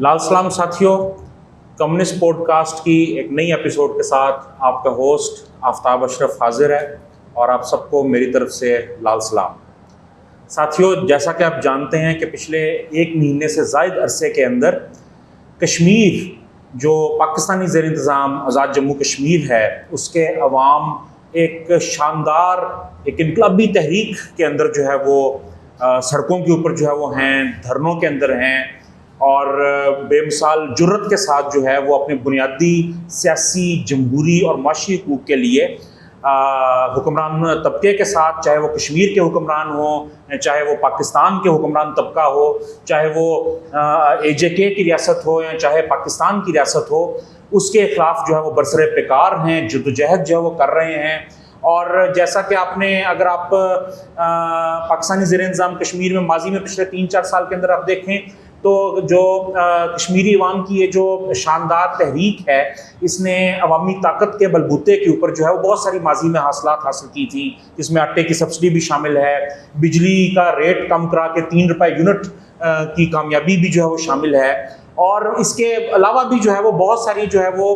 लाल सलाम साथियों, communist podcast की एक नई एपिसोड के साथ आपका होस्ट आफ्ताब अशरफ हाजिर है और आप सबको मेरी तरफ से लाल सलाम। साथियों, जैसा कि आप जानते हैं कि पिछले एक महीने से ज़ायद अरसे के अंदर कश्मीर, जो पाकिस्तानी ज़ेर इंतज़ाम आज़ाद जम्मू कश्मीर है, उसके अवाम एक शानदार एक इनकलाबी तहरीक के अंदर जो है वो सड़कों के ऊपर जो है वो हैं, धरनों के अंदर हैं और बेमिसाल जुर्रत के साथ जो है वो अपने बुनियादी सियासी, जमहूरी और माशी हकूक़ के लिए हुक्मरान तबके के साथ, चाहे वो कश्मीर के हुक्मरान हो, चाहे वो पाकिस्तान के हुक्मरान तबका हो, चाहे वो AJK की रियासत हो या चाहे पाकिस्तान की रियासत हो, उसके ख़िलाफ़ जो है वो बरसरे पेकार हैं, जद्दोजहद जो है वो कर रहे हैं। और जैसा कि अगर आप पाकिस्तानी ज़ेर इंतज़ाम कश्मीर में माजी में पिछले 3-4 साल के अंदर आप देखें तो जो कश्मीरी अवाम की ये जो शानदार तहरीक है, इसने अवामी ताकत के बलबूते के ऊपर जो है वो बहुत सारी माजी में हासिलात हासिल की थी, जिसमें आटे की सब्सिडी भी शामिल है, बिजली का रेट कम करा के 3 रुपये यूनिट की कामयाबी भी जो है वो शामिल है। और इसके अलावा भी जो है वो बहुत सारी जो है वो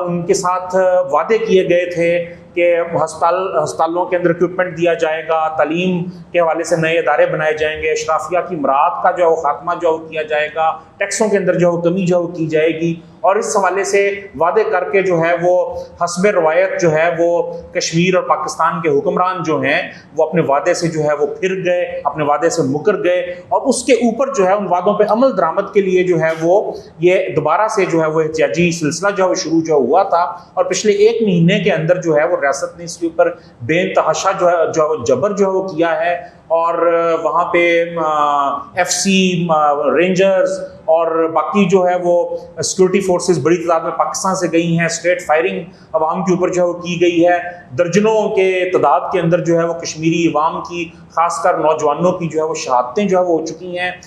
उनके साथ वादे किए गए थे कि हस्पतालों के अंदर इक्विपमेंट दिया जाएगा, तालीम के हवाले से नए इदारे बनाए जाएंगे, अशराफिया की मराद का जो है वो खात्मा जो किया जाएगा, टैक्सों के अंदर जो कमी जो की जाएगी। और इस हवाले से वादे करके जो है वो हस्बे रवायत जो है वो कश्मीर और पाकिस्तान के हुक्मरान जो हैं वो अपने वादे से जो है वो फिर गए, अपने वादे से मुकर गए और उसके ऊपर जो है उन वादों पे अमल दरामद के लिए जो है वो ये दोबारा से जो है वो एहतिजाजी सिलसिला जो है वो शुरू जो हुआ था। और पिछले एक महीने के अंदर जो है वो रियासत ने इसके ऊपर बेतहाशा जो है जबर जो है वो किया है और वहाँ पे FC रेंजर्स और बाकी जो है वो सिक्योरिटी फोर्सेस बड़ी तादाद में पाकिस्तान से गई हैं। स्ट्रेट फायरिंग अवाम के ऊपर जो है वो की गई है। दर्जनों के तादाद के अंदर जो है वो कश्मीरी अवाम की, खासकर नौजवानों की जो है वो शहादतें जो है वो हो चुकी हैं।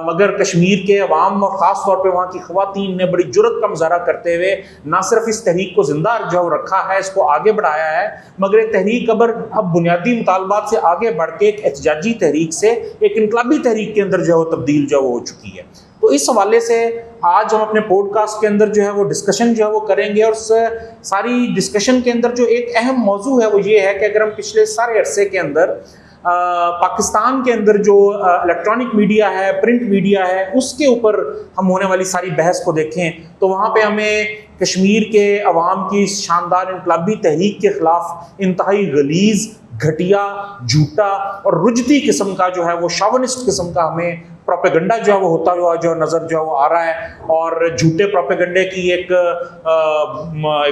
मगर कश्मीर के अवाम और ख़ास तौर पे वहाँ की ख़वातीन ने बड़ी जुर्रत का मुज़ाहरा करते हुए ना सिर्फ इस तहरीक को ज़िंदा जो रखा है, इसको आगे बढ़ाया है, मगर ये तहरीक अब बुनियादी मुतालबात से आगे बढ़ के एक एहतजाजी तहरीक से एक इनकलाबी तहरीक के अंदर जो है वो तब्दील जो है वो हो चुकी है। तो इस हवाले से आज हम अपने पॉडकास्ट के अंदर जो है वो डिस्कशन जो है वो करेंगे और सारी डिस्कशन के अंदर जो एक अहम मौजू है वो ये है कि अगर हम पिछले सारे अरसे के अंदर पाकिस्तान के अंदर जो इलेक्ट्रॉनिक मीडिया है, प्रिंट मीडिया है, उसके ऊपर हम होने वाली सारी बहस को देखें तो वहाँ पे हमें कश्मीर के अवाम की शानदार इनकलाबी तहरीक के ख़िलाफ़ इंतहाई गलीज़, घटिया, झूठा और रुजती किस्म का जो है वो शॉविनिस्ट किस्म का हमें प्रोपेगेंडा जो है वो होता हुआ जो नज़र जो है वो आ रहा है। और झूठे प्रोपेगेंडे की एक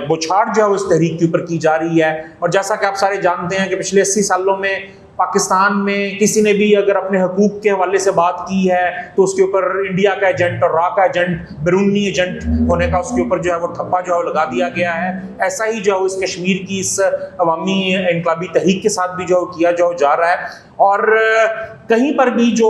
बौछार जो है वो इस तहरीक के ऊपर की जा रही है। और जैसा कि आप सारे जानते हैं कि पिछले 80 सालों में पाकिस्तान में किसी ने भी अगर अपने हकूक़ के हवाले से बात की है तो उसके ऊपर इंडिया का एजेंट और रा का एजेंट, बैरूनी एजेंट होने का उसके ऊपर जो है वो ठप्पा जो है लगा दिया गया है। ऐसा ही जो है इस कश्मीर की इस अवामी इनकलाबी तहरीक के साथ भी जो किया जा रहा है। और कहीं पर भी जो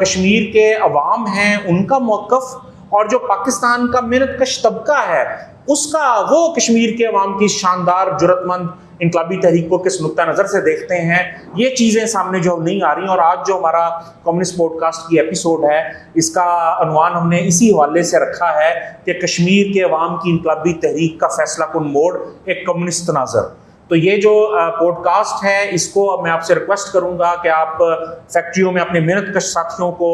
कश्मीर के अवाम हैं उनका मौक़िफ़ और जो पाकिस्तान का मेहनतकश तबका है उसका, वो कश्मीर के अवाम की शानदार जुर्रतमंद इनकलाबी तहरीक को किस नुक्ता नज़र से देखते हैं, ये चीज़ें सामने जो नहीं आ रही। और आज जो हमारा कम्युनिस्ट पॉडकास्ट की एपिसोड है, इसका अनवान हमने इसी हवाले से रखा है कि कश्मीर के अवाम की इनकलाबी तहरीक का फैसला कुन मोड़, एक कम्युनिस्ट तनाज़र। तो ये जो पॉडकास्ट है इसको मैं आपसे रिक्वेस्ट करूंगा कि आप फैक्ट्रियों में अपने मेहनतकश साथियों को,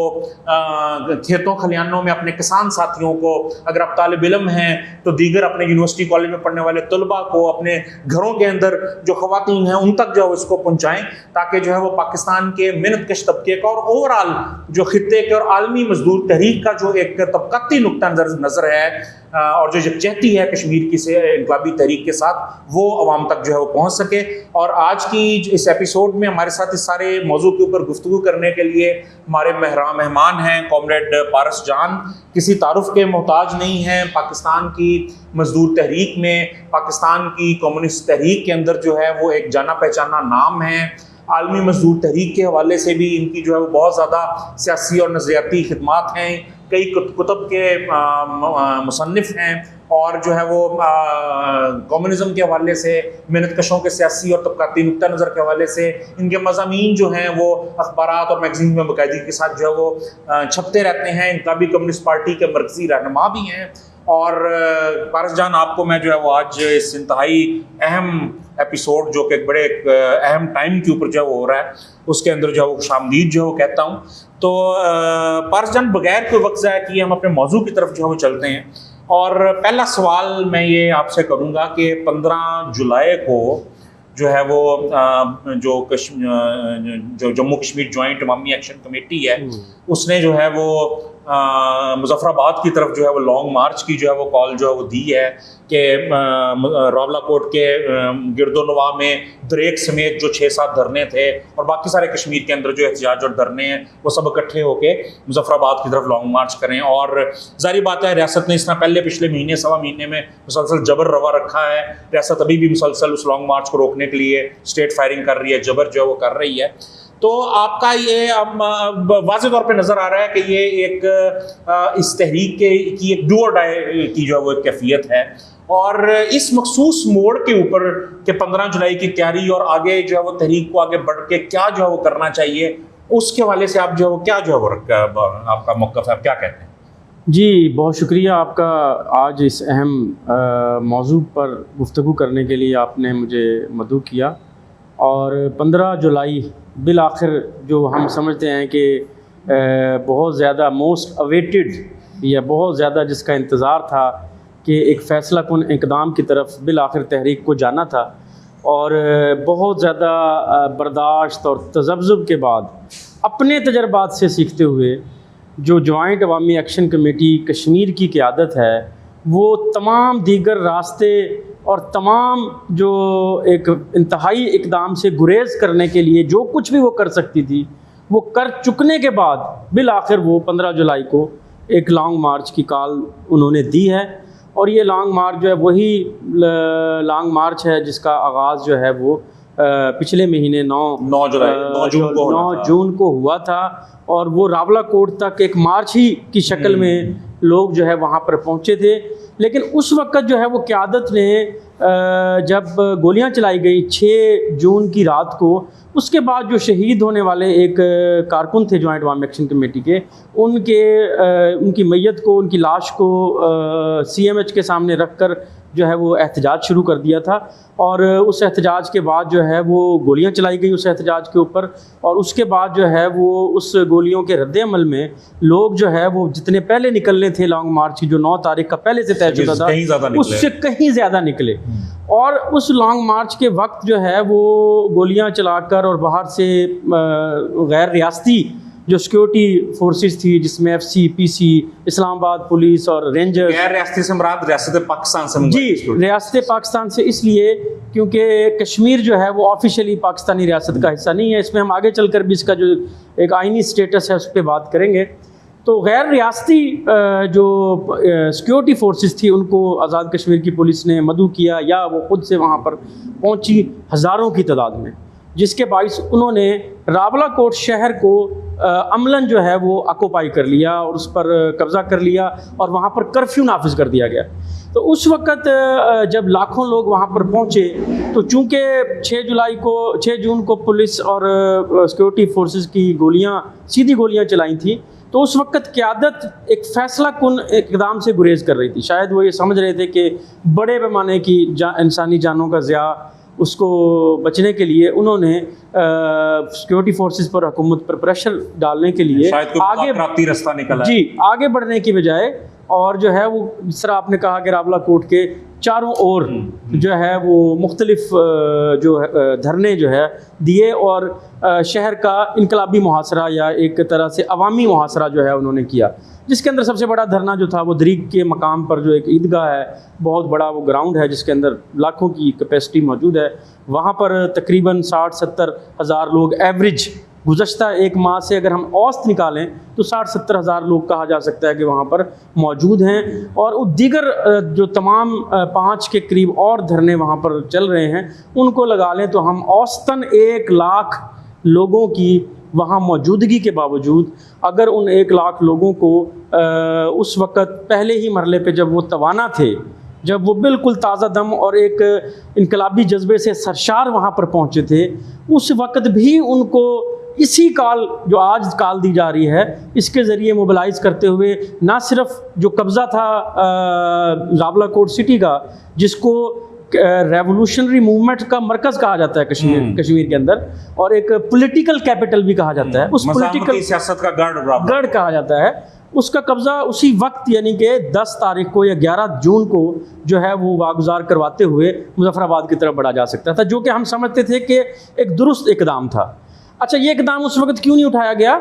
खेतों खलियानों में अपने किसान साथियों को, अगर आप तालिब इल्म हैं तो दीगर अपने यूनिवर्सिटी कॉलेज में पढ़ने वाले तलबा को, अपने घरों के अंदर जो ख़वातीन हैं उन तक जो है इसको पहुँचाएँ, ताकि जो है वो पाकिस्तान के मेहनतकश तबके का और ओवरऑल जो खित्ते के और आलमी मजदूर तहरीक का जो एक तबक़ाती नुक्ता नज़र है और जो यकजहती है कश्मीर की से इनकलाबी तहरीक के साथ, वो अवाम तक जो है वो पहुँच सके। और आज की इस एपिसोड में हमारे साथ इस सारे मौजू के ऊपर गुफ्तगू करने के लिए हमारे मेहमान हैं कॉमरेड पारस जान। किसी तारुफ के मोहताज नहीं हैं। पाकिस्तान की मजदूर तहरीक में, पाकिस्तान की कम्युनिस्ट तहरीक के अंदर जो है वो एक जाना पहचाना नाम है। आलमी मजदूर तहरीक के हवाले से भी इनकी जो है वो बहुत ज़्यादा सियासी और नज़रियाती खिदमात हैं। कई कुतुब के मुसन्निफ़ हैं और जो है वो कम्युनिज्म के हवाले से, मेहनत कशों के सियासी और तबकाती नुक्ता नज़र के हवाले से इनके मज़ामीन जो हैं वो अखबारात और मैगज़ीन में बाकायदगी के साथ जो है वो छपते रहते हैं। इनका भी कम्युनिस्ट पार्टी के मरकज़ी रहनुमा भी हैं। और पारस जान, आपको मैं जो है वो आज इस इंतहाई अहम एपिसोड जो कि एक बड़े अहम टाइम के ऊपर जो है वो हो रहा है, उसके अंदर जो है वो खुशामदीद जो है वो कहता हूँ। तो पारस जान, बगैर कोई वक्त ज़ाया किए हम अपने मौजू की तरफ जो है वो चलते हैं। और पहला सवाल मैं ये आपसे करूँगा कि 15 जुलाई को जो है वो जो जम्मू कश्मीर जॉइंट अवामी एक्शन कमेटी है, उसने जो है वो मुजफ्फराबाद की तरफ जो है वो लॉन्ग मार्च की जो है वो कॉल जो है वो दी है कि रावलाकोट के गिरदोनवा में दरेक समेत जो 6-7 धरने थे और बाकी सारे कश्मीर के अंदर जो एहतजाज और धरने हैं वो सब इकट्ठे होकर मुजफ्फराबाद की तरफ लॉन्ग मार्च करें। और जाहिर बात है, रियासत ने इस तरह पहले पिछले महीने सवा महीने में मुसलसल जबर रवा रखा है। रियासत अभी भी मुसलसल उस लॉन्ग मार्च को रोकने के लिए स्टेट फायरिंग कर रही है, जबर जो है वो कर रही है। तो आपका ये वाज़ेह तौर पे नज़र आ रहा है कि ये एक इस तहरीक की एक डू और डाई की जो है वो एक कैफियत है। और इस मखसूस मोड़ के ऊपर कि 15 जुलाई की तैयारी और आगे जो है वो तहरीक को आगे बढ़ के क्या जो है वो करना चाहिए, उसके हवाले से आप जो है वो क्या जो है वो आपका मौक़िफ़ है, आप क्या कहते हैं? जी, बहुत शुक्रिया आपका आज इस अहम मौजू पर गुफ्तगू करने के लिए आपने मुझे मदऊ किया। और 15 जुलाई बिल आखिर जो हम समझते हैं कि बहुत ज़्यादा मोस्ट अवेटेड या बहुत ज़्यादा जिसका इंतज़ार था कि एक फ़ैसला कुन इक़दाम की तरफ बिल आखिर तहरीक को जाना था। और बहुत ज़्यादा बर्दाश्त और तज़ब्ज़ुब के बाद अपने तजर्बात से सीखते हुए जो जॉइंट अवामी एक्शन कमेटी कश्मीर की क़यादत है, वो तमाम दीगर रास्ते और तमाम जो एक इंतहाई इक़दाम से गुरेज़ करने के लिए जो कुछ भी वो कर सकती थी वो कर चुकने के बाद बिल आखिर वो 15 जुलाई को एक लॉन्ग मार्च की कॉल उन्होंने दी है। और ये लॉन्ग मार्च जो है वही लॉन्ग मार्च है जिसका आगाज़ जो है वो पिछले महीने 9 जून को हुआ था। और वो रावलाकोट तक एक मार्च ही की शक्ल में लोग जो है वहाँ पर पहुँचे थे। लेकिन उस वक़्त जो है वो क़यादत ने जब गोलियां चलाई गई 6 जून की रात को, उसके बाद जो शहीद होने वाले एक कारकुन थे जॉइंट अवामी एक्शन कमेटी के, उनकी मैयत को, उनकी लाश को CMH के सामने रख कर जो है वो एहतजाज शुरू कर दिया था। और उस एहतजाज के बाद जो है वो गोलियां चलाई गई उस एहतजाज के ऊपर। और उसके बाद जो है वो उस गोलियों के रद्द-ए-अमल में लोग जो है वो जितने पहले निकलने थे लॉन्ग मार्च की, जो 9 तारीख का पहले से तय शुदा था, उससे कहीं ज़्यादा निकले। और उस लॉन्ग मार्च के वक्त जो है वो गोलियां चलाकर और बाहर से गैर रियासती जो सिक्योरिटी फोर्सेस थी, जिसमें FC, PC, इस्लामाबाद पुलिस और रेंजर, गैर रियासती से मुराद रियासत पाकिस्तान से? जी, रियासत पाकिस्तान से इसलिए क्योंकि कश्मीर जो है वो ऑफिशियली पाकिस्तानी रियासत का हिस्सा नहीं है। इसमें हम आगे चलकर भी इसका जो एक आइनी स्टेटस है उस पर बात करेंगे। तो गैर रियासती जो सिक्योरिटी फोर्सेस थी उनको आज़ाद कश्मीर की पुलिस ने मदऊ किया या वो ख़ुद से वहाँ पर पहुँची हज़ारों की तादाद में, जिसके बाइस उन्होंने रावलाकोट शहर को अमलन जो है वो ऑक्यूपाई कर लिया और उस पर कब्ज़ा कर लिया और वहाँ पर कर्फ्यू नाफिज कर दिया गया। तो उस वक़्त जब लाखों लोग वहाँ पर पहुँचे तो चूँकि 6 जून को पुलिस और सिक्योरिटी फोर्सेस की सीधी गोलियाँ चलाई थी, तो उस वक़्त क़यादत एक फ़ैसला कुन इक़दाम से गुरेज़ कर रही थी। शायद वो ये समझ रहे थे कि बड़े पैमाने की इंसानी जानों का ज़िया उसको बचने के लिए उन्होंने सिक्योरिटी फोर्सेस पर हुकूमत पर प्रेशर डालने के लिए आगे रास्ता निकला आगे बढ़ने की बजाय, और जो है वो जिस तरह आपने कहा कि रावलाकोट के चारों ओर जो है वो मुख्तलिफ जो धरने जो है दिए और शहर का इनकलाबी मुहासरा या एक तरह से अवामी मुहासरा जो है उन्होंने किया, जिसके अंदर सबसे बड़ा धरना जो था वो दरीक के मकाम पर जो एक ईदगाह है, बहुत बड़ा वो ग्राउंड है जिसके अंदर लाखों की कैपेसिटी मौजूद है। वहाँ पर तकरीबन 60-70 हज़ार लोग एवरेज गुज़श्ता एक माह से अगर हम औसत निकालें तो 60-70 हज़ार लोग कहा जा सकता है कि वहाँ पर मौजूद हैं। और दीगर जो तमाम 5 के करीब और धरने वहाँ पर चल रहे हैं उनको लगा लें तो हम औसतन 1 लाख लोगों की वहाँ मौजूदगी के बावजूद अगर उन 1 लाख लोगों को उस वक़्त पहले ही मरले पे जब वो तवाना थे जब वो बिल्कुल ताज़ा दम और एक इनकलाबी जज्बे से सरशार वहाँ पर पहुँचे थे, उस वक़्त भी उनको इसी काल जो आज काल दी जा रही है इसके ज़रिए मोबिलाइज़ करते हुए ना सिर्फ जो कब्ज़ा था रावलाकोट सिटी का, जिसको रेवोल्यूशनरी मूवमेंट का मरकज़ कहा जाता है कश्मीर के अंदर, और एक पॉलिटिकल कैपिटल भी कहा जाता है, उस पॉलिटिकल सियासत का गढ़ कहा जाता है, उसका कब्ज़ा उसी वक्त यानी कि 10 तारीख को या 11 जून को जो है वो वागुजार करवाते हुए मुजफ्फराबाद की तरफ बढ़ा जा सकता था, जो कि हम समझते थे कि एक दुरुस्त इकदाम था। अच्छा, ये इकदाम उस वक्त क्यों नहीं उठाया गया?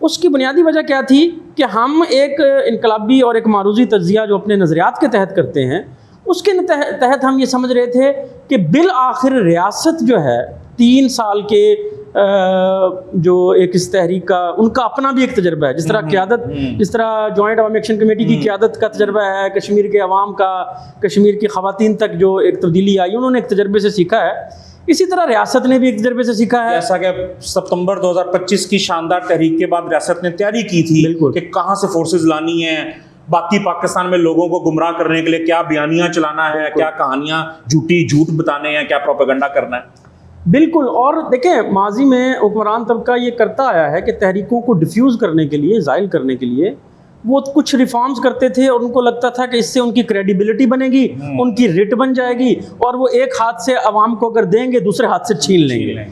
उसकी बुनियादी वजह क्या थी कि हम एक इनकलाबी और एक मारूजी तज्ज़िया जो अपने नज़रियात के तहत करते हैं, उसके तहत हम ये समझ रहे थे कि बिल आखिर रियासत जो है 3 साल के जो एक इस तहरीक का उनका अपना भी एक तजर्बा है, जिस तरह क़यादत, जिस तरह जॉइंट अवामी एक्शन कमेटी की क़यादत का तजर्बा है, कश्मीर के अवाम का, कश्मीर की ख़वातीन तक जो एक तब्दीली आई उन्होंने एक तजर्बे से सीखा है, इसी तरह रियासत ने भी एक तजर्बे से सीखा है। जैसा कि सितंबर 2025 की शानदार तहरीक के बाद रियासत ने तैयारी की थी कि कहाँ से फोर्सेज लानी है, बाकी पाकिस्तान में लोगों को गुमराह करने के लिए क्या बयानियां चलाना है, क्या कहानियां झूठ बताने हैं, क्या प्रोपेगेंडा करना है। बिल्कुल। और देखें, माजी में हुक्मरान तबका ये करता आया है कि तहरीकों को डिफ्यूज़ करने के लिए, ज़ाइल करने के लिए वो कुछ रिफॉर्म्स करते थे और उनको लगता था कि इससे उनकी क्रेडिबिलिटी बनेगी, उनकी रिट बन जाएगी, और वो एक हाथ से अवाम को अगर देंगे दूसरे हाथ से छीन लेंगे।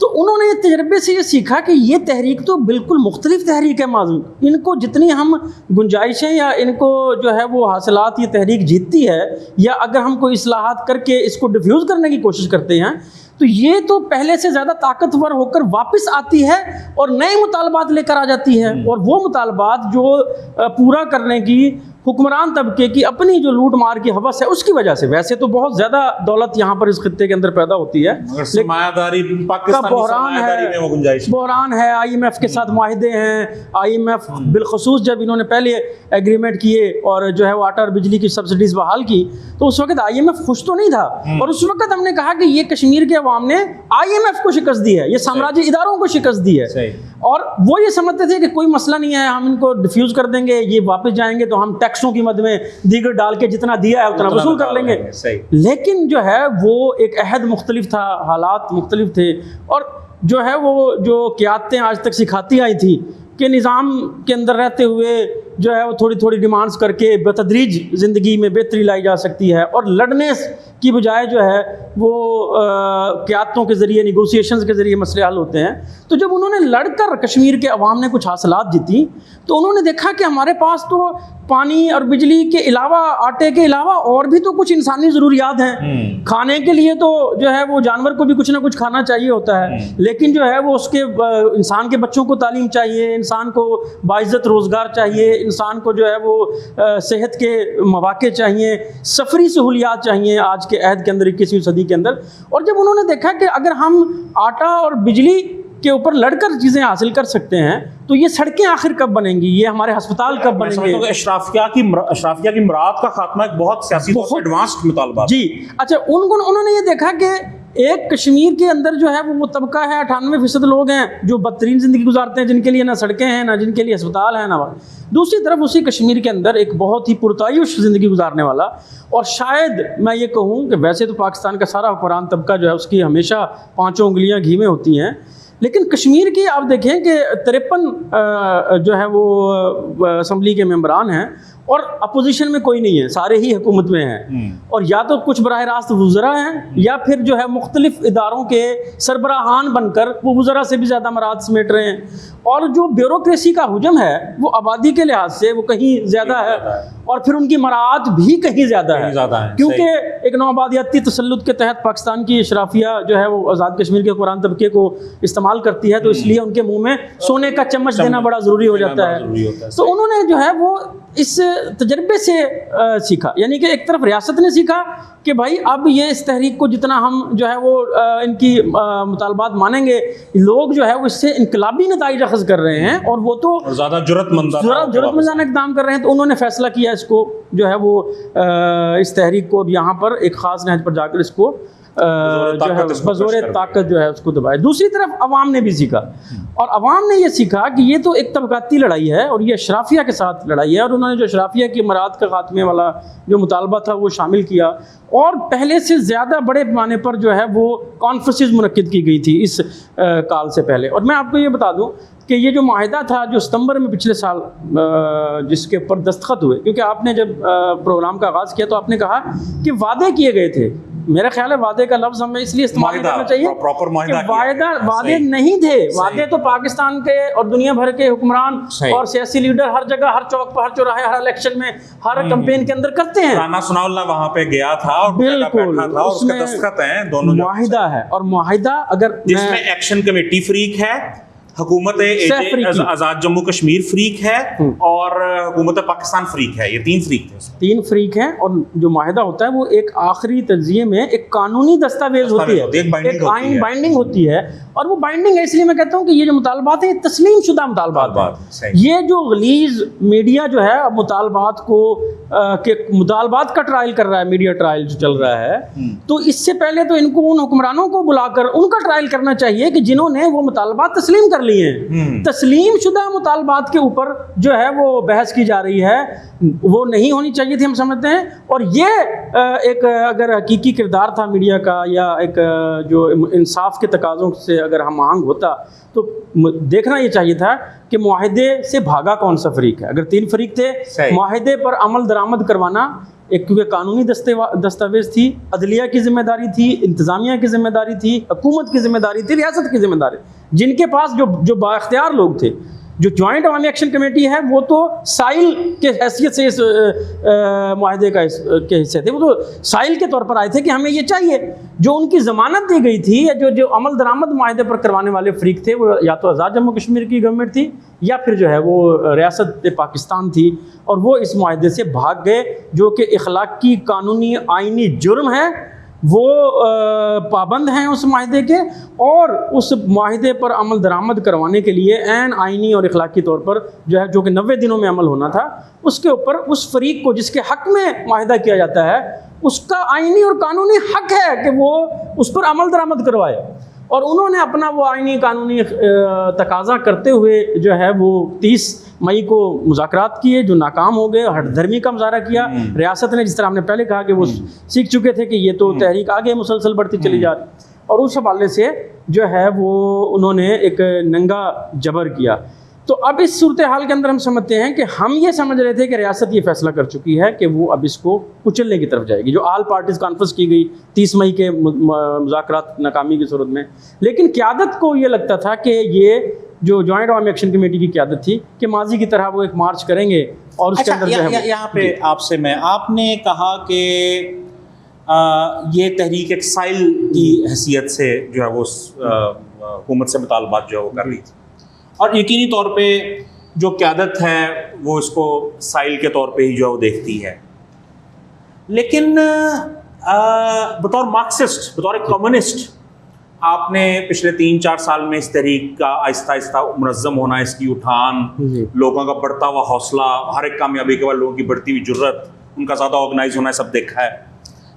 तो उन्होंने ये तजर्बे से ये सीखा कि ये तहरीक तो बिल्कुल मुख्तलिफ तहरीक है माज़ूम, इनको जितनी हम गुंजाइशें या इनको जो है वो हासिलात ये तहरीक जीतती है, या अगर हम कोई इस्लाहात करके इसको डिफ्यूज़ करने की कोशिश करते हैं तो ये तो पहले से ज़्यादा ताकतवर होकर वापस आती है और नए मुतालबात लेकर आ जाती है, और वो मुतालबात जो पूरा करने की हुक्मरान तबके की अपनी जो लूट मार की हवस है उसकी वजह से, वैसे तो बहुत ज़्यादा दौलत यहाँ पर इस खित्ते के अंदर पैदा होती है, बहरान है, IMF के साथ मुआहिदे हैं, IMF बिलखसूस जब इन्होंने पहले एग्रीमेंट किए और जो है वो आटा और बिजली की सब्सिडीज़ बहाल की, तो उस वक्त IMF खुश तो नहीं था, और उस वक्त हमने कहा कि ये कश्मीर के अवाम ने IMF को शिकस्त दी है, ये साम्राज्य इदारों को शिकस्त दी है, और वो ये समझते थे कि कोई मसला नहीं है, हम इनको डिफ्यूज़ कर देंगे, ये वापस जाएंगे तो हम टैक्सों की मद में दीगर डाल के जितना दिया है उतना वसूल कर लेंगे। लेकिन जो है वो एक अहद मुख्तलिफ था, हालात मुख्तलिफ थे, और जो है वो जो क़यादतें आज तक सिखाती आई थी कि निज़ाम के अंदर रहते हुए जो है वो थोड़ी थोड़ी डिमांड्स करके बतदरीज ज़िंदगी में बेहतरी लाई जा सकती है, और लड़ने की बजाय जो है वो क़यादतों के ज़रिए, निगोसिएशंस के ज़रिए मसले हल होते हैं। तो जब उन्होंने लड़कर कश्मीर के अवाम ने कुछ हासिलात जीती तो उन्होंने देखा कि हमारे पास तो पानी और बिजली के अलावा, आटे के अलावा और भी तो कुछ इंसानी ज़रूरियात हैं, खाने के लिए तो जो है वो जानवर को भी कुछ ना कुछ खाना चाहिए होता है, लेकिन जो है वो उसके इंसान के बच्चों को तालीम चाहिए, इंसान को बाइज़्ज़त रोज़गार चाहिए, इंसान को जो है वो सेहत के मौक़े चाहिए, सफरी सहूलियात चाहिए आज के अहद के अंदर, 21वीं सदी के अंदर। और जब उन्होंने देखा कि अगर हम आटा और बिजली के ऊपर लड़कर चीज़ें हासिल कर सकते हैं तो ये सड़कें आखिर कब बनेंगी, ये हमारे अस्पताल कब बनेंगे। अशराफिया की मुराद का खात्मा एक बहुत सियासी तौर पर एडवांस्ड मुतालबा जी। अच्छा, उन्होंने ये देखा कि एक कश्मीर के अंदर जो है वो तबका है, 98% लोग हैं जो बदतरीन ज़िंदगी गुजारते हैं, जिनके लिए ना सड़कें हैं, ना जिनके लिए अस्पताल है, ना। दूसरी तरफ उसी कश्मीर के अंदर एक बहुत ही पुरतायुश ज़िंदगी गुजारने वाला, और शायद मैं ये कहूँ कि वैसे तो पाकिस्तान का सारा हुक्मरान तबका जो है उसकी हमेशा 5 उंगलियाँ घी में होती हैं, लेकिन कश्मीर की आप देखें कि 53 जो है वो असम्बली के मेंबरान हैं और अपोजिशन में कोई नहीं है, सारे ही हुकूमत में हैं, और या तो कुछ बराह रास्त वुज़रा हैं या फिर जो है मुख्तलिफ इदारों के सरबराहान बनकर वो वुज़रा से भी ज़्यादा मराद समेट रहे हैं, और जो ब्यूरोक्रेसी का हुजम है वो आबादी के लिहाज से वो कहीं ज़्यादा है, और फिर उनकी मराद भी कहीं ज़्यादा है, क्योंकि एक नौआबादियाती तसल्लुत के तहत पाकिस्तान की अशराफिया जो है वो आज़ाद कश्मीर के हुक्मरान तबके को इस्तेमाल करती है, तो इसलिए उनके मुंह में सोने का चम्मच देना बड़ा ज़रूरी हो जाता है। तो उन्होंने जो है वो इस तजर्बे से सीखा, यानी कि एक तरफ रियासत ने सीखा कि भाई अब ये इस तहरीक को जितना हम जो है वो इनकी मुतालबात मानेंगे, लोग जो है वो इससे इनकलाबी नताइज अखज़ कर रहे हैं और वो तो ज़्यादा जुर्रतमंदाना इक़दाम कर रहे हैं। तो उन्होंने फ़ैसला किया इसको जो है वो इस तहरीक को अब यहाँ पर एक ख़ास नहज पर जाकर इसको जो है बज़ोर ताकत जो है उसको दबाया। दूसरी तरफ अवाम ने भी सीखा, और अवाम ने ये सीखा कि ये तो एक तबकाती लड़ाई है और ये अशराफिया के साथ लड़ाई है, और उन्होंने जो अशराफिया की मराद का खात्मे वाला जो मुतालबा था वो शामिल किया, और पहले से ज़्यादा बड़े पैमाने पर जो है वो कॉन्फ्रेंसेस मुनक्किद की गई थी इस काल से पहले। और मैं आपको ये बता दूं कि ये जो माहिदा था जो सितंबर में पिछले साल जिसके ऊपर दस्तखत हुए, क्योंकि आपने जब प्रोग्राम का आगाज़ किया तो आपने कहा कि वादे किए गए थे, मेरा ख्याल है वादे का लफ्ज़ हमें इसलिए इस्तेमाल करना चाहिए प्रॉपर वादे नहीं थे। वादे तो पाकिस्तान के और दुनिया भर के हुक्मरान और सियासी लीडर हर जगह, हर चौक पर, हर चौराहे, हर इलेक्शन में, हर कैंपेन के अंदर करते हैं। राना सनाउल्लाह वहां पे गया था और बिल्कुल बैठा था, उसके दस्तखत हैं, दोनों मुआहिदा है। और मुआहिदा अगर जिसमें एक्शन कमेटी फ्रीक है, हुकूमत आज़ाद जम्मू कश्मीर फ्रीक है और हुकूमत पाकिस्तान फ्रीक है, ये तीन फ्रीक हैं। और जो माहिदा होता है वो एक आखिरी तज्जिये में एक कानूनी दस्तावेज होती है, एक आइन बाइंडिंग होती है। और वो बाइंडिंग है, इसलिए मैं कहता हूँ कि ये जो मुतालबात है ये तस्लीम शुदा मुतालबात है। ये जो गलीज मीडिया जो है अब मुतालबात को के मुतालबात का ट्रायल कर रहा है, मीडिया ट्रायल जो चल रहा है, तो इससे पहले तो इनको उन हुक्मरानों को बुलाकर उनका ट्रायल करना चाहिए कि जिन्होंने वो मुतालबात तस्लीम कर लिए हैं। तस्लीम शुदा मुतालबात के ऊपर जो है वो बहस की जा रही है, वो नहीं होनी चाहिए थी, हम समझते हैं। और ये एक अगर हकीकी किरदार था मीडिया का, या एक जो इंसाफ के तकाज़ों से अगर हम आहंग होता, तो देखना ये चाहिए था कि मुआहिदे से भागा कौन सा फरीक है। अगर तीन फरीक थे, मुआहिदे पर अमल दरामद करवाना एक क्योंकि कानूनी दस्तावेज थी, अदलिया की जिम्मेदारी थी, इंतज़ामिया की जिम्मेदारी थी, हुकूमत की जिम्मेदारी थी, रियासत की जिम्मेदारी, जिनके पास जो बाख्तियार लोग थे। जो जॉइंट अवामी एक्शन कमेटी है वो तो साइल के हैसियत से इस मुआहदे के हिस्से थे, वो तो साइल के तौर पर आए थे कि हमें ये चाहिए। जो उनकी ज़मानत दी गई थी, या जो अमल दरामद मुआहदे पर करवाने वाले फ्रीक थे, वो या तो आज़ाद जम्मू कश्मीर की गवर्नमेंट थी या फिर जो है वो रियासत पाकिस्तान थी, और वो इस मुआहदे से भाग गए, जो कि इखलाकी कानूनी आइनी जुर्म है। वो पाबंद हैं उस माहिदे के, और उस माहिदे पर अमल दरामद करवाने के लिए ऐन आइनी और इखलाकी तौर पर जो है, जो कि 90 दिनों में अमल होना था, उसके ऊपर उस फरीक को जिसके हक़ में माहिदा किया जाता है, उसका आइनी और कानूनी हक़ है कि वो उस पर अमल दरामद करवाए। और उन्होंने अपना वो आइनी कानूनी तकाज़ा करते हुए जो है वो 30 मई को मुज़ाकरात किए, जो नाकाम हो गए, हठधर्मी का मुजाहरा किया। रियासत ने, जिस तरह हमने पहले कहा कि वो सीख चुके थे कि ये तो तहरीक आगे मुसलसल बढ़ती चली जा रही, और उस हवाले से जो है वो उन्होंने एक नंगा जबर किया। तो अब इस सूरत हाल के अंदर हम समझते हैं कि हम ये समझ रहे थे कि रियासत ये फैसला कर चुकी है कि वो अब इसको कुचलने की तरफ जाएगी, जो आल पार्टीज़ कॉन्फ्रेंस की गई 30 मई के मुज़ाकरात नाकामी की सूरत में। लेकिन क़यादत को ये लगता था कि ये जो जॉइंट अवामी एक्शन कमेटी की क़यादत थी कि माजी की तरह वो एक मार्च करेंगे, और उसके अंदर जो है यहाँ पे आपसे आपने कहा कि ये तहरीक एक साइल की हैसियत से जो है वो हुकूमत से मुतालबात जो है वो कर रही थी, और यकीनी तौर पे जो क़यादत है वो इसको साइल के तौर पे ही जो है वो देखती है। लेकिन बतौर मार्क्सिस्ट, बतौर एक कम्युनिस्ट, आपने पिछले 3-4 साल में इस तहरीक का आहिस्ता आहिस्ता मुनज़्ज़म होना, इसकी उठान, लोगों का बढ़ता हुआ हौसला, हर एक कामयाबी के बाद लोगों की बढ़ती हुई जुर्रत, उनका ज़्यादा ऑर्गेनाइज होना, सब देखा है।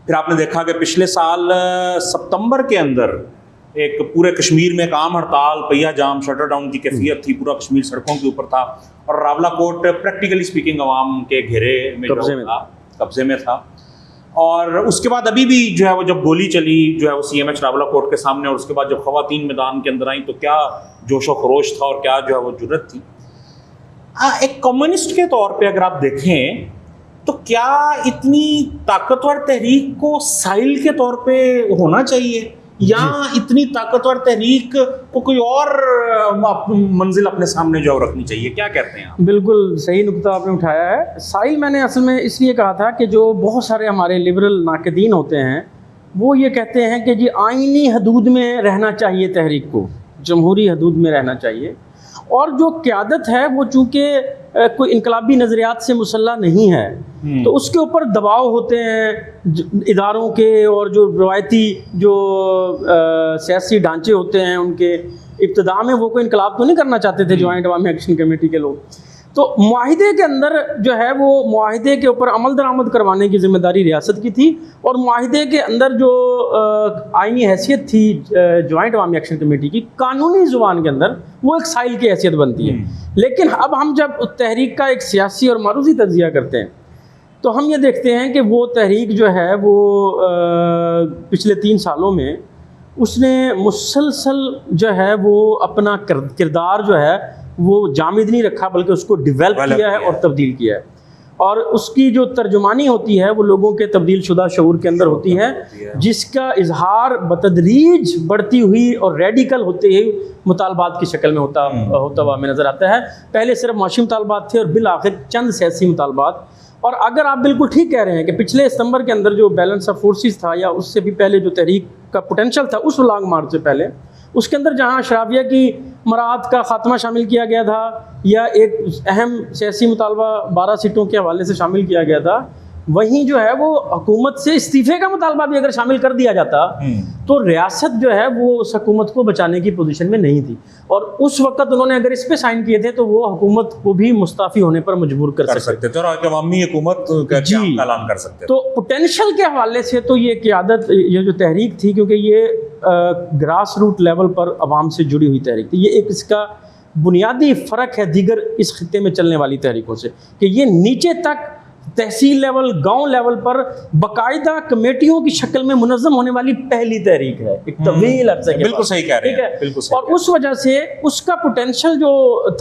फिर आपने देखा कि पिछले साल सितंबर के अंदर एक पूरे कश्मीर में एक आम हड़ताल, पहिया जाम, शटर डाउन की कैफियत थी, पूरा कश्मीर सड़कों के ऊपर था, और रावलाकोट प्रैक्टिकली स्पीकिंग अवाम के घेरे में कब्जे में था। और उसके बाद अभी भी जो है वो जब गोली चली जो है वो CMH रावलाकोट के सामने, और उसके बाद जब ख़वातीन मैदान के अंदर आई तो क्या जोशो खरोश था और क्या जो है वो जुर्रत थी। एक कम्युनिस्ट के तौर पे अगर आप देखें तो क्या इतनी ताकतवर तहरीक को साइल के तौर पे होना चाहिए, या इतनी ताकतवर तहरीक को कोई और मंजिल अपने सामने जो रखनी चाहिए? क्या कहते हैं आप? बिल्कुल सही नुकता आपने उठाया है। साइल मैंने असल में इसलिए कहा था कि जो बहुत सारे हमारे लिबरल नाक़दीन होते हैं वो ये कहते हैं कि जी आइनी हदूद में रहना चाहिए तहरीक को, जमहूरी हदूद में रहना चाहिए, और जो क़यादत है वो चूँकि कोई इनकलाबी नज़रियात से मुसल्ला नहीं है, तो उसके ऊपर दबाव होते हैं इदारों के, और जो रवायती जो सियासी ढांचे होते हैं उनके, इब्तिदा में वो कोई इनकलाब तो नहीं करना चाहते थे जॉइंट अवामी एक्शन कमेटी के लोग। तो मुआहिदे के अंदर जो है वो मुआहिदे के ऊपर अमल दरामद करवाने की ज़िम्मेदारी रियासत की थी, और मुआहिदे के अंदर जो आइनी हैसियत थी जॉइंट अवामी एक्शन कमेटी की, कानूनी ज़ुबान के अंदर वो एक साइल की हैसियत बनती है। लेकिन अब हम जब तहरीक का एक सियासी और मारूजी तज्ज़िया करते हैं तो हम ये देखते हैं कि वो तहरीक जो है वो पिछले 3 सालों में उसने मुसलसल जो है वो अपना किरदार जो है वो जामिद नहीं रखा, बल्कि उसको डेवलप किया है और तब्दील किया है। और उसकी जो तर्जुमानी होती है वो लोगों के तब्दील शुदा शऊर के अंदर होती है, जिसका इजहार बतदरीज बढ़ती हुई और रेडिकल होते ही मुतालबात की शक्ल में होता हुआ हमें नज़र आता है। पहले सिर्फ माशी मुतालबात थे और बिल आखिर चंद सियासी मुतालबात। और अगर आप बिल्कुल ठीक कह रहे हैं कि पिछले सितंबर के अंदर जो बैलेंस ऑफ फोर्सेस था, या उससे भी पहले जो तहरीक का पोटेंशल था उस लॉन्ग मार्च से पहले, उसके अंदर जहां शराबिया की मराद का ख़ात्मा शामिल किया गया था, या एक अहम सियासी मुतालबा 12 सीटों के हवाले से शामिल किया गया था, वहीं जो है वो हुकूमत से इस्तीफ़े का मुतालबा भी अगर शामिल कर दिया जाता तो रियासत जो है वो उस हुकूमत को बचाने की पोजीशन में नहीं थी। और उस वक्त उन्होंने अगर इस पे साइन किए थे तो वो हुकूमत को भी मुस्ताफ़ी होने पर मजबूर कर सकते थे और अवामी हुकूमत का ऐलान कर सकते थे। तो पोटेंशल के हवाले से तो ये क़यादत, ये जो तहरीक थी, क्योंकि ये ग्रास रूट लेवल पर आवाम से जुड़ी हुई तहरीक थी, ये एक इसका बुनियादी फ़र्क है दीगर इस खित्ते में चलने वाली तहरीकों से, कि ये नीचे तक तहसील लेवल, गांव लेवल पर बाकायदा कमेटियों की शक्ल में मुनज़्ज़म होने वाली पहली तहरीक है एक तवील अरसे के। बिल्कुल सही कह रहे हैं, बिल्कुल सही। और उस वजह से उसका पोटेंशल जो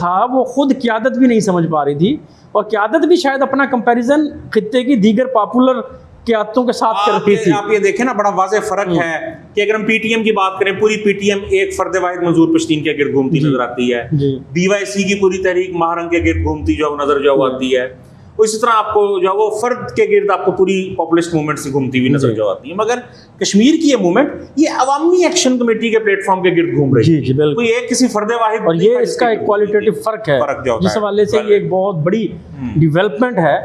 था वो खुद क़यादत भी नहीं समझ पा रही थी, और क़यादत भी शायद अपना कंपैरिजन खित्ते की दीगर पॉपुलर क़यादतों के साथ करती थी। आप ये देखें ना, बड़ा वाज़ेह फ़र्क है कि अगर हम पीटीएम की बात करें, पूरी पीटीएम एक फर्द वाहिद मंजूर पश्तीन के गिर्द घूमती नजर आती है। BYC की पूरी तहरीक महारंग के गिर्द घूमती जो नजर जो आती है, इसी तरह आपको जो है वो फर्द के गिर्द आपको पूरी पॉपुलिस्ट मूवमेंट से घूमती हुई नजर जो आती है। मगर कश्मीर की ये मूवमेंट ये अवामी एक्शन कमेटी के प्लेटफॉर्म के गिर्द घूम रही है, कोई एक किसी फर्द वाहिद। और ये इसका एक क्वालिटेटिव फ़र्क है, जिस हवाले से ये एक बहुत बड़ी डेवलपमेंट है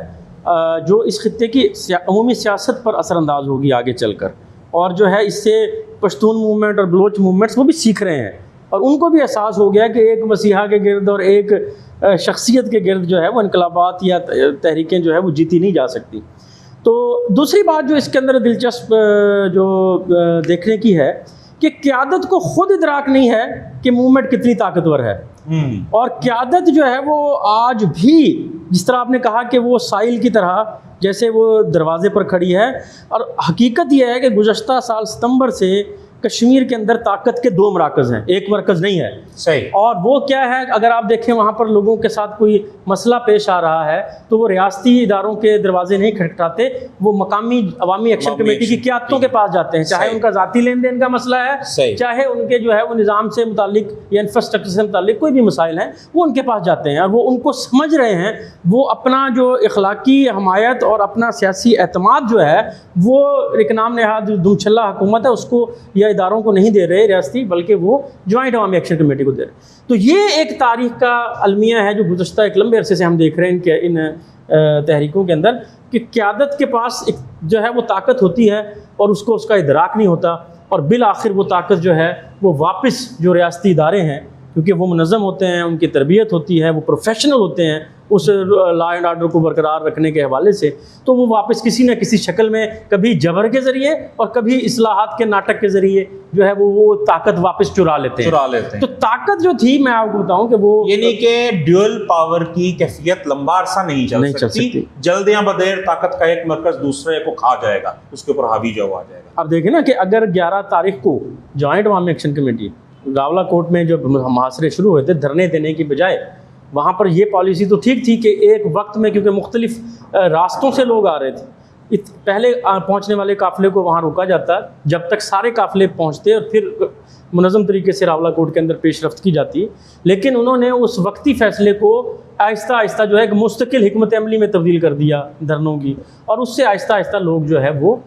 जो इस खित्ते की अमूमी सियासत पर असरअंदाज होगी आगे चलकर। और जो है इससे पश्तून मूवमेंट और बलोच मूवमेंट्स वो भी सीख रहे हैं, और उनको भी एहसास हो गया कि एक मसीहा के गिर्द और एक शख्सियत के गिर्द जो है वो इनकलाबात या तहरीकें जो है वो जीती नहीं जा सकती। तो दूसरी बात जो इसके अंदर दिलचस्प जो देखने की है कि क़यादत को खुद इदराक नहीं है कि मूवमेंट कितनी ताकतवर है, और क़यादत जो है वो आज भी, जिस तरह आपने कहा कि वो साइल की तरह जैसे वो दरवाजे पर खड़ी है, और हकीकत यह है कि गुज़श्ता साल सितंबर से कश्मीर के अंदर ताकत के 2 मराकज़ हैं, एक मरकज़ नहीं है। सही। और वो क्या है, अगर आप देखें वहाँ पर लोगों के साथ कोई मसला पेश आ रहा है तो वो रियासती इदारों के दरवाजे नहीं खटखटाते, वो मकामी अवामी एक्शन कमेटी की क़यादतों के पास जाते हैं, चाहे उनका ज़ाती लेन देन का मसला है, चाहे उनके जो है वो निज़ाम से मुतालिक या इंफ्रास्ट्रक्चर से मुतालिक कोई भी मसाइल हैं, वो उनके पास जाते हैं। और वो उनको समझ रहे हैं, वो अपना जो इखलाकी हमायत और अपना सियासी एतमाद जो है वो एक नाम नेहाद दूछल्ला हुकूमत है उसको या इदारों को नहीं दे रहे रियासती, बल्कि वो जॉइंट अवामी एक्शन कमेटी को दे रहे। तो ये एक तारीख़ का अलमिया है जो गुज़श्ता एक लंबे अरसे से हम देख रहे हैं कि इन तहरीकों के अंदर कि क़यादत के पास एक जो है वो ताकत होती है और उसको उसका इदराक नहीं होता, और बिल आखिर वो ताकत जो है वो वापस जो रियासती इदारे हैं, क्योंकि वो मुनज़्ज़म होते हैं, उनकी तरबियत होती है, वो प्रोफेशनल होते हैं उस लॉ एंड आर्डर को बरकरार रखने के हवाले से, तो वो वापस किसी न किसी शक्ल में कभी जबर के ज़रिए और कभी इस्लाहात के नाटक के ज़रिए जो है वो ताकत वापस चुरा लेते हैं। तो ताकत जो थी, मैं आपको बताऊं कि वो यानी कि ड्यूअल पावर की कैफियत लंबा अरसा नहीं चल सकती। जल्द या बदेर ताकत का एक मरकज़ दूसरे को खा जाएगा, उसके ऊपर हावी जो आ जाएगा। अब देखें ना कि अगर 11 तारीख को जॉइंट अवामी एक्शन कमेटी रावला कोर्ट में जो मुहासरे शुरू हुए थे धरने देने की बजाय, वहाँ पर ये पॉलिसी तो ठीक थी कि एक वक्त में, क्योंकि मुख्तलिफ रास्तों से लोग आ रहे थे, पहले पहुँचने वाले काफ़िले को वहाँ रोका जाता जब तक सारे काफ़िले पहुँचते और फिर मुनज़्ज़म तरीके से रावला कोर्ट के अंदर पेशरफ्त की जाती। लेकिन उन्होंने उस वक्ती फ़ैसले को आहिस्ता आहिस्ता जो है एक मुस्तकिल हिकमत अमली में तब्दील कर दिया धरनों की, और उससे आहिस्ता आहिस्ता लोग जो है वो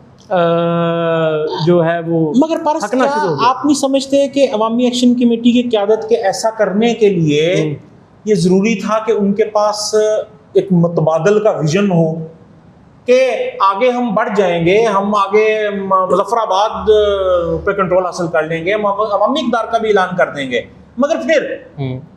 जो है वो मगर आप नहीं समझते कि अवामी एक्शन कमेटी की क़यादत के ऐसा करने के लिए ये ज़रूरी था कि उनके पास एक मुतबादल का विजन हो कि आगे हम बढ़ जाएंगे, हम आगे मुजफ्फराबाद पे कंट्रोल हासिल कर लेंगे, हम अवामी इक़्तिदार का भी ऐलान कर देंगे, मगर फिर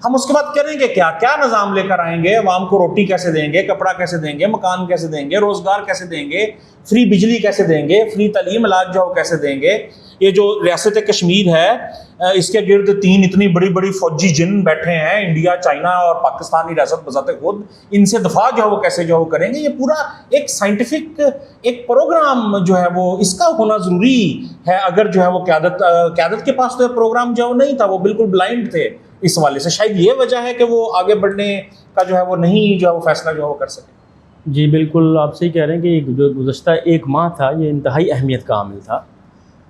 हम उसके बाद करेंगे क्या? क्या निज़ाम लेकर आएंगे? अवाम को रोटी कैसे देंगे, कपड़ा कैसे देंगे, मकान कैसे देंगे, रोजगार कैसे देंगे, फ्री बिजली कैसे देंगे, फ्री तालीम इलाज जो कैसे देंगे? ये जो रियासत कश्मीर है, इसके गिर्द 3 इतनी बड़ी बड़ी फौजी जिन बैठे हैं, इंडिया, चाइना और पाकिस्तानी रियासत बजाते खुद, इनसे दफा जो है वो कैसे जो करेंगे? ये पूरा एक साइंटिफिक एक प्रोग्राम जो है वो इसका होना ज़रूरी है। अगर जो है वो क़यादत के पास तो प्रोग्राम जो नहीं था, वो बिल्कुल ब्लाइंड थे इस वाले से। शायद ये वजह है कि वो आगे बढ़ने का जो है वो नहीं जो है वो फैसला जो है वो कर सके। जी बिल्कुल, आप सही कह रहे हैं कि जो गुज़श्ता 1 माह था ये इंतहाई अहमियत का आमिल था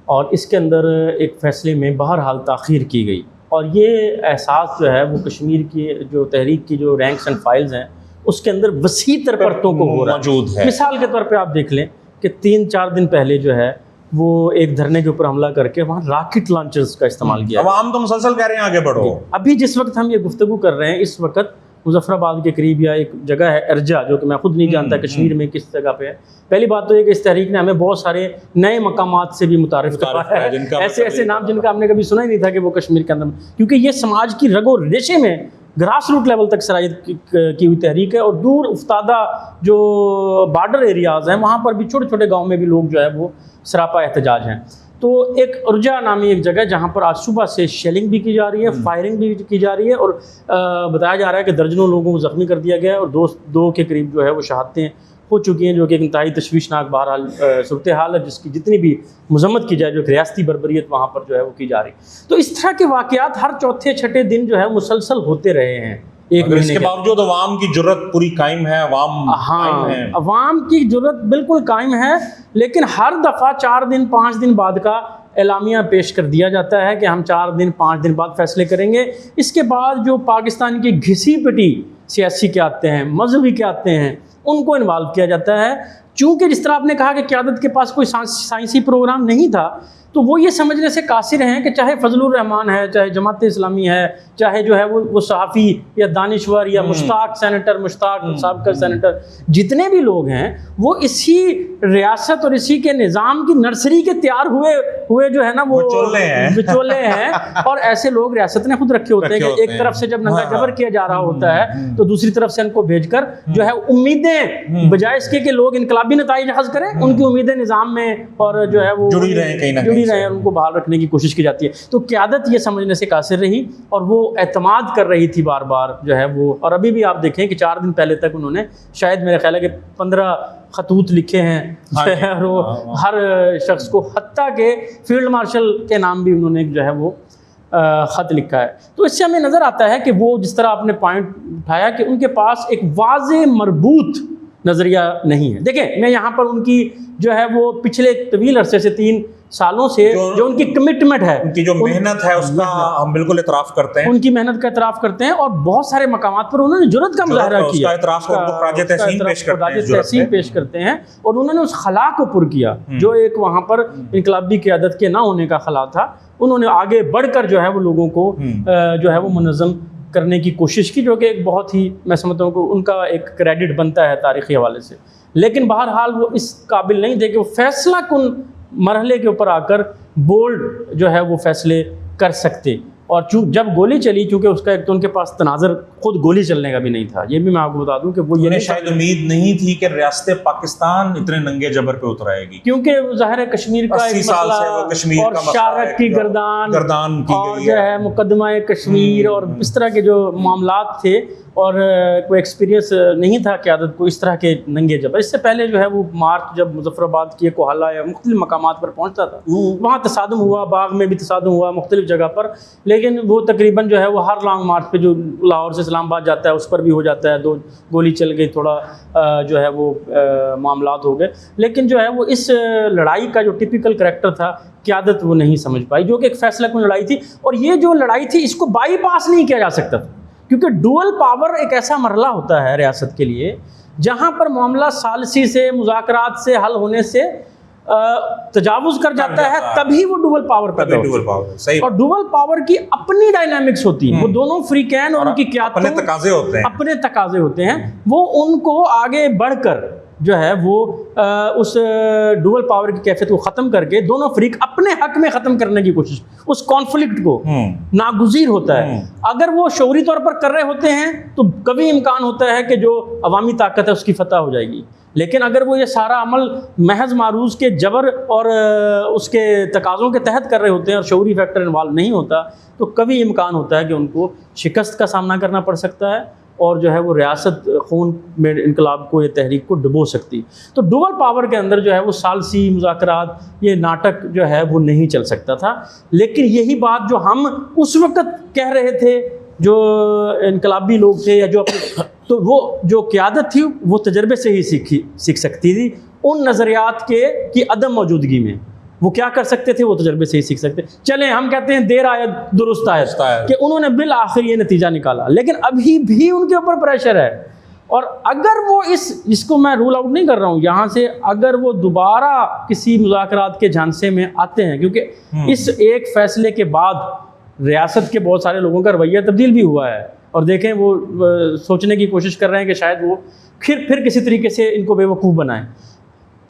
और इसके अंदर एक फ़ैसले में बहरहाल ताख़ीर की गई। और ये एहसास जो है वो कश्मीर की जो तहरीक की जो रैंक्स एंड फाइल्स हैं उसके अंदर वसी तर परतों को हो रहा मौजूद है। मिसाल के तौर पे आप देख लें कि 3-4 दिन पहले जो है वो एक धरने के ऊपर हमला करके वहाँ रॉकेट लॉन्चर्स का इस्तेमाल किया। अब हम तो मुसलसल कह रहे हैं आगे बढ़ो। अभी जिस वक्त हम ये गुफ्तगू कर रहे हैं इस वक्त मुजफ्फराबाद के करीब या एक जगह है अर्जा, जो कि मैं खुद नहीं जानता कश्मीर में किस जगह पे है। पहली बात तो ये कि इस तहरीक ने हमें बहुत सारे नए मकामात से भी मुतारिफ कराया है, ऐसे नाम जिनका हमने कभी सुना ही नहीं था कि वो कश्मीर के अंदर, क्योंकि ये समाज की रगो रेशे में ग्रास रूट लेवल तक सरायत की हुई तहरीक है। और दूर उफ्तादा जो बॉर्डर एरियाज़ हैं वहाँ पर भी छोटे छोटे गाँव में भी लोग जो है वो सरापा एहतजाज हैं। तो एक अर्जा नामी एक जगह जहाँ पर आज सुबह से शेलिंग भी की जा रही है, फायरिंग भी की जा रही है और बताया जा रहा है कि दर्जनों लोगों को ज़ख्मी कर दिया गया है और 2 के करीब जो है वो शहादतें हो चुकी हैं, जो कि एक इंतहाई तशवीशनाक बहरहाल सूरत हाल है, जिसकी जितनी भी मजम्मत की जाए जो रियासती बर्बरियत वहाँ पर जो है वो की जा रही। तो इस तरह के वाक़यात हर चौथे-छठे दिन जो है मुसलसल होते रहे हैं। एक महीने इसके बावजूद अवाम की जुर्रत पूरी कायम है, अवाम की जुर्रत बिल्कुल कायम है, लेकिन हर दफ़ा 4 दिन 5 दिन बाद का एलामिया पेश कर दिया जाता है कि हम 4 दिन 5 दिन बाद फैसले करेंगे। इसके बाद जो पाकिस्तान की घिसी पिटी सियासी क़यादतें हैं, मजहबी क़यादतें हैं, उनको इन्वॉल्व किया जाता है। चूँकि जिस तरह आपने कहा कि क़यादत के पास कोई साइंसी प्रोग्राम नहीं था, तो वो ये समझने से कासिर हैं कि चाहे फजलुर रहमान है, चाहे जमात इस्लामी है, चाहे जो है वो सहाफ़ी या दानिश्वर या मुश्ताक सेनेटर, मुश्ताक साबिक़ सेनेटर, जितने भी लोग हैं वो इसी रियासत और इसी के निज़ाम की नर्सरी के तैयार हुए जो है ना वो विचोले हैं। और ऐसे लोग रियासत ने खुद रखे होते हैं कि एक तरफ से जब नंगा जबर किया जा रहा होता है तो दूसरी तरफ से इनको भेजकर जो है उम्मीदें, बजाय इसके कि लोग इनकलाबी नताइज हासिल करें, उनकी उम्मीदें निज़ाम में और जो है वो जुड़ी रहे, उनको बहाल रखने की कोशिश की जाती है। तो क़यादत ये समझने से कासिर रही और वो एतमाद कर रही थी बार बार जो है वो। और अभी भी आप देखें कि 4 दिन पहले तक उन्होंने शायद मेरे ख्याल है कि 15 खतूत लिखे हैं और वो हर शख्स को, हत्ता के फील्ड मार्शल के नाम भी उन्होंने जो है वो ख़त लिखा है। तो इससे हमें नज़र आता है कि वो जिस तरह आपने पॉइंट उठाया कि उनके पास एक वाज़े मरबूत नज़रिया नहीं है। देखें, मैं यहाँ पर उनकी जो है वो पिछले तवील अरसे से 3 सालों से जो उनकी कमिटमेंट है, उनकी जो मेहनत है उसका हम बिल्कुल एतराफ़ करते हैं, उनकी मेहनत का एतराफ़ करते हैं और बहुत सारे मकामात पर उन्होंने जुर्रत का मुजाहरा किया, तहसीन पेश करते हैं और उन्होंने उस खला को पुर किया जो एक वहाँ पर इनकलाबी क़यादत के ना होने का खला था। उन्होंने आगे बढ़कर जो है वो लोगों को जो है वो मुनज़्ज़म करने की कोशिश की, जो कि एक बहुत ही, मैं समझता हूँ कि उनका एक क्रेडिट बनता है तारीख़ी हवाले से। लेकिन बहरहाल वो इस काबिल नहीं थे कि वो फैसला कुन मरहले के ऊपर आकर बोल्ड जो है वो फैसले कर सकते। और जब गोली चली, चूँकि उसका एक तो उनके पास तनाज़र खुद गोली चलने का भी नहीं था, ये भी मैं आपको बता दूं कि वो ये शायद उम्मीद नहीं थी कि रियासत पाकिस्तान इतने नंगे जबर पे उतर आएगी, क्योंकि ज़ाहिर है कश्मीर का एक मसला और शारक की गर्दान और जो है मुकदमा कश्मीर और इस तरह के जो मामलात थे और कोई एक्सपीरियंस नहीं था क़यादत को इस तरह के नंगे जबर। इससे पहले जो है वो मार्च जब मुजफ्फराबाद की कोहला या मुख्तलिफ मकामात पर पहुँचता था, वहाँ तसादुम हुआ, बाग में भी तसादुम हुआ मुख्तलिफ जगह पर, लेकिन वो तकरीबन जो है वो हर लॉन्ग मार्च पे जो लाहौर से इस्लामाबाद जाता है उस पर भी हो जाता है, 2 गोली चल गई, थोड़ा जो है वो मामलात हो गए। लेकिन जो है वो इस लड़ाई का जो टिपिकल करैक्टर था क़यादत वो नहीं समझ पाई, जो कि एक फैसला कुन लड़ाई थी। और ये जो लड़ाई थी इसको बाईपास नहीं किया जा सकता था, क्योंकि डुअल पावर एक ऐसा मरला होता है रियासत के लिए जहाँ पर मामला सालसी से, मुज़ाकरात से हल होने से तजावुज़ कर जाता है, तभी वो डुअल पावर पैदा होता है। और डुअल पावर की अपनी डायनामिक्स होती है, वो दोनों फ्रीकैन और उनकी क्या अपने तकाज़े होते हैं, वो उनको आगे बढ़कर जो है वो उस डुअल पावर की कैफियत को ख़त्म करके दोनों फरीक अपने हक में ख़त्म करने की कोशिश, उस कॉन्फ्लिक्ट को नागुज़ीर होता है। अगर वो शौरी तौर पर कर रहे होते हैं तो कभी इम्कान होता है कि जो अवामी ताकत है उसकी फतह हो जाएगी, लेकिन अगर वो ये सारा अमल महज मारूज़ के जबर और उसके तकाज़ों के तहत कर रहे होते हैं और शौरी फैक्टर इन्वॉल्व नहीं होता, तो कभी इम्कान होता है कि उनको शिकस्त का सामना करना पड़ सकता है और जो है वो रियासत खून में इनकलाब को, ये तहरीक को डुबो सकती। तो डुअल पावर के अंदर जो है वो सालसी मुज़ाकरात, ये नाटक जो है वो नहीं चल सकता था। लेकिन यही बात जो हम उस वक़्त कह रहे थे, जो इनकलाबी लोग थे या जो अपने, तो वो जो क़यादत थी वो तजर्बे से ही सीख सकती थी उन नज़रियात की अदम मौजूदगी में। वो क्या कर सकते थे, वो तजर्बे से ही सीख सकते। चलें, हम कहते हैं देर आयत दुरुस्त आयत, कि उन्होंने बिल आखिर ये नतीजा निकाला, लेकिन अभी भी उनके ऊपर प्रेशर है। और अगर वो इसको मैं रूल आउट नहीं कर रहा हूँ यहाँ से, अगर वो दोबारा किसी मुज़ाकरात के झांसे में आते हैं, क्योंकि इस एक फ़ैसले के बाद रियासत के बहुत सारे लोगों का रवैया तब्दील भी हुआ है, और देखें वो सोचने की कोशिश कर रहे हैं कि शायद वो फिर किसी तरीके से इनको बेवकूफ़ बनाएं।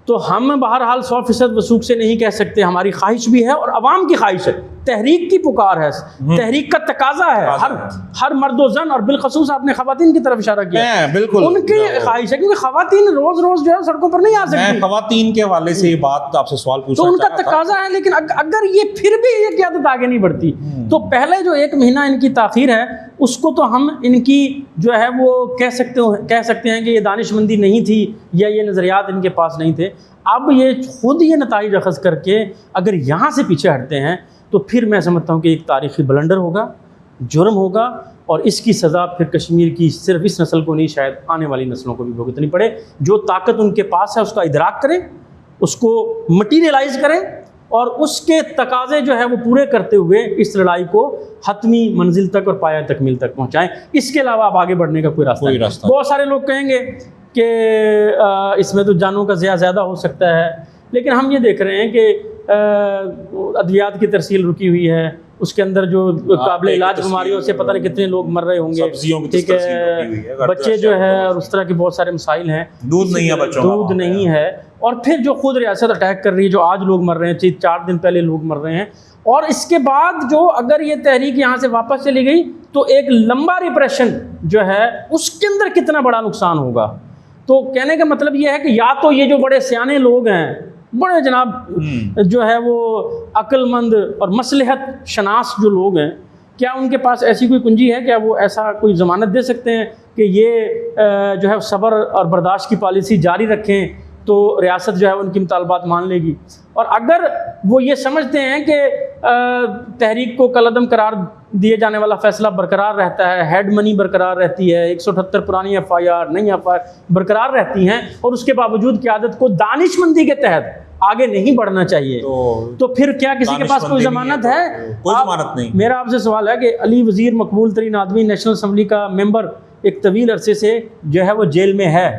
तो हम बहरहाल 100% वसूख से नहीं कह सकते, हमारी ख्वाहिश भी है और अवाम की ख्वाहिश है, तहरीक की पुकार है, तहरीक का तकाजा है, हर मर्द व जन, और बिलखसूस आपने ख़वातीन की तरफ इशारा किया, बिल्कुल उनकी ख्वाहिश है, क्योंकि ख़वातीन रोज़ रोज़ जो है सड़कों पर नहीं आ सकती। ख़वातीन के हवाले से ये बात आपसे सवाल पूछना तो उनका तकाजा है, लेकिन अगर ये फिर भी ये क़यादत आगे नहीं बढ़ती, तो पहले जो 1 महीना इनकी ताख़ीर है उसको तो हम इनकी जो है वो कह सकते हैं कि ये दानिशमंदी नहीं थी या ये नज़रियात इनके पास नहीं थे। अब ये खुद ये नताइज अखज़ करके अगर यहाँ से पीछे हटते हैं तो फिर मैं समझता हूँ कि एक तारीख़ी ब्लंडर होगा, जुर्म होगा, और इसकी सज़ा फिर कश्मीर की सिर्फ इस नस्ल को नहीं, शायद आने वाली नस्लों को भी भुगतनी पड़े। जो ताकत उनके पास है उसका इदराक करें, उसको मटीरियलाइज़ करें और उसके तकाज़े जो है वो पूरे करते हुए इस लड़ाई को हतमी मंजिल तक और पाया तकमील तक पहुँचाएँ। इसके अलावा अब आगे बढ़ने का कोई रास्ता नहीं। बहुत सारे लोग कहेंगे कि इसमें तो जानों का ज़्यादा हो सकता है, लेकिन हम ये देख रहे हैं कि अद्वियात की तरसील रुकी हुई है, उसके अंदर जो काबिल इलाज बीमारियों से पता नहीं कितने लोग मर रहे होंगे, ठीक है, बच्चे जो है और उस तरह के बहुत सारे मसाइल हैं, दूध नहीं है बच्चों, दूध नहीं है, और फिर जो खुद रियासत अटैक कर रही है, जो आज लोग मर रहे हैं, 4 दिन पहले लोग मर रहे हैं, और इसके बाद जो अगर ये तहरीक यहाँ से वापस चली गई तो एक लंबा रिप्रेशन जो है उसके अंदर कितना बड़ा नुकसान होगा। तो कहने का मतलब ये है कि या तो ये जो बड़े सियाने लोग हैं, बड़े जनाब जो है वो अक्लमंद और मसलहत शनास जो लोग हैं, क्या उनके पास ऐसी कोई कुंजी है, क्या वो ऐसा कोई ज़मानत दे सकते हैं कि ये जो है सब्र और बर्दाश्त की पॉलिसी जारी रखें तो रियासत जो है उनकी मुतालबात मान लेगी। और अगर वो ये समझते हैं कि तहरीक को कलअदम करार दिए जाने वाला फ़ैसला बरकरार रहता है, हेड मनी बरकरार रहती है, 178 पुरानी FIR नई FIR बरकरार रहती हैं, और उसके बावजूद क़यादत को दानिशमंदी के तहत आगे नहीं बढ़ना चाहिए, तो फिर क्या किसी के पास कोई ज़मानत है? कोई ज़मानत नहीं। मेरा आपसे सवाल है कि अली वज़ीर मकबूल तरीन आदमी, नेशनल असम्बली का मेंबर, एक तवील अरसे से जो है वो जेल में है,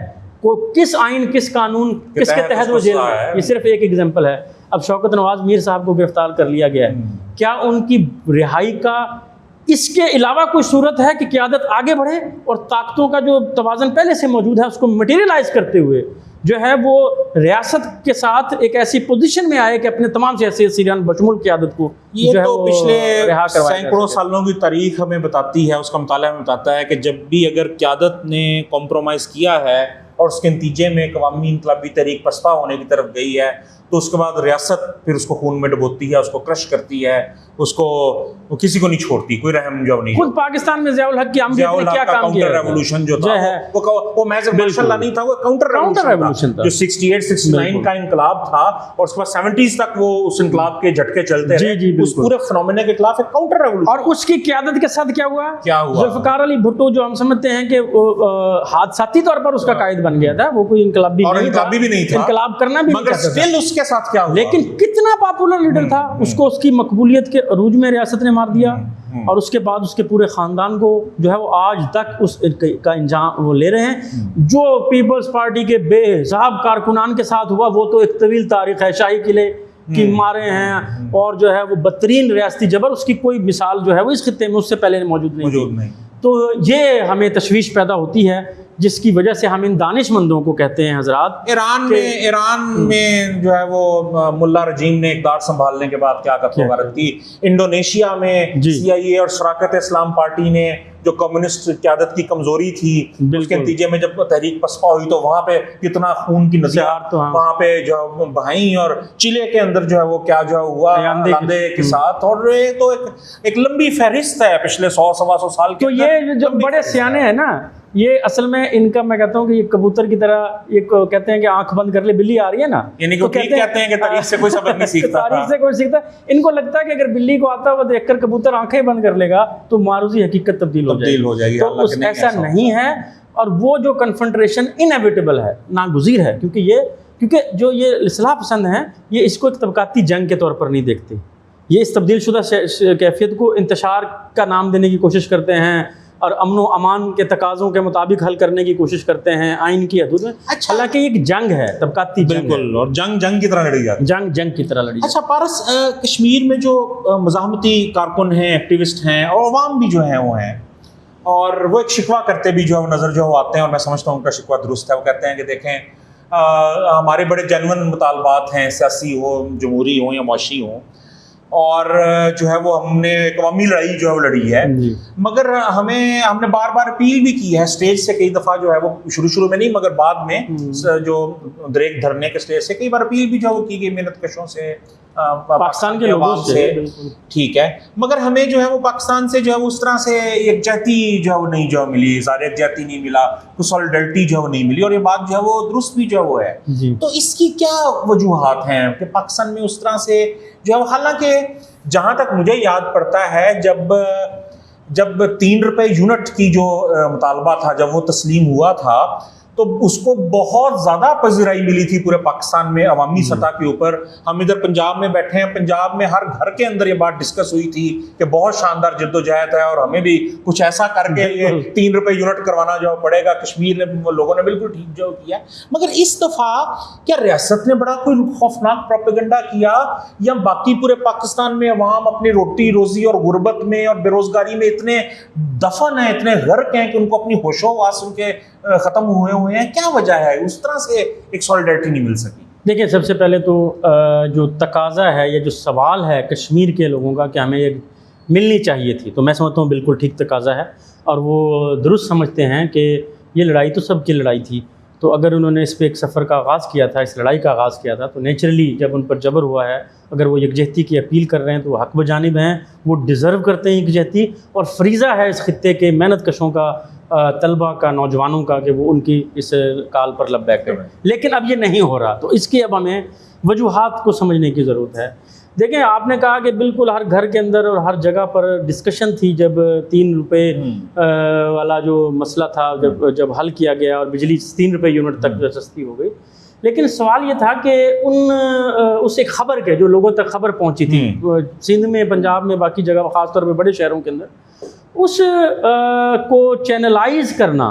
को किस आइन, किस कानून, किसके तहत वो जेल में? ये सिर्फ एक एग्जाम्पल है। अब शौकत नवाज मीर साहब को गिरफ्तार कर लिया गया है, क्या उनकी रिहाई का इसके अलावा कोई सूरत है कि क़यादत आगे बढ़े और ताकतों का जो तवाज़न पहले से मौजूद है उसको मटीरियलाइज़ करते हुए जो है वो रियासत के साथ एक ऐसी पोजीशन में आए कि अपने तमाम सियासी सीरियन बशमुल क़यादत को ये तो पिछले सैकड़ों सालों की तारीख हमें बताती है, उसका मुताला हमें बताता है कि जब भी अगर क़यादत ने कॉम्प्रोमाइज़ किया है और उसके नतीजे में कवामी इनकलाबी तहरीक पसपा होने की तरफ गई है, तो उसके बाद रियासत फिर उसको खून में डुबोती है, उसको क्रश करती है, उसको वो किसी को नहीं छोड़ती, कोई रहम जो नहीं। खुद पाकिस्तान में ज़ियाउल हक की आमदीद ने क्या काम किया? काउंटर रेवोल्यूशन जो था वो महज मार्शल लॉ नहीं था, वो काउंटर रेवोल्यूशन था, जो 68-69 का इनकलाब था और उसके बाद 70s तक वो उस इनकलाब के झटके चलते रहे, उस पूरे फिनोमेना के खिलाफ एक काउंटर रेवोल्यूशन। और उसकी क़यादत के साथ क्या हुआ? जुल्फ़िकार अली भुट्टो, जो हम समझते हैं कि हादसाती तौर पर उसका कायद बन गया था, वो कोई इनकलाबी भी नहीं था, इनकलाब करना भी नहीं चाहता था, उसके साथ क्या हुआ? लेकिन कितना पॉपुलर लीडर था, उसको उसकी मकबूलियत के अरूज में रियासत ने मार दिया, और उसके बाद उसके पूरे ख़ानदान को जो है वो आज तक उस का इंजाम वो ले रहे हैं। जो पीपल्स पार्टी के बेहिसाब कारकुनान के साथ हुआ वो तो एक तवील तारीख़ है, शाही किले की मारे हैं, और जो है वो बदतरीन रियासती जबर, उसकी कोई मिसाल जो है वो इस खित्ते में उससे पहले मौजूद नहीं। तो ये हमें तशवीश पैदा होती है जिसकी वजह से हम इन दानिशमंदों को कहते हैं हजरात। ईरान में जो है वो मुल्ला रजीम ने इक़्तिदार संभालने के बाद क्या कत्ल वारत की। इंडोनेशिया में CIA और शराकत इस्लाम पार्टी ने जो कम्युनिस्ट क़यादत की कमजोरी थी उसके नतीजे में जब तहरीक पसपा हुई तो वहाँ पे कितना खून की नज़ार तो वहाँ पे जो बहाई, और चिले के अंदर जो है वो क्या जो हुआ लांदे के साथ, और ये तो एक लंबी फहरिस्त है पिछले 100-125 साल की। तो ये जो बड़े सियाने हैं ना, ये असल में इनका मैं कहता हूँ कि ये कबूतर की तरह ये कहते हैं कि आंख बंद कर ले बिल्ली आ रही है ना, यानी तो कहते हैं कि तारीख से कोई सबक नहीं सीखता। तारीख से कोई सीखता, इनको लगता है कि अगर बिल्ली को आता हुआ देखकर कबूतर आंखें बंद कर लेगा तो मारूजी हकीकत तब्दील हो जाएगी। तो ऐसा नहीं है, और वो जो कन्फ्रंट्रेशन इनएविटेबल है, नागुज़ीर है, क्योंकि जो ये इस्लाह पसंद हैं ये इसको एक तबकाती जंग के तौर पर नहीं देखते। ये इस तब्दील शुदा कैफियत को इंतशार का नाम देने की कोशिश करते हैं और अमन व अमान के तकाज़ों के मुताबिक हल करने की कोशिश करते हैं आइन की हदूद में। अच्छा, हालांकि एक जंग है, तबकाती जंग है, और जंग की तरह लड़ी जाती है, जंग की तरह लड़ी। अच्छा पारस, कश्मीर में जो मज़ाहमती कारकुन हैं, एक्टिविस्ट हैं और अवाम भी जो हैं वो हैं, और वो एक शिकवा करते भी जो है नज़र जो आते हैं, और मैं समझता हूँ उनका शिकवा दुरुस्त है। वो कहते हैं कि देखें हमारे बड़े जेन्युइन मुतालबात हैं, सियासी हो, जमहूरी हो या मुआशी हो, और जो है वो हमने एक अवामी लड़ाई जो है वो लड़ी है, मगर हमने बार बार अपील भी की है स्टेज से कई दफ़ा, जो है वो शुरू में नहीं मगर बाद में जो दरेक धरने के स्टेज से कई बार अपील भी जो है वो की गई मेहनत कशों से, पाकिस्तान के लोगों से, ठीक है, मगर हमें जो है वो पाकिस्तान से जो है वो उस तरह से यकजहती जो है वो नहीं जो मिली, सारे यकजहती नहीं मिला, कुछ सॉलिडरिटी जो है वो नहीं मिली, और ये बात जो है वो दुरुस्त भी जो है वो है। तो इसकी क्या वजूहात हैं कि पाकिस्तान में उस तरह से जो है, हालांकि जहाँ तक मुझे याद पड़ता है जब 3 रुपए यूनिट की जो मुतालबा था, जब वो तस्लीम हुआ था तो उसको बहुत ज़्यादा पज़िराई मिली थी पूरे पाकिस्तान में अवामी सतह के ऊपर। हम इधर पंजाब में बैठे हैं, पंजाब में हर घर के अंदर ये बात डिस्कस हुई थी कि बहुत शानदार जद्दोजहद है और हमें भी कुछ ऐसा करके ये 3 रुपए यूनिट करवाना जो पड़ेगा। कश्मीर में लोगों ने बिल्कुल ठीक जो किया, मगर इस दफ़ा क्या रियासत ने बड़ा कोई खौफनाक प्रोपेगेंडा किया, या बाकी पूरे पाकिस्तान में अवाम अपनी रोटी रोज़ी और गुर्बत में और बेरोज़गारी में इतने दफन हैं, इतने गर्क हैं कि उनको अपनी होशो-हवास उनके ख़त्म हुए हैं? क्या वजह है उस तरह से एक सॉलिडरिटी नहीं मिल सकी? देखिए, सबसे पहले तो जो तकाज़ा है या जो सवाल है कश्मीर के लोगों का कि हमें ये मिलनी चाहिए थी, तो मैं समझता हूँ बिल्कुल ठीक तकाज़ा है, और वो दुरुस्त समझते हैं कि ये लड़ाई तो सबकी लड़ाई थी। तो अगर उन्होंने इस पर एक सफ़र का आगाज़ किया था, इस लड़ाई का आगाज़ किया था, तो नेचुरली जब उन पर जबर हुआ है, अगर वो यकजहती की अपील कर रहे हैं तो वो हक़ बजानिब हैं, वो डिज़र्व करते हैं यकजहती, और फ़रीज़ा है इस खित्ते के मेहनत कशों का, तलबा का, नौजवानों का, कि वो उनकी इस काल पर लब्बैक करें। लेकिन अब ये नहीं हो रहा, तो इसकी अब हमें वजूहात को समझने की ज़रूरत है। देखें, आपने कहा कि बिल्कुल हर घर के अंदर और हर जगह पर डिस्कशन थी जब 3 रुपए वाला जो मसला था, जब हल किया गया और बिजली 3 रुपए यूनिट तक सस्ती हो गई। लेकिन सवाल ये था कि उस एक ख़बर के जो लोगों तक खबर पहुंची थी, सिंध में, पंजाब में, बाकी जगह ख़ासतौर पर बड़े शहरों के अंदर, उस को चैनलाइज करना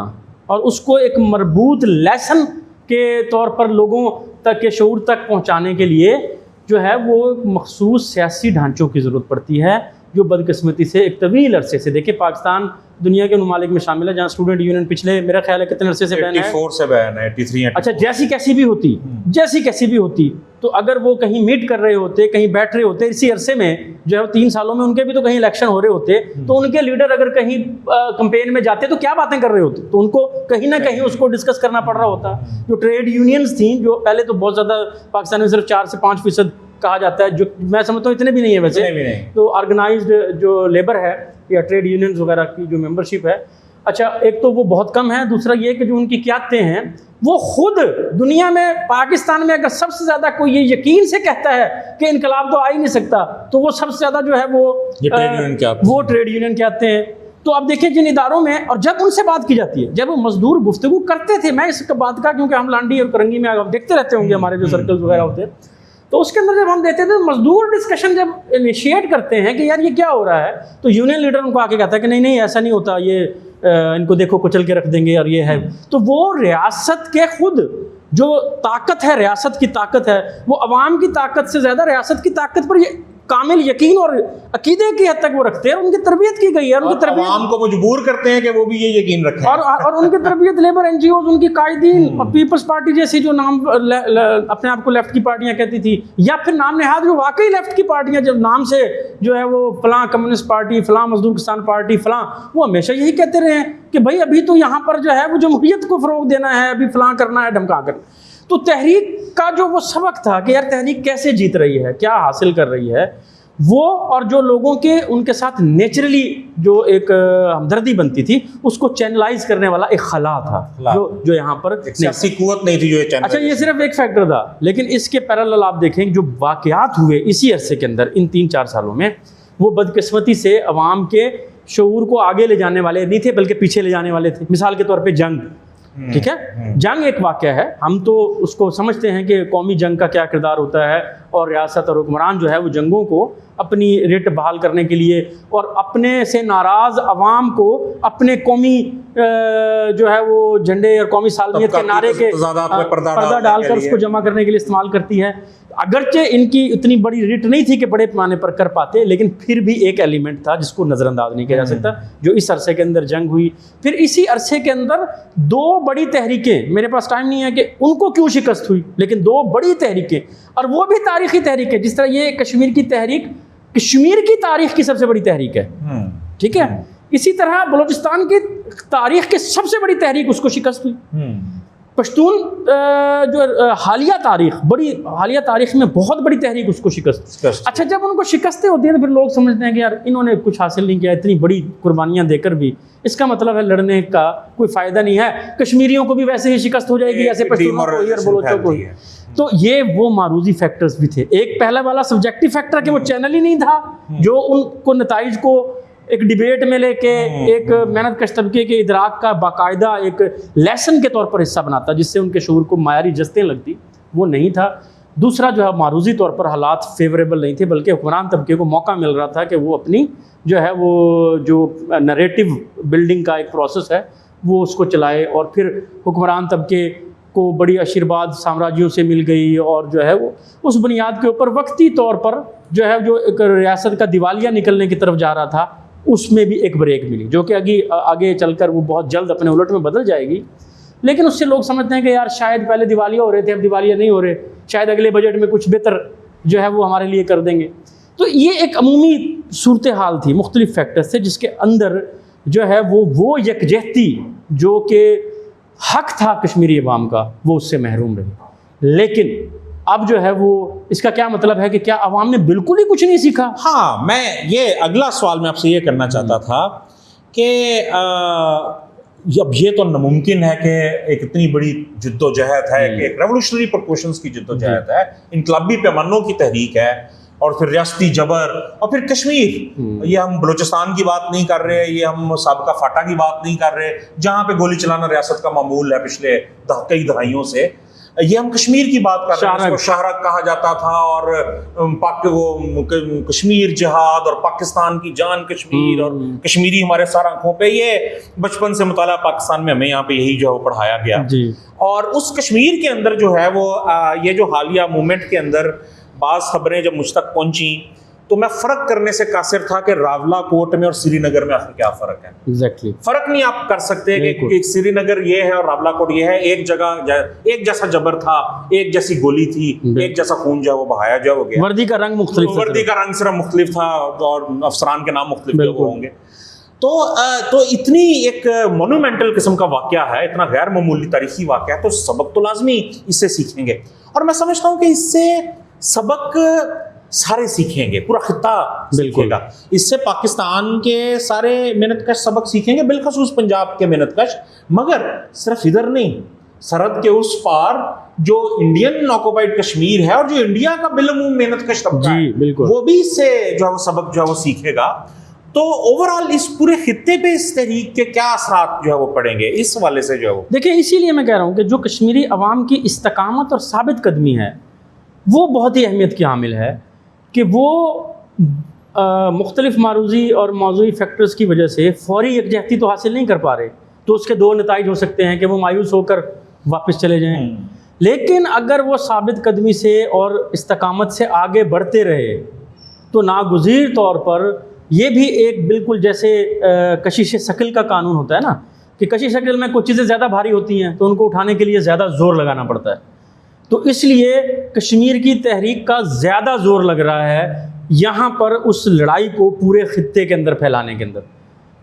और उसको एक मरबूत लेसन के तौर पर लोगों तक के शऊर तक पहुंचाने के लिए जो है वो मखसूस सियासी ढांचों की ज़रूरत पड़ती है, जो बदकिस्मती से एक तवील अरसे से, देखिए पाकिस्तान दुनिया के ममालिक में शामिल है जहाँ स्टूडेंट यूनियन पिछले मेरा ख्याल है कितने अरसे से बैन है, 84 से बैन है, 83। अच्छा, जैसी कैसी भी होती तो अगर वो कहीं मीट कर रहे होते, कहीं बैठ रहे होते, इसी अरसे में जो है 3 सालों में उनके भी तो कहीं इलेक्शन हो रहे होते, तो उनके लीडर अगर कहीं कैंपेन में जाते तो क्या बातें कर रहे होते, तो उनको कहीं ना कहीं उसको डिस्कस करना पड़ रहा होता। जो ट्रेड यूनियंस थी, जो पहले तो बहुत ज़्यादा पाकिस्तान में सिर्फ 4 से 5% कहा जाता है, जो मैं समझता हूँ इतने भी नहीं है वैसे भी नहीं। तो ऑर्गेनाइज्ड जो लेबर है या ट्रेड यूनियंस वगैरह की जो मेंबरशिप है, अच्छा, एक तो वो बहुत कम है, दूसरा ये कि जो उनकी क़यादतें हैं वो खुद दुनिया में, पाकिस्तान में अगर सबसे ज़्यादा कोई ये यकीन से कहता है कि इनकलाब तो आ ही नहीं सकता, तो वो सबसे ज़्यादा जो है वो ट्रेड यूनियन कहते हैं। तो अब देखिए जिन इदारों में, और जब उनसे बात की जाती है, जब वो मजदूर गुफ्तगू करते थे, मैं इस बात का, क्योंकि हम लांडी और करंगी में आप देखते रहते होंगे हमारे जो सर्कल्स वगैरह होते हैं, तो उसके अंदर जब हम देते थे मजदूर डिस्कशन जब इनिशिएट करते हैं कि यार ये क्या हो रहा है, तो यूनियन लीडर उनको आके कहता है कि नहीं ऐसा नहीं होता, ये इनको देखो कुचल के रख देंगे और ये है। तो वो रियासत के खुद जो ताकत है, रियासत की ताकत है, वो अवाम की ताकत से ज़्यादा रियासत की ताकत पर ये कामिल यकीन और अकीदे की हद तक वो रखते हैं, उनकी तरबियत की गई है, उनकी तरबियत आवाम को मजबूर करते हैं कि वो भी ये यकीन रखें। और उनकी तरबियत लेबर एनजीओज, उनकी कायदीन और पीपल्स पार्टी जैसी जो नाम अपने आप को लेफ्ट की पार्टियां कहती थी, या फिर नाम नेहाद जो वाकई लेफ्ट की पार्टियां, जब नाम से जो है वो फलां कम्युनिस्ट पार्टी, फलां मजदूर किसान पार्टी, फलां, वो हमेशा यही कहते रहे हैं कि भाई अभी तो यहाँ पर जो है वो जमहूरियत को फ़रोग देना है, अभी फलां करना है, ढमका करना। तो तहरीक का जो वो सबक था कि यार तहरीक कैसे जीत रही है, क्या हासिल कर रही है, वो और जो लोगों के उनके साथ नेचुरली जो एक हमदर्दी बनती थी, उसको चैनलाइज करने वाला एक खला था जो यहाँ पर ऐसी कुव्वत नहीं थी जो ये अच्छा, ये सिर्फ एक फैक्टर था, लेकिन इसके पैरेलल आप देखें जो वाक़यात हुए इसी अरसे के अंदर, इन 3-4 सालों में, वो बदकिस्मती से अवाम के शऊर को आगे ले जाने वाले नहीं थे, बल्कि पीछे ले जाने वाले थे। मिसाल के तौर पे जंग, ठीक है, जंग एक वाक़या है, हम तो उसको समझते हैं कि कौमी जंग का क्या किरदार होता है, और रियासत और हुक्मरान जो है वो जंगों को अपनी रेट बहाल करने के लिए और अपने से नाराज़ अवाम को अपने कौमी जो है वो झंडे और कौमी सालमियत के नारे के पर्दा डालकर उसको जमा करने के लिए इस्तेमाल करती है। अगरचे इनकी इतनी बड़ी रिट नहीं थी कि बड़े पैमाने पर कर पाते, लेकिन फिर भी एक एलिमेंट था जिसको नज़रअंदाज नहीं किया जा सकता, जो इस अरसे के अंदर जंग हुई। फिर इसी अरसे के अंदर 2 बड़ी तहरीकें, मेरे पास टाइम नहीं है कि उनको क्यों शिकस्त हुई, लेकिन 2 बड़ी तहरीकें, और वो भी तारीख़ी तहरीकें, जिस तरह ये कश्मीर की तहरीक कश्मीर की तारीख की सबसे बड़ी तहरीक है, ठीक है, इसी तरह बलूचिस्तान की तारीख की सबसे बड़ी तहरीक उसको शिकस्त हुई। पश्तून जो हालिया तारीख में बहुत बड़ी तहरीक उसको शिकस्त। अच्छा, जब उनको शिकस्तें होती हैं तो फिर लोग समझते हैं कि यार इन्होंने कुछ हासिल नहीं किया, इतनी बड़ी कुर्बानियाँ देकर भी, इसका मतलब है लड़ने का कोई फ़ायदा नहीं है, कश्मीरियों को भी वैसे ही शिकस्त हो जाएगी जैसे पश्तूनों को और बलोचों को। तो ये वो मारूजी फैक्टर्स भी थे। एक पहला वाला सब्जेक्टिव फैक्टर कि वो चैनल ही नहीं था जो उनको नताइज को एक डिबेट में लेके एक मेहनत कश तबके के इदराक का बाकायदा एक लेसन के तौर पर हिस्सा बनाता, जिससे उनके शऊर को मायारी जस्तें लगती, वो नहीं था। दूसरा जो है मारूजी तौर पर हालात फेवरेबल नहीं थे, बल्कि हुक्मरान तबके को मौका मिल रहा था कि वो अपनी जो है वो जो नरेटिव बिल्डिंग का एक प्रोसेस है वो उसको चलाए, और फिर हुक्मरान तबके को बड़ी आशीर्वाद साम्राज्यों से मिल गई, और जो है वो उस बुनियाद के ऊपर वक्ती तौर पर जो है जो एक रियासत का दिवालिया निकलने की तरफ जा रहा था, उसमें भी एक ब्रेक मिली, जो कि आगे चलकर वो बहुत जल्द अपने उलट में बदल जाएगी। लेकिन उससे लोग समझते हैं कि यार शायद पहले दिवालिया हो रहे थे, अब दिवालिया नहीं हो रहे, शायद अगले बजट में कुछ बेहतर जो है वो हमारे लिए कर देंगे। तो ये एक अमूमी सूरत हाल थी, मुख्तलिफ फैक्टर्स थे, जिसके अंदर जो है वो यकजहती जो कि हक था कश्मीरी अवाम का, वो उससे महरूम रही। लेकिन अब जो है वो इसका क्या मतलब है कि क्या अवाम ने बिल्कुल ही कुछ नहीं सीखा? हाँ, मैं ये अगला सवाल मैं आपसे ये करना चाहता था कि अब ये तो नामुमकिन है कि एक इतनी बड़ी जद्दोजहद है कि एक रेवोल्यूशनरी प्रोपोर्शंस की जद्दोजहद है, इनकलाबी पैमानों की तहरीक है, और फिर रियासती जबर, और फिर कश्मीर, ये हम बलूचिस्तान की बात नहीं कर रहे, ये हम साबका फाटा की बात नहीं कर रहे जहाँ पे गोली चलाना रियासत का मामूल है पिछले कई दहाइयों से, ये हम कश्मीर की बात कर रहे हैं, इसको शाहरग कहा जाता था, और कश्मीर जिहाद और पाकिस्तान की जान कश्मीर और कश्मीरी हमारे सार आंखों पे, ये बचपन से मुताला पाकिस्तान में हमें यहाँ पे यही जो है पढ़ाया गया जी। और उस कश्मीर के अंदर जो है वो ये जो हालिया मूवमेंट के अंदर बाज़ खबरें जब मुझ तक पहुंची तो मैं फ़र्क करने से कासिर था कि रावलाकोट में और श्रीनगर में आखिर क्या फ़र्क है। एग्जैक्टली फ़र्क नहीं आप कर सकते कि श्रीनगर ये है और रावलाकोट ये है, एक जगह एक जैसा जबर था, एक जैसी गोली थी, एक जैसा खून जो है वो बहाया जो हो गया, वर्दी का रंग मुख्तलिफ, वर्दी का रंग सिर्फ मुख्तलिफ था और अफसरान के नाम मुख्तलिफ होंगे। तो इतनी एक मोनूमेंटल किस्म का वाक़या है, इतना गैर मामूली तारीखी वाक़या है, तो सबक तो लाजमी इससे सीखेंगे। और मैं समझता हूँ कि इससे सबक सारे सीखेंगे, पूरा खित्ता सीखेगा। इससे पाकिस्तान के सारे मेहनतकश सबक सीखेंगे, बिलखसूस पंजाब के मेहनतकश, मगर सिर्फ इधर नहीं, सरहद के उस पार जो इंडियन ऑक्युपाइड कश्मीर है और जो इंडिया का बिलमूम मेहनतकश तबका है, वो भी इससे जो है वो सबक जो है वो सीखेगा। तो ओवरऑल इस पूरे खित्ते पे इस तहरीक के क्या असरात जो है वो पड़ेंगे, इस वाले से जो है वो देखिए, इसीलिए मैं कह रहा हूँ कि जो कश्मीरी अवाम की इस्तकामत और साबित कदमी है वो बहुत ही अहमियत की हामिल है कि वो मुख्तलिफ मारूजी और मौजूदी फैक्टर्स की वजह से फौरी यकजहती तो हासिल नहीं कर पा रहे, तो उसके 2 नताइज हो सकते हैं कि वो मायूस होकर वापस चले जाएं। लेकिन अगर वो साबित कदमी से और इस्तकामत से आगे बढ़ते रहे तो नागुज़ीर तौर पर ये भी एक बिल्कुल जैसे कशिश शक्ल का कानून होता है ना, कि कशिश शक्ल में कुछ चीज़ें ज़्यादा भारी होती हैं तो उनको उठाने के लिए ज़्यादा ज़ोर लगाना पड़ता है। तो इसलिए कश्मीर की तहरीक का ज़्यादा ज़ोर लग रहा है यहाँ पर उस लड़ाई को पूरे खित्ते के अंदर फैलाने के अंदर,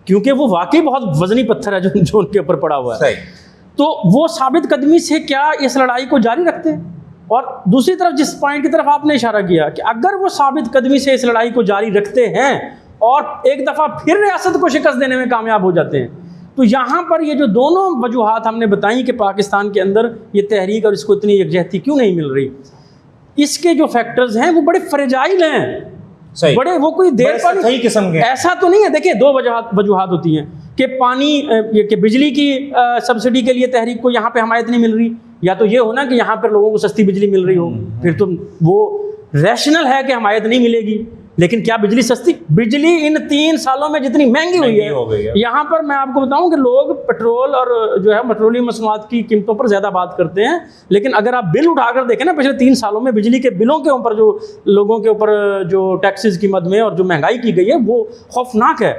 क्योंकि वो वाकई बहुत वज़नी पत्थर है जो उनके ऊपर पड़ा हुआ है। तो वो साबित कदमी से क्या इस लड़ाई को जारी रखते हैं। और दूसरी तरफ जिस पॉइंट की तरफ आपने इशारा किया कि अगर वो साबित कदमी से इस लड़ाई को जारी रखते हैं और एक दफ़ा फिर रियासत को शिकस्त देने में कामयाब हो जाते हैं, तो यहाँ पर ये जो दोनों वजूहात हमने बताई कि पाकिस्तान के अंदर ये तहरीक और इसको इतनी यकजहती क्यों नहीं मिल रही, इसके जो फैक्टर्स हैं वो बड़े फ्रेजाइल हैं, बड़े वो कोई देर पर किस्म के ऐसा तो नहीं है। देखिए, दो वजूहात होती हैं कि पानी कि बिजली की सब्सिडी के लिए तहरीक को यहाँ पे हमायत नहीं मिल रही, या तो ये हो ना कि यहाँ पर लोगों को सस्ती बिजली मिल रही हो, फिर तो वो रैशनल है कि हमायत नहीं मिलेगी। लेकिन क्या बिजली सस्ती, बिजली इन 3 सालों में जितनी महंगी हुई है, यहाँ पर मैं आपको बताऊं कि लोग पेट्रोल और जो है पेट्रोलियम मसनूआत की कीमतों पर ज़्यादा बात करते हैं, लेकिन अगर आप बिल उठाकर देखें ना पिछले 3 सालों में बिजली के बिलों के ऊपर जो लोगों के ऊपर जो टैक्सेस की मद में और जो महंगाई की गई है वो खौफनाक है।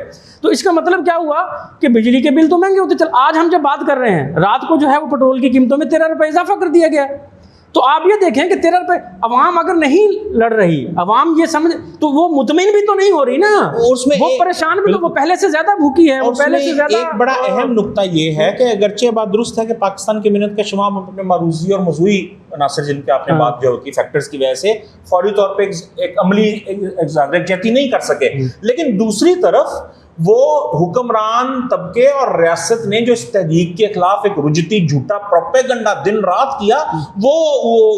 तो इसका मतलब क्या हुआ कि बिजली के बिल तो महंगे होते चल, आज हम जब बात कर रहे हैं रात को जो है वो पेट्रोल की कीमतों में 13 रुपये इजाफा कर दिया गया है। तो आप ये देखें कि 13 रुपये, अवाम अगर नहीं लड़ रही, अवाम ये समझ, तो वो मुतमिन भी तो नहीं हो रही ना, उसमें वो परेशान भी, तो वो पहले से ज्यादा भूखी है, वो पहले से ज्यादा। एक बड़ा अहम नुक्ता ये है कि अगरचे बात दुरुस्त है कि पाकिस्तान की मिन्नत का शुमार अपने मारूजी और मजूई अनासर जिनके आपने बात जो की फैक्टर्स की वजह से फौरी तौर पर एक अमली यकजहती नहीं कर सके, लेकिन दूसरी तरफ वो हुक्मरान तबके और रियासत ने जो इस तहरीक के खिलाफ एक रुजती झूठा प्रोपेगेंडा दिन रात किया, वो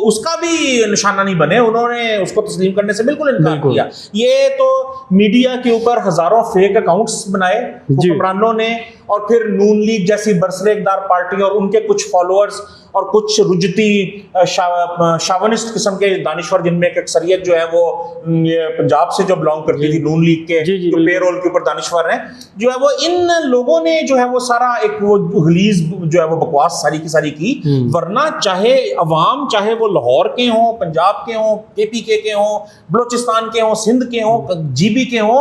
उसका भी निशाना नहीं बने, उन्होंने उसको तस्लीम करने से बिल्कुल इनकार किया। ये तो मीडिया के ऊपर हजारों फेक अकाउंट्स बनाए हुक्मरानों ने, और फिर नून लीग जैसी बरसरेकदार पार्टी और उनके कुछ फॉलोअर्स और कुछ रुजती शावनिस्ट किस्म के दानिश्वर, जिनमें एक अक्सरियत जो है वो पंजाब से जो बिलोंग करती थी, नून लीग के जो पेरोल के ऊपर दानिश्वर हैं, जो है वो इन लोगों ने जो है वो सारा एक वो गलीज जो है वो बकवास सारी की सारी की। वरना चाहे अवाम, चाहे वो लाहौर के हों, पंजाब के हों, KPK के हों, बलोचिस्तान के हों, सिंध के हों, GB के हों,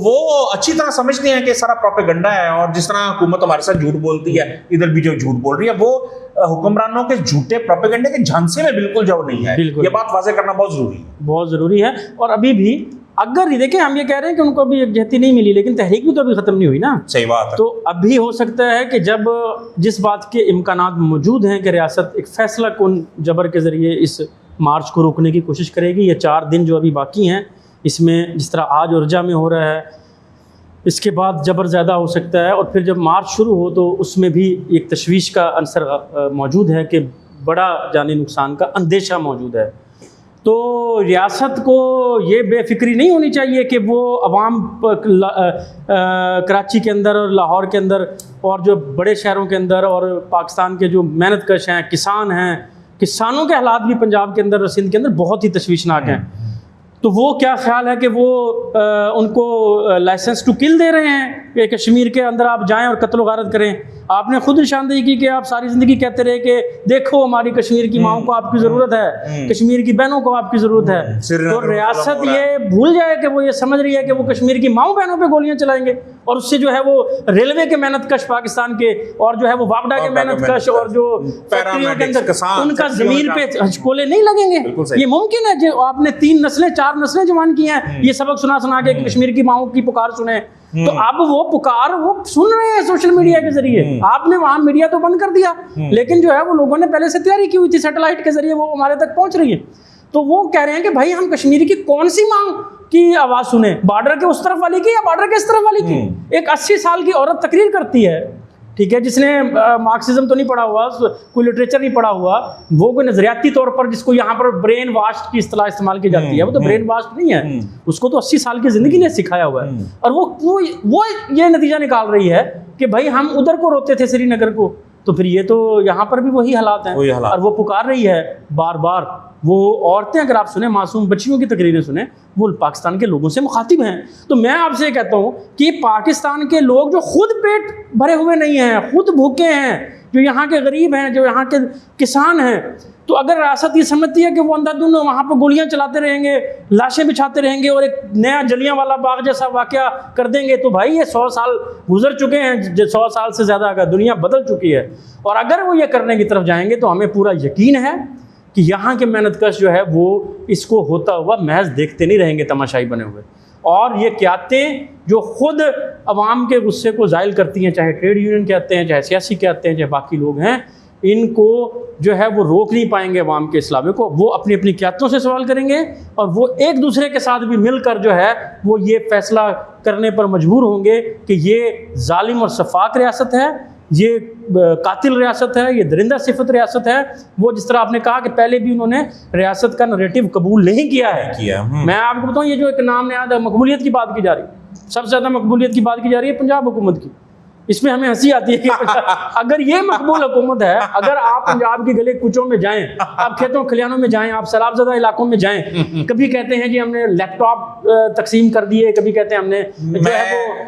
वो अच्छी तरह समझते हैं कि सारा प्रोपेगेंडा है। और जिस तरह हुकूमत हमारे साथ झूठ बोलती है, इधर भी जो झूठ बोल रही है, वो हुक्मरानों के झूठे प्रोपेगेंडे के झांसे में बिल्कुल जो नहीं है। ये बात वाज़ेह करना बहुत ज़रूरी है। और अभी भी अगर ये देखें, हम ये कह रहे हैं कि उनको अभी यकजहती नहीं मिली, लेकिन तहरीक भी तो अभी ख़त्म नहीं हुई ना। सही बात है। तो अभी हो सकता है कि जब जिस बात के इम्कानात मौजूद हैं कि रियासत एक फ़ैसला कुन जबर के ज़रिए इस मार्च को रोकने की कोशिश करेगी, ये 4 दिन जो अभी बाकी हैं, इसमें जिस तरह आज उर्जा में हो रहा है, इसके बाद जबर ज़्यादा हो सकता है, और फिर जब मार्च शुरू हो तो उसमें भी एक तशवीश का अंसर मौजूद है कि बड़ा जानी नुकसान का अंदेशा मौजूद है। तो रियासत को ये बेफिक्री नहीं होनी चाहिए कि वो अवाम कराची के अंदर और लाहौर के अंदर और जो बड़े शहरों के अंदर और पाकिस्तान के जो मेहनत कश हैं, किसान हैं, किसानों के हालात भी पंजाब के अंदर और सिंध के अंदर बहुत ही तशवीशनाक हैं। तो वो क्या ख्याल है कि वो उनको लाइसेंस टू किल दे रहे हैं कि कश्मीर के अंदर आप जाएं और कत्ल गारत करें। आपने खुद निशानदेही की कि आप सारी ज़िंदगी कहते रहे कि देखो हमारी कश्मीर की माओं को आपकी ज़रूरत है, कश्मीर की बहनों को आपकी ज़रूरत है। तो रियासत ये भूल जाए कि वो ये समझ रही है कि वो कश्मीर की माओं बहनों पे गोलियां चलाएंगे, और उससे जो है वो रेलवे के मेहनत कश पाकिस्तान के, और जो है वो वापडा के मेहनत कश, और जो फैक्ट्रियों के अंदर उनका ज़मीन पे हचकोले नहीं लगेंगे। ये मुमकिन है जो आपने 3 नस्लें 4 नस्लें जवान की हैं, ये सबक सुना सुना के कश्मीर की माओं की पुकार सुने, तो अब वो पुकार वो सुन रहे हैं सोशल मीडिया के जरिए। आपने वहां मीडिया तो बंद कर दिया, लेकिन जो है वो लोगों ने पहले से तैयारी की हुई थी, सैटेलाइट के जरिए वो हमारे तक पहुंच रही है। तो वो कह रहे हैं कि भाई हम कश्मीर की कौन सी मांग की आवाज़ सुने, बॉर्डर के उस तरफ वाली की या बॉर्डर के इस तरफ वाली की। एक 80 साल की औरत तकरीर करती है, ठीक है, जिसने मार्क्सिज्म तो नहीं पढ़ा हुआ, कोई लिटरेचर नहीं पढ़ा हुआ, वो कोई नजरियाती तौर पर जिसको यहाँ पर ब्रेन वाश की इस्तेलाह इस्तेमाल की जाती है, वो तो ब्रेन वाश नहीं है, उसको तो 80 साल की ज़िंदगी ने सिखाया हुआ है। और वो ये नतीजा निकाल रही है कि भाई हम उधर को रोते थे श्रीनगर को, तो फिर ये तो यहाँ पर भी वही हालात हैं। और वो पुकार रही है बार बार। वो औरतें, अगर आप सुने, मासूम बच्चियों की तकरीरें सुने, वो पाकिस्तान के लोगों से मुखातिब हैं। तो मैं आपसे कहता हूँ कि पाकिस्तान के लोग जो खुद पेट भरे हुए नहीं हैं, खुद भूखे हैं, जो यहाँ के गरीब हैं, जो यहाँ के किसान हैं, तो अगर रियासत ये समझती है कि वो अंधाधुंध वहाँ पर गोलियाँ चलाते रहेंगे, लाशें बिछाते रहेंगे और एक नया जलियांवाला बाग जैसा वाक़या कर देंगे, तो भाई ये 100 साल गुजर चुके हैं, 100 साल से ज़्यादा अगर दुनिया बदल चुकी है, और अगर वो ये करने की तरफ जाएंगे तो हमें पूरा यकीन है कि यहाँ के मेहनतकश जो है वो इसको होता हुआ महज देखते नहीं रहेंगे तमाशाई बने हुए। और ये क़यादतें जो ख़ुद अवाम के गुस्से को ज़ायल करती हैं, चाहे ट्रेड यूनियन कहते हैं, चाहे सियासी कहते हैं, चाहे बाकी लोग हैं, इनको जो है वो रोक नहीं पाएंगे अवाम के इस्लामे को। वो अपनी अपनी क़यादतों से सवाल करेंगे और वो एक दूसरे के साथ भी मिलकर जो है वो ये फ़ैसला करने पर मजबूर होंगे कि ये जालिम और शफाक रियासत है, ये कातिल रियासत है, ये दरिंदा सिफत रियासत है। वो जिस तरह आपने कहा कि पहले भी उन्होंने रियासत का नरेटिव कबूल नहीं किया है। मैं आपको बताऊँ, ये जो एक नाम ने याद मकबूलियत की बात की जा रही है, सबसे ज़्यादा मकबूलियत की बात की जा रही है पंजाब हुकूमत की। इसमें हमें हंसी आती है कि अगर ये मकबूल हुकूमत है, अगर आप पंजाब के गले कुचों में जाएं, आप खेतों खलियानों में जाएं, आप सैलाबज़दा इलाकों में जाएं, कभी कहते हैं जी हमने लैपटॉप तकसीम कर दिए, कभी कहते हैं हमने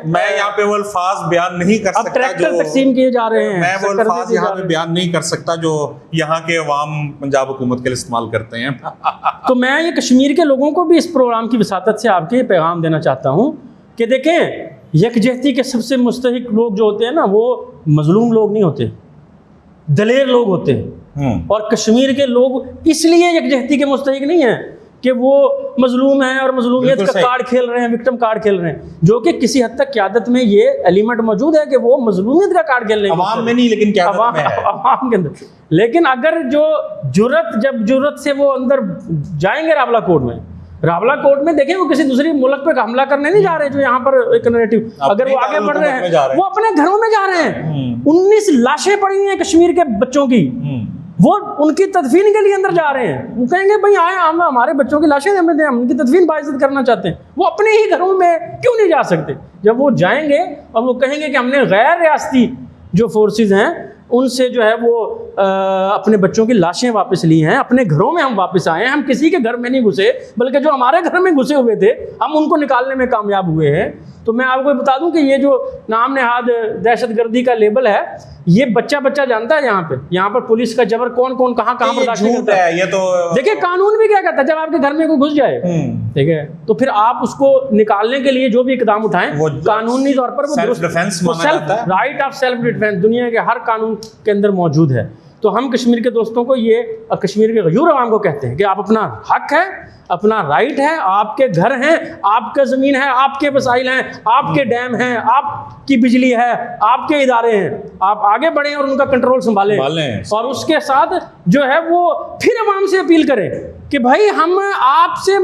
मैं यहाँ पे वो अल्फाज बयान नहीं कर सकता, ट्रैक्टर तकसीम किए जा रहे हैं, मैं वो अल्फाज यहाँ पे बयान नहीं कर सकता जो यहाँ के अवाम पंजाब हुकूमत के लिए इस्तेमाल करते हैं। तो मैं ये कश्मीर के लोगों को भी इस प्रोग्राम की वसातत से आपके पैगाम देना चाहता हूँ कि देखें, यकजहती के सबसे मुस्तहिक लोग जो होते हैं ना, वो मजलूम लोग नहीं होते, दलेर लोग होते हैं। और कश्मीर के लोग इसलिए यकजहती के मुस्तहिक नहीं हैं कि वो मजलूम हैं और मजलूमियत का कार्ड खेल रहे हैं, विक्टिम कार्ड खेल रहे हैं, जो कि किसी हद तक क़यादत में ये एलिमेंट मौजूद है कि वो मजलूमियत का कार्ड खेल रहे हैं, अवाम में नहीं लेकिन क़यादत में है, अवाम के अंदर। लेकिन अगर जो जब जुर्रत से वो अंदर जाएंगे रावला कोर्ट में, रावला कोर्ट में देखें, वो किसी दूसरी मुल्क पे हमला करने नहीं जा रहे जो यहाँ पर एक नैरेटिव, अगर वो आगे बढ़ रहे हैं, वो अपने घरों में जा रहे हैं। 19 लाशें पड़ी हुई हैं कश्मीर के बच्चों की, वो उनकी तदफीन के लिए अंदर जा रहे हैं। वो कहेंगे भाई आए, हम हमारे बच्चों की लाशें हमें दें, हम उनकी तदफीन बाइज़्ज़त करना चाहते हैं। वो अपने ही घरों में क्यों नहीं जा सकते? जब वो जाएंगे और वो कहेंगे कि हमने गैर रियासती जो फोर्सेज हैं उनसे जो है वो अपने बच्चों की लाशें वापस ली हैं, अपने घरों में हम वापस आए हैं, हम किसी के घर में नहीं घुसे, बल्कि जो हमारे घर में घुसे हुए थे हम उनको निकालने में कामयाब हुए हैं। तो मैं आपको बता दूं कि ये जो नाम नेहाद दहशतगर्दी का लेबल है, ये बच्चा जानता है। यहाँ पर पुलिस का जबर कौन कहाँ बर्दाश्त करता है। ये तो देखिए कानून भी क्या कहता है, जब आपके घर में कोई घुस जाए, ठीक है, तो फिर आप उसको निकालने के लिए जो भी इकदाम उठाएं, कानूनी तौर पर राइट ऑफ सेल्फ डिफेंस दुनिया के हर कानून के अंदर मौजूद है। तो हम कश्मीर के दोस्तों को ये, कश्मीर के गयूर अवाम को कहते हैं कि आप अपना हक है, अपना राइट है, आपके घर हैं, आपका ज़मीन है, आपके वसाइल हैं, आपके डैम हैं, आपकी बिजली है, आपके इदारे हैं, आप आगे बढ़ें और उनका कंट्रोल संभालें। और उसके साथ जो है वो फिर अवाम से अपील करें कि भाई हम आपसे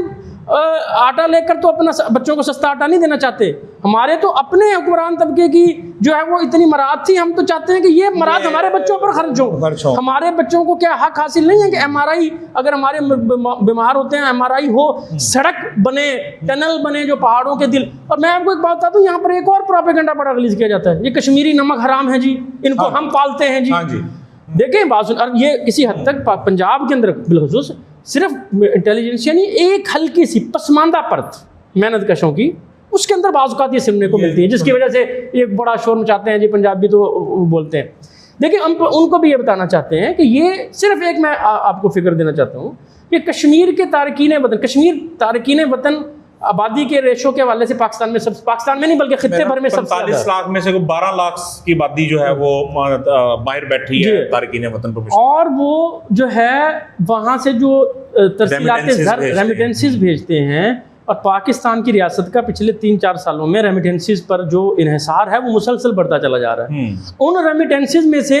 आटा लेकर तो अपना बच्चों को सस्ता आटा नहीं देना चाहते। हमारे तो अपने हुक्मरान तबके की जो है वो इतनी मराद थी, हम तो चाहते हैं कि ये मराद हमारे बच्चों पर खर्च हो। हमारे बच्चों को क्या हक हासिल नहीं है कि MRI, अगर हमारे बीमार होते हैं MRI हो, सड़क बने, टनल बने जो पहाड़ों के दिल। और मैं आपको एक बात बताता हूँ, यहाँ पर एक और प्रोपेगेंडा बड़ा रिलीज किया जाता है, ये कश्मीरी नमक हराम है जी, इनको हम पालते हैं जी। देखें बात, और ये किसी हद तक पंजाब के अंदर बिलखुसूस सिर्फ इंटेलिजेंस यानी एक हल्की सी पसमानदा परत मेहनत कशों की, उसके अंदर बाज़ ये सुनने को मिलती है, जिसकी वजह से एक बड़ा शोर मचाते हैं जी, पंजाबी तो बोलते हैं। देखिए हम उनको भी ये बताना चाहते हैं कि ये सिर्फ एक, मैं आपको फिक्र देना चाहता हूँ कि कश्मीर के तारकीन वतन, कश्मीर तारकीन वतन आबादी के रेशो के हवाले से पाकिस्तान में नहीं बल्कि खित्ते भर में 45 लाख में से 12 लाख की आबादी जो है वो बाहर बैठी है तारकीन वतन पर। और वो जो है वहाँ से जो रेमिटेंसेस भेजते हैं, और पाकिस्तान की रियासत का पिछले 3-4 सालों में रेमिटेंसेस पर जो इन्हिसार है वो मुसलसल बढ़ता चला जा रहा है। उन रेमिटेंसेस में से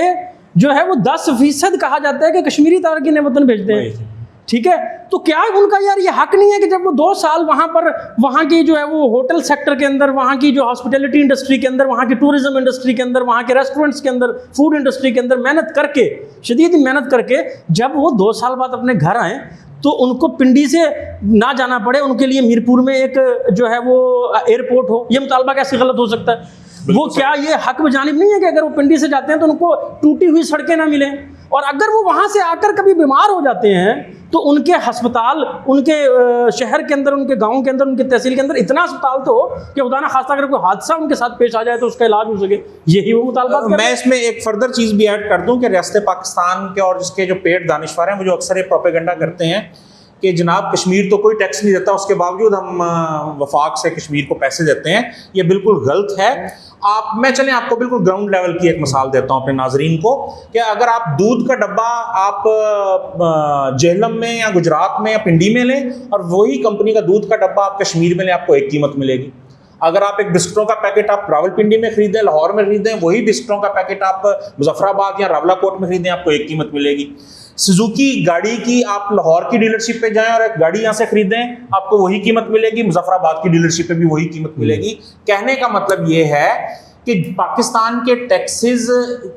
जो है वो 10% कहा जाता है कि कश्मीरी तारकीन वतन भेजते हैं, ठीक है। तो क्या उनका यार ये हक नहीं है कि जब वो 2 साल वहाँ पर, वहाँ की जो है वो होटल सेक्टर के अंदर, वहाँ की जो हॉस्पिटैलिटी इंडस्ट्री के अंदर, वहाँ की टूरिज्म इंडस्ट्री के अंदर, वहाँ के रेस्टोरेंट्स के अंदर, फूड इंडस्ट्री के अंदर मेहनत करके, शदीद मेहनत करके, जब वो 2 साल बाद अपने घर आएँ तो उनको पिंडी से ना जाना पड़े, उनके लिए मीरपुर में एक जो है वो एयरपोर्ट हो। ये मुतालबा कैसे गलत हो सकता है? वो क्या ये हक बजानिब नहीं है कि अगर वो पिंडी से जाते हैं तो उनको टूटी हुई सड़कें ना मिलें, और अगर वो वहाँ से आकर कभी बीमार हो जाते हैं तो उनके अस्पताल, उनके शहर के अंदर, उनके गांव के अंदर, उनके तहसील के अंदर इतना अस्पताल तो हो कि खुदा ना खास्ता अगर कोई हादसा उनके साथ पेश आ जाए तो उसका इलाज हो सके। यही वो मुतालबात मैं इसमें एक फर्दर चीज़ भी ऐड कर दूं कि रियासत पाकिस्तान के और जिसके जो पेड दानिशवर हैं वो जो अक्सर ये प्रोपेगेंडा करते हैं कि जनाब कश्मीर तो कोई टैक्स नहीं देता, उसके बावजूद हम वफाक से कश्मीर को पैसे देते हैं, ये बिल्कुल गलत है। मैं आपको बिल्कुल ग्राउंड लेवल की एक मिसाल देता हूँ अपने नाजरीन को कि अगर आप दूध का डब्बा आप जेहलम में या गुजरात में या पिंडी में लें और वही कंपनी का दूध का डब्बा आप कश्मीर में लें, आपको एक कीमत मिलेगी। अगर आप एक बिस्कुटों का पैकेट आप रावलपिंडी में खरीदें, लाहौर में खरीदें, वही बिस्कुटों का पैकेट आप मुजफ्फराबाद या रावलाकोट में खरीदें, आपको एक कीमत मिलेगी। सुजुकी गाड़ी की आप लाहौर की डीलरशिप पे जाएं और एक गाड़ी यहाँ से खरीदें, आपको वही कीमत मिलेगी, मुजफ्फराबाद की डीलरशिप पे भी वही कीमत मिलेगी। कहने का मतलब ये है कि पाकिस्तान के टैक्सेस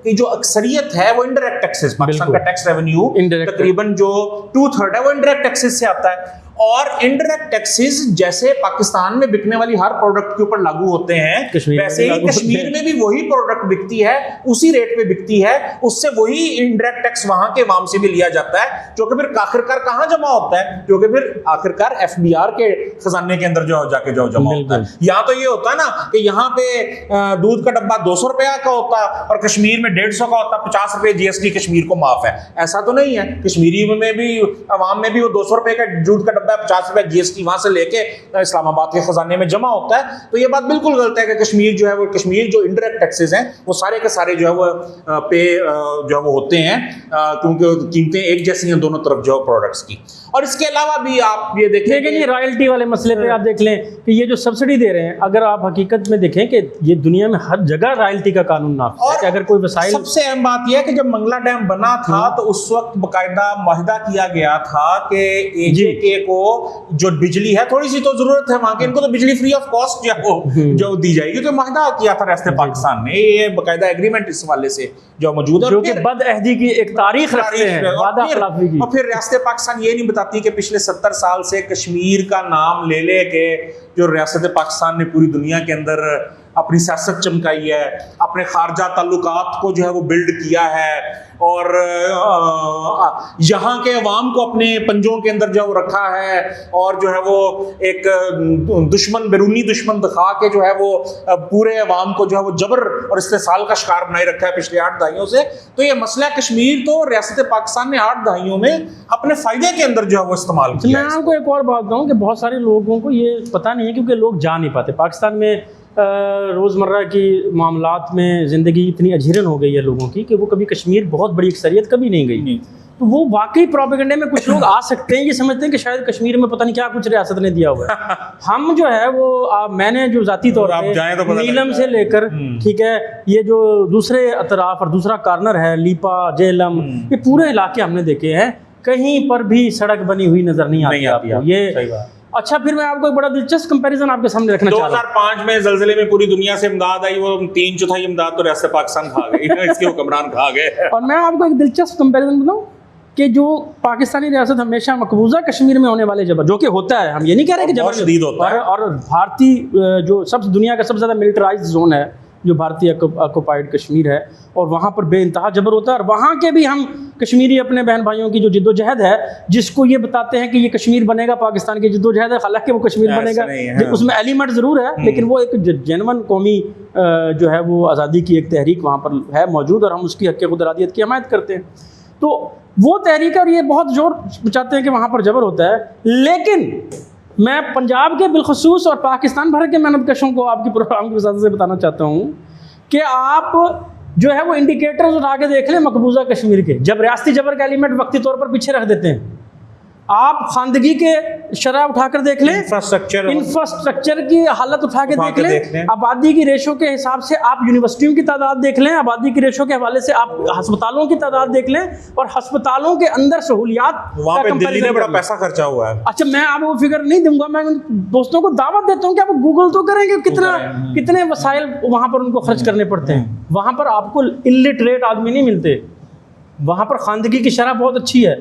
की जो अक्सरियत है वो इनडायरेक्ट टैक्सेस, पाकिस्तान का टैक्स रेवेन्यू तकरीबन जो 2/3 है वो इनडायरेक्ट टैक्सेस से आता है। और इनडायरेक्ट टैक्सेस जैसे पाकिस्तान में बिकने वाली हर प्रोडक्ट के ऊपर लागू होते हैं, वैसे ही कश्मीर में भी वही प्रोडक्ट बिकती है, उसी रेट पे बिकती है, उससे वही इनडायरेक्ट टैक्स वहां के अवाम से भी लिया जाता है, जो कि फिर आखिरकार कहां जमा होता है, जो कि फिर आखिरकार FBR के खजाने के अंदर जो जाके जमा होता है। यहाँ तो ये होता है ना कि यहाँ पे दूध का डब्बा 200 रुपया का होता है और कश्मीर में 150 का होता है, 50 रुपए GST कश्मीर को माफ है। ऐसा तो नहीं है, कश्मीरी में भी अवाम में भी वो 200 रुपए का दूध का 50 रुपए GST वहां से लेके इस्लामाबाद के खजाने में जमा होता है। तो ये बात बिल्कुल गलत है कि कश्मीर जो है वो, कश्मीर जो इनडायरेक्ट टैक्सेस हैं वो सारे के सारे जो है वो पे जो है वो होते हैं, क्योंकि कीमतें एक जैसी हैं दोनों तरफ जो है प्रोडक्ट्स की। और इसके अलावा भी आप ये देखें, लेकिन ये रॉयल्टी वाले मसले पे आप देख लें कि ये जो सब्सिडी दे रहे हैं, अगर आप हकीकत में देखें कि ये दुनिया में हर जगह रॉयल्टी का कानून नाफिज है कि अगर कोई वसाइल। सबसे अहम बात यह है कि जब मंगला डैम बना था तो उस वक्त बाकायदा मुआहिदा किया गया था कि AJK को जो बिजली है, थोड़ी सी तो जरूरत है वहां के, इनको तो बिजली फ्री ऑफ कॉस्ट जो दी जाएगी, तो मुआहिदा किया था रियासत पाकिस्तान ने, ये बाकायदा एग्रीमेंट इस वाले से जो मौजूद है, जो कि बदअहदी की एक तारीख रखते हैं, वादा खिलाफी की। और फिर रियासत पाकिस्तान ये नहीं बताती कि पिछले 70 साल से कश्मीर का नाम ले ले के जो रियासत पाकिस्तान ने पूरी दुनिया के अंदर अपनी सियासत चमकाई है, अपने खारजा ताल्लुकात को जो है वो बिल्ड किया है, और यहाँ के अवाम को अपने पंजों के अंदर जो है वो रखा है, और जो है वो एक दुश्मन, बैरूनी दुश्मन दिखा के जो है वो पूरे अवाम को जो है वो जबर और इस्तेसाल का शिकार बनाए रखा है पिछले 8 दहाइयों से। तो ये मसला कश्मीर तो रियासत पाकिस्तान ने 8 दहाइयों में अपने फायदे के अंदर जो है वो इस्तेमाल किया। मैं आपको एक और बात बताऊँ कि बहुत सारे लोगों को ये पता नहीं है, क्योंकि लोग जा नहीं पाते पाकिस्तान में। रोज़मर्रा की मामलात में ज़िंदगी इतनी अजीरन हो गई है लोगों की कि वो कभी कश्मीर, बहुत बड़ी अक्सरियत कभी नहीं गई। तो वो वाकई प्रोपेगेंडे में कुछ लोग आ सकते हैं, ये समझते हैं कि शायद कश्मीर में पता नहीं क्या कुछ रियासत ने दिया हुआ है। हम जो है वो मैंने जो ज़ाती तौर पर तो नीलम से लेकर, ठीक है, ये जो दूसरे अतराफ और दूसरा कार्नर है, लीपा, जेहलम, ये पूरे इलाके हमने देखे हैं, कहीं पर भी सड़क बनी हुई नज़र नहीं आती आपको। ये अच्छा, फिर मैं आपको एक बड़ा दिलचस्प कंपैरिजन आपके सामने रखना चाहता हूं। 2005 में ज़लज़ले में पूरी दुनिया से इमदाद आई, वो 3/4 इमदाद तो रियासत पाकिस्तान खा गई, इसके हुक्मरान खा गए। और मैं आपको एक दिलचस्प कंपैरिजन बताऊं कि जो पाकिस्तानी रियासत हमेशा मकबूजा कश्मीर में होने वाले जबर, जो कि होता है, हम ये नहीं कह रहे कि जबर शदीद होता है, और भारतीय जो सब दुनिया का सबसे ज़्यादा मिलिटराइज जोन है जो भारतीय ऑक्युपाइड कश्मीर है, और वहाँ पर बेइंतहा जबर होता है। और वहाँ के भी हम कश्मीरी अपने बहन भाइयों की जो जिद्दोजहद है, जिसको ये बताते हैं कि ये कश्मीर बनेगा, पाकिस्तान की जिद्दोजहद है, हालांकि वो कश्मीर बनेगा, उसमें एलिमेंट ज़रूर है, लेकिन वो एक जेन्युइन कौमी जो है वो आज़ादी की एक तहरीक वहाँ पर है मौजूद, और हम उसकी हक़ खुदरादियत की हमायत करते हैं। तो वो तहरीक, और ये बहुत जोर चाहते हैं कि वहाँ पर जबर होता है। लेकिन मैं पंजाब के बिलखसूस और पाकिस्तान भर के मेहनतकशों को आपकी प्रोग्राम की वजह से बताना चाहता हूँ कि आप जो है वो इंडिकेटर्स उठा के देख लें मकबूजा कश्मीर के, जब रियासती जबर का एलिमेंट वक्ती तौर पर पीछे रख देते हैं, आप खानदगी के शरह उठाकर देख लें, इंफ्रास्ट्रक्चर की हालत उठा के देख लें, आबादी की रेशो के हिसाब से आप यूनिवर्सिटियों की तादाद देख लें, आबादी की रेशो के हवाले से आप अस्पतालों की तादाद देख लें, और अस्पतालों के अंदर सहूलियात, वहाँ पे दिल्ली ने बड़ा पैसा खर्चा हुआ है। अच्छा, मैं आपको फिगर नहीं दूंगा, मैं दोस्तों को दावत देता हूँ कि आप गूगल तो करेंगे कितने वसाइल वहाँ पर उनको खर्च करने पड़ते हैं। वहाँ पर आपको इलिटरेट आदमी नहीं मिलते, वहाँ पर खानदगी की शरह बहुत अच्छी है।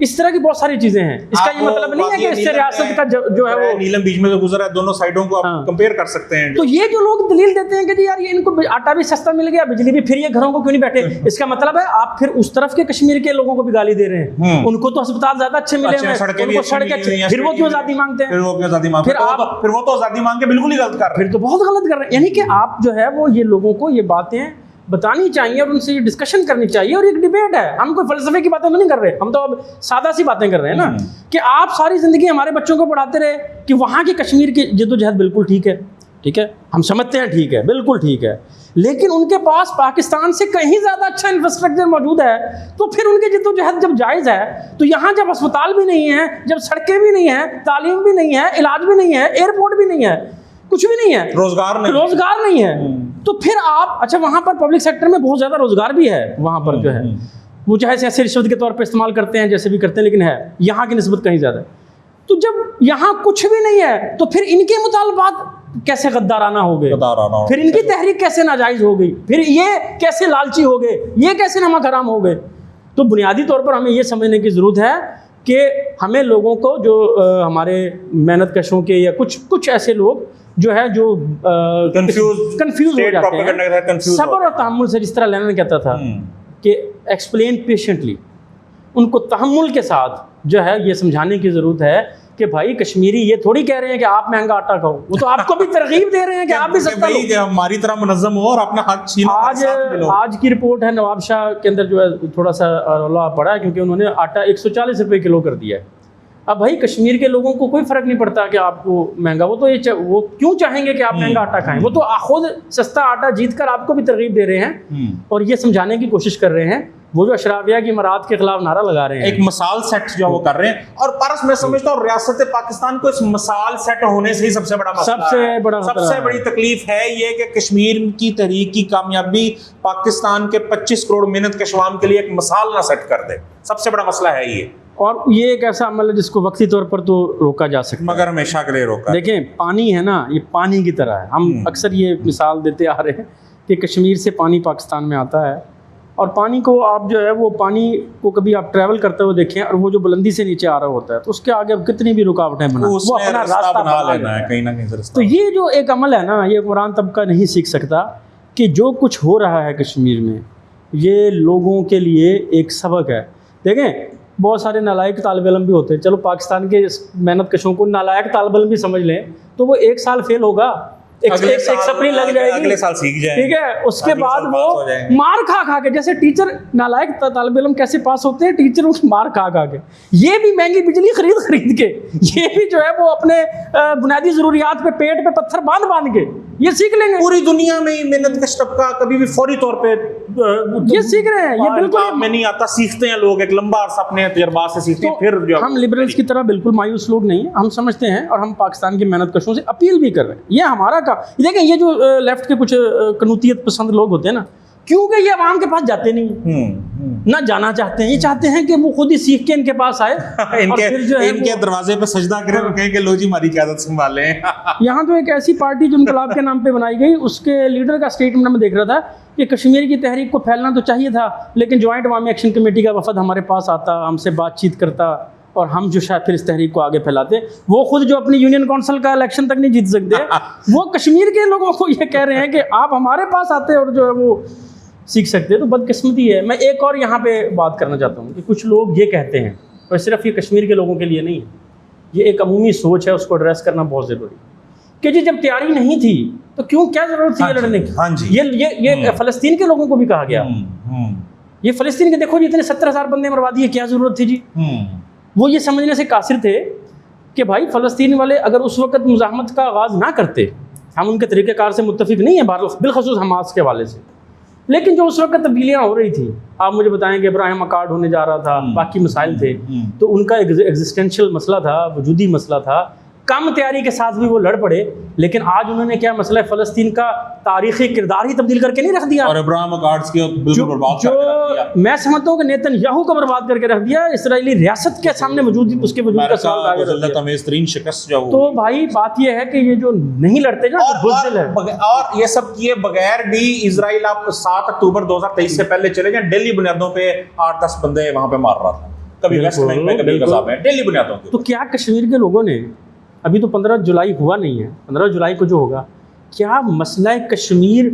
इस तरह की बहुत सारी चीजें हैं। इसका ये मतलब नहीं है कि इससे रियासत का जो है वो नीलम बीच में तो गुजरा है, दोनों साइडों को आप कंपेयर कर सकते हैं। तो ये जो लोग दलील देते हैं कि जी यार ये इनको आटा भी सस्ता मिल गया, बिजली भी, फिर ये घरों को क्यों नहीं बैठे, इसका मतलब है आप फिर उस तरफ के कश्मीर के लोगों को भी गाली दे रहे हैं। उनको तो अस्पताल ज्यादा अच्छे मिले हैं, उनको सड़कें अच्छी, फिर वो क्यों आजादी मांगते हैं, फिर वो तो आजादी मांग के बिल्कुल ही गलत कर रहे हैं, फिर तो बहुत गलत कर रहे हैं। यानी कि आप जो है वो ये लोगों को ये बातें बतानी चाहिए और उनसे ये डिस्कशन करनी चाहिए, और एक डिबेट है। हम कोई फलसफे की बातें तो नहीं कर रहे, हम तो अब सादा सी बातें कर रहे हैं ना, कि आप सारी जिंदगी हमारे बच्चों को पढ़ाते रहे कि वहाँ की कश्मीर की जद्दोजहद बिल्कुल ठीक है, ठीक है, हम समझते हैं ठीक है, बिल्कुल ठीक है, लेकिन उनके पास पाकिस्तान से कहीं ज़्यादा अच्छा इंफ्रास्ट्रक्चर मौजूद है, तो फिर उनकी जद्दोजहद जब जायज़ है, तो यहाँ जब अस्पताल भी नहीं है, जब सड़कें भी नहीं हैं, तालीम भी नहीं है, इलाज भी नहीं है, एयरपोर्ट भी नहीं है, कुछ भी नहीं है, रोजगार नहीं है, तो फिर आप अच्छा वहाँ पर पब्लिक सेक्टर में बहुत ज़्यादा रोजगार भी है, वहाँ पर जो है वो चाहे ऐसे रिश्वत के तौर पे इस्तेमाल करते हैं, जैसे भी करते हैं, लेकिन है यहाँ की निस्बत कहीं ज़्यादा। तो जब यहाँ कुछ भी नहीं है, तो फिर इनके मुतालबात कैसे गद्दाराना हो गए, फिर इनकी तहरीक कैसे नाजायज़ हो गई, फिर ये कैसे लालची हो गए, ये कैसे नमक हराम हो गए। तो बुनियादी तौर पर हमें ये समझने की ज़रूरत है कि हमें लोगों को जो हमारे मेहनत कशों के या कुछ ऐसे लोग जो है जो कंफ्यूज हो जाते हैं, सब्र और तहम्मुल से, जिस तरह लेनिन कहता था कि एक्सप्लेन पेशेंटली, उनको तहम्मुल के साथ जो है ये समझाने की ज़रूरत है कि भाई कश्मीरी ये थोड़ी कह रहे हैं कि आप महंगा आटा खाओ, वो तो आपको भी तरगीब दे रहे हैं कि आप भी सस्ता लो, हमारी तरह मुनज़्ज़म हो और अपना हक छीनो। आज की रिपोर्ट है नवाब शाह के अंदर जो है थोड़ा सा रौला पड़ा है, क्योंकि उन्होंने आटा 140 रुपये किलो कर दिया है। अब भाई कश्मीर के लोगों को कोई फ़र्क नहीं पड़ता कि आपको महंगा, वो तो वो क्यों चाहेंगे कि आप महंगा आटा खाएं, वो तो खुद सस्ता आटा जीत कर आपको भी तरगीब दे रहे हैं और ये समझाने की कोशिश कर रहे हैं। वो जो अशराफिया की इमारत के खिलाफ नारा लगा रहे हैं, एक मिसाल सेट जो वो कर रहे हैं, और पारस मैं समझता हूँ रियासत पाकिस्तान को इस मिसाल सेट होने से ही सबसे बड़ा मसला सबसे बड़ी तकलीफ है ये कि कश्मीर की तहरीक की कामयाबी पाकिस्तान के 25 करोड़ मेहनत कश अवाम के लिए एक मिसाल ना सेट कर दे, सबसे बड़ा मसला है ये। और ये एक ऐसा अमल है जिसको वक्ती तौर पर तो रोका जा सकता है, मगर हमेशा के लिए रोका। देखें पानी है ना, ये पानी की तरह है, हम अक्सर ये मिसाल देते आ रहे हैं कि कश्मीर से पानी पाकिस्तान में आता है, और पानी को आप जो है वो पानी को कभी आप ट्रैवल करते हुए देखें और वो जो बुलंदी से नीचे आ रहा होता है, तो उसके आगे अब कितनी भी रुकावटें बना, वो अपना रास्ता बना लेना है कहीं ना कहीं। तो ये जो एक अमल है ना, ये कुरान तबका नहीं सीख सकता कि जो कुछ हो रहा है कश्मीर में ये लोगों के लिए एक सबक है। देखें बहुत सारे नालायक तालिब इल्म भी होते हैं, चलो पाकिस्तान के मेहनत कशों को नालायक तालिब इल्म भी समझ लें, तो वो एक साल फेल होगा, एक सप्री लग जाएगी, अगले साल सीख जाएंगे, ठीक है, उसके बाद वो मार खा के, जैसे टीचर नालायक तालिब इल्म कैसे पास होते हैं, टीचरों की मार खा के, ये भी महंगी बिजली खरीद के, ये भी जो है वो अपने बुनियादी ज़रूरियात पे पेट पे पत्थर बांध के ये सीख लेंगे। पूरी दुनिया में ही मेहनत कश तबका कभी भी फौरी तौर पे ये सीख रहे हैं, ये बिल्कुल में नहीं आता, सीखते हैं लोग, एक लंबा अर्सा अपने तजर्बा से सीखते हैं। फिर जो हम लिबरल्स की तरह बिल्कुल मायूस लोग नहीं हैं, हम समझते हैं और हम पाकिस्तान के मेहनत कशों से अपील भी कर रहे हैं, ये हमारा काम। देखें ये जो लेफ्ट के कुछ कनूतियत पसंद लोग होते हैं ना, क्योंकि ये अवाम के पास जाते नहीं, ना जाना चाहते हैं, ये चाहते हैं कि वो खुद ही सीख के इनके पास आए इनके दरवाजे पे सजदा करें और कहें कि लो जी हमारी क़यादत संभालें। यहाँ तो एक ऐसी पार्टी जो इनकलाब के नाम पे बनाई गई, उसके लीडर का स्टेटमेंट में देख रहा था कि कश्मीर की तहरीक को फैलना तो चाहिए था, लेकिन जॉइंट अवामी एक्शन कमेटी का वफद हमारे पास आता, हमसे बातचीत करता और हम जो शायद फिर इस तहरीक को आगे फैलाते। वो खुद जो अपनी यूनियन काउंसिल का इलेक्शन तक नहीं जीत सकते, वो कश्मीर के लोगों को ये कह रहे हैं कि आप हमारे पास आते और जो है वो सीख सकते हैं। तो बदकिस्मती है। मैं एक और यहाँ पे बात करना चाहता हूँ कि कुछ लोग ये कहते हैं, और सिर्फ ये कश्मीर के लोगों के लिए नहीं है, ये एक अमूमी सोच है, उसको एड्रेस करना बहुत ज़रूरी कि जी जब तैयारी नहीं थी तो क्यों, क्या ज़रूरत थी ये लड़ने की। हाँ जी, ये फ़लस्तीन के लोगों को भी कहा गया, ये फ़लस्तीन के देखो जी इतने 70,000 बंदे मरवा दिए, क्या ज़रूरत थी जी। वो ये समझने से कासिर थे कि भाई फ़लस्तीन वाले अगर उस वक़्त मुज़ाहमत का आगाज़ ना करते, हम उनके तरीक़ेकार से मुत्तफ़िक नहीं है बिलख़ुसूस हमास के हवाले से, लेकिन जो उस वक्त तब्दीलियाँ हो रही थी, आप मुझे बताएंगे इब्राहिम अकार्ड होने जा रहा था, बाकी मसाइल थे, तो उनका एग्जिस्टेंशियल मसला था, वजूदी मसला था, कम तैयारी के साथ भी वो लड़ पड़े, लेकिन आज उन्होंने क्या मसला फ़लस्तीन का तारीख़ी किरदार ही तब्दील करके नहीं रख दिया, और इब्राहिम अकार्ड्स को बिल्कुल बर्बाद करके रख दिया। मैं समझता हूँ कि नेतन्याहू को बर्बाद करके रख दिया, इसराइली रियासत के सामने मौजूद उसके वजूद का सवाल आगे रख दिया। शिकस्त जो तो भाई बात ये है कि ये जो नहीं लड़ते ना, और ये सब किए बगैर भी इजराइल आप 7 अक्टूबर 2023 से पहले चले जाए, डेली बुनियादों पे 8-10 बंदे वहां पे मार रहा था। कभी वेस्ट बैंक में, कभी कसाब में, डेली बुनियादों के तो क्या कश्मीर के लोगों ने, अभी तो 15 जुलाई हुआ नहीं है, 15 जुलाई को जो होगा, क्या मसला कश्मीर